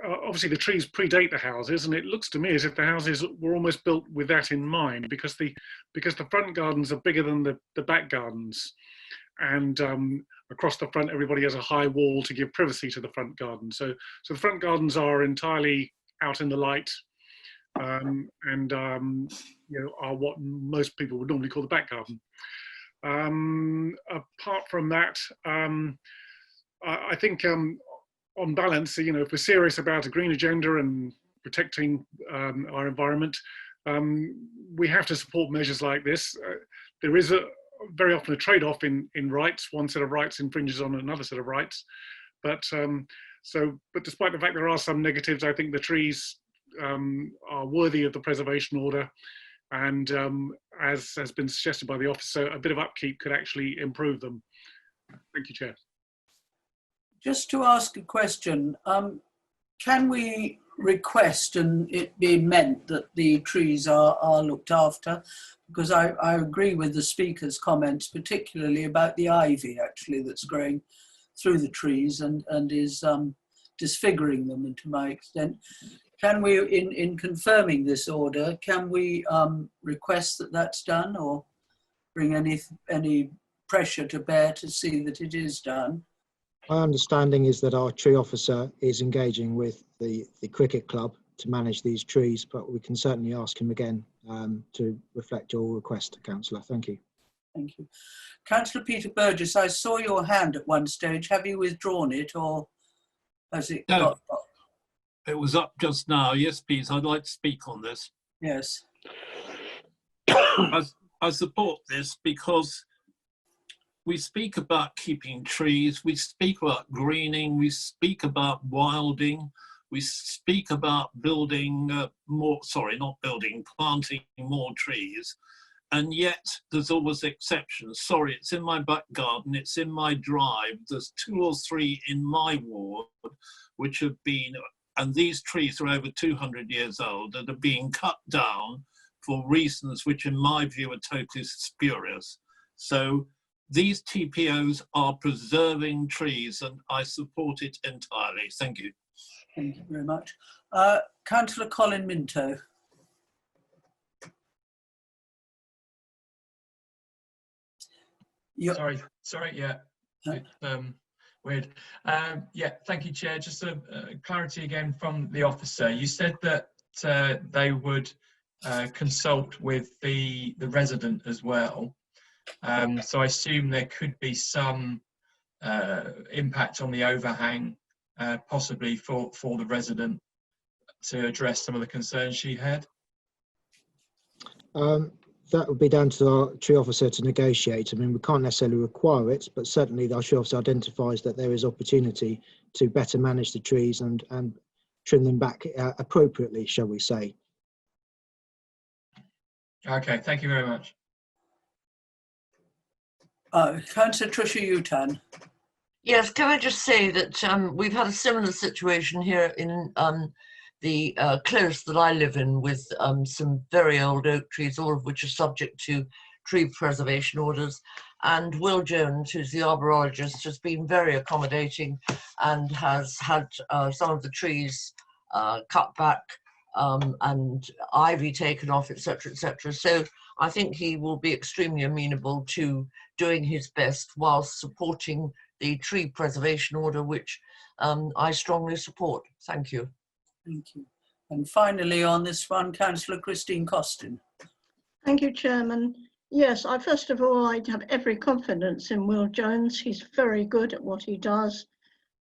obviously the trees predate the houses, and it looks to me as if the houses were almost built with that in mind, because the front gardens are bigger than the back gardens. And across the front, everybody has a high wall to give privacy to the front garden. So the front gardens are entirely out in the light, and you know, are what most people would normally call the back garden. Apart from that, I think on balance, you know, if we're serious about a green agenda and protecting our environment, we have to support measures like this. There is very often a trade-off in rights. One set of rights infringes on another set of rights. But despite the fact there are some negatives, I think the trees are worthy of the preservation order. And as has been suggested by the officer, a bit of upkeep could actually improve them. Thank you, Chair. Just to ask a question, can we request and it be meant that the trees are looked after? Because I agree with the speaker's comments, particularly about the ivy actually that's growing through the trees and is disfiguring them, and to my extent. Can we, in confirming this order, can we request that that's done, or bring any pressure to bear to see that it is done? My understanding is that our tree officer is engaging with the cricket club to manage these trees, but we can certainly ask him again to reflect your request, Councillor. Thank you. Thank you. Councillor Peter Burgess, I saw your hand at one stage. Have you withdrawn it, or has it got up? It was up just now. Yes, please. I'd like to speak on this. Yes. I support this because we speak about keeping trees, we speak about greening, we speak about wilding, we speak about building planting more trees. And yet there's always exceptions. Sorry, it's in my back garden, it's in my drive. There's 2 or 3 in my ward which have been, and these trees are over 200 years old, that are being cut down for reasons which in my view are totally spurious. So these TPOs are preserving trees and I support it entirely. Thank you. Thank you very much. Councillor Colin Minto. Sorry, yeah. Weird. Yeah, thank you, Chair. Just a clarity again from the officer. You said that they would consult with the resident as well. So I assume there could be some impact on the overhang, possibly for the resident to address some of the concerns she had. That would be down to our tree officer to negotiate. I mean, we can't necessarily require it, but certainly our tree officer identifies that there is opportunity to better manage the trees and trim them back appropriately, shall we say. Okay, thank you very much. Councillor Tricia Utan. Yes, can I just say that we've had a similar situation here in the close that I live in, with some very old oak trees, all of which are subject to tree preservation orders. And Will Jones, who's the arborologist, has been very accommodating and has had some of the trees cut back and ivy taken off, etc., etc. So I think he will be extremely amenable to doing his best whilst supporting the tree preservation order, which I strongly support. Thank you. Thank you. And finally on this one, Councillor Christine Costin. Thank you, Chairman. Yes, first of all, I have every confidence in Will Jones. He's very good at what he does.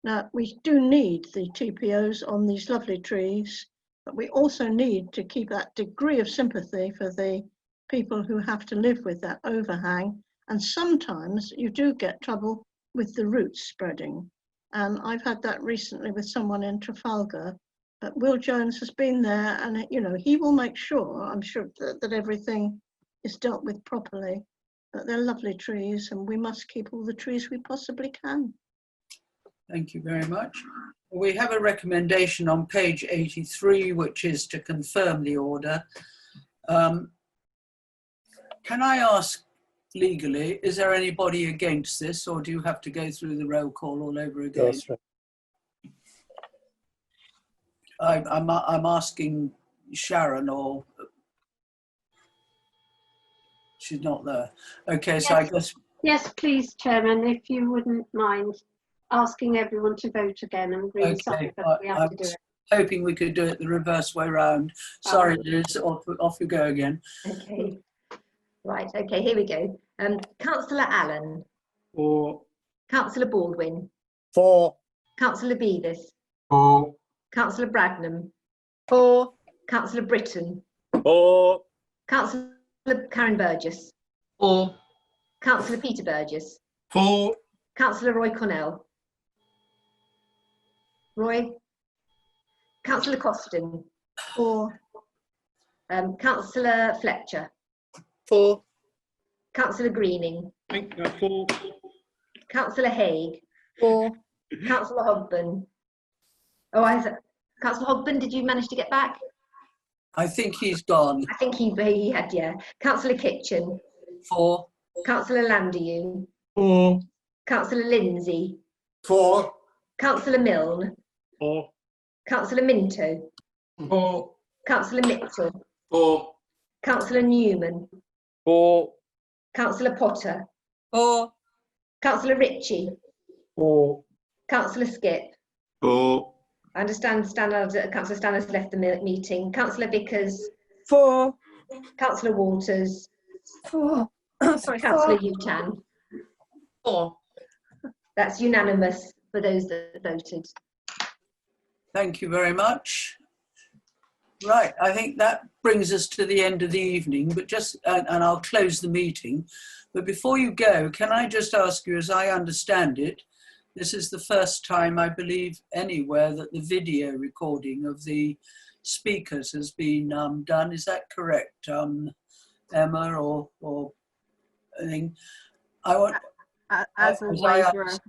Now, we do need the TPOs on these lovely trees, but we also need to keep that degree of sympathy for the people who have to live with that overhang. And sometimes you do get trouble with the roots spreading. And I've had that recently with someone in Trafalgar. But Will Jones has been there, and you know, he will make sure, I'm sure, that everything is dealt with properly. but they're lovely trees and we must keep all the trees we possibly can. Thank you very much. We have a recommendation on page 83, which is to confirm the order. Can I ask legally, is there anybody against this, or do you have to go through the roll call all over again? Yes, right. I'm asking Sharon, or she's not there. Okay, so Yes. I guess. Yes, please, Chairman, if you wouldn't mind asking everyone to vote again. I'm really sorry, but we have to do it. Hoping we could do it the reverse way round. Sorry, Liz, off you go again. Okay. Right, okay, here we go. Councillor Allen. For. Councillor Baldwin. For. Councillor Beavis. For. Councillor Bragnam. For. Councillor Britton. For. Councillor Karen Burgess. For. Councillor Peter Burgess. For. Councillor Roy Cornell. Roy. Councillor Costin. For. Councillor Fletcher. For. Councillor Greening. For. Councillor Haig. For. Councillor Hogben. Councillor Hogben, did you manage to get back? I think he's gone. I think he had, yeah. Councillor Kitchen. For. Councillor Landieu. For. Councillor Lindsay. For. Councillor Milne. For. Councillor Minto. For. Councillor Mitchell. For. Councillor Newman. For. Councillor Potter. For. Councillor Ritchie. For. Councillor Skip. For. I understand Councillor Stannard's left the meeting. Councillor Vickers. For. Councillor Walters. For. Sorry, Councillor Utan. For. That's unanimous for those that voted. Thank you very much. Right, I think that brings us to the end of the evening, but and I'll close the meeting. But before you go, can I just ask you, as I understand it, this is the first time, I believe, anywhere that the video recording of the speakers has been done. Is that correct, Emma, or anything? I want, As always,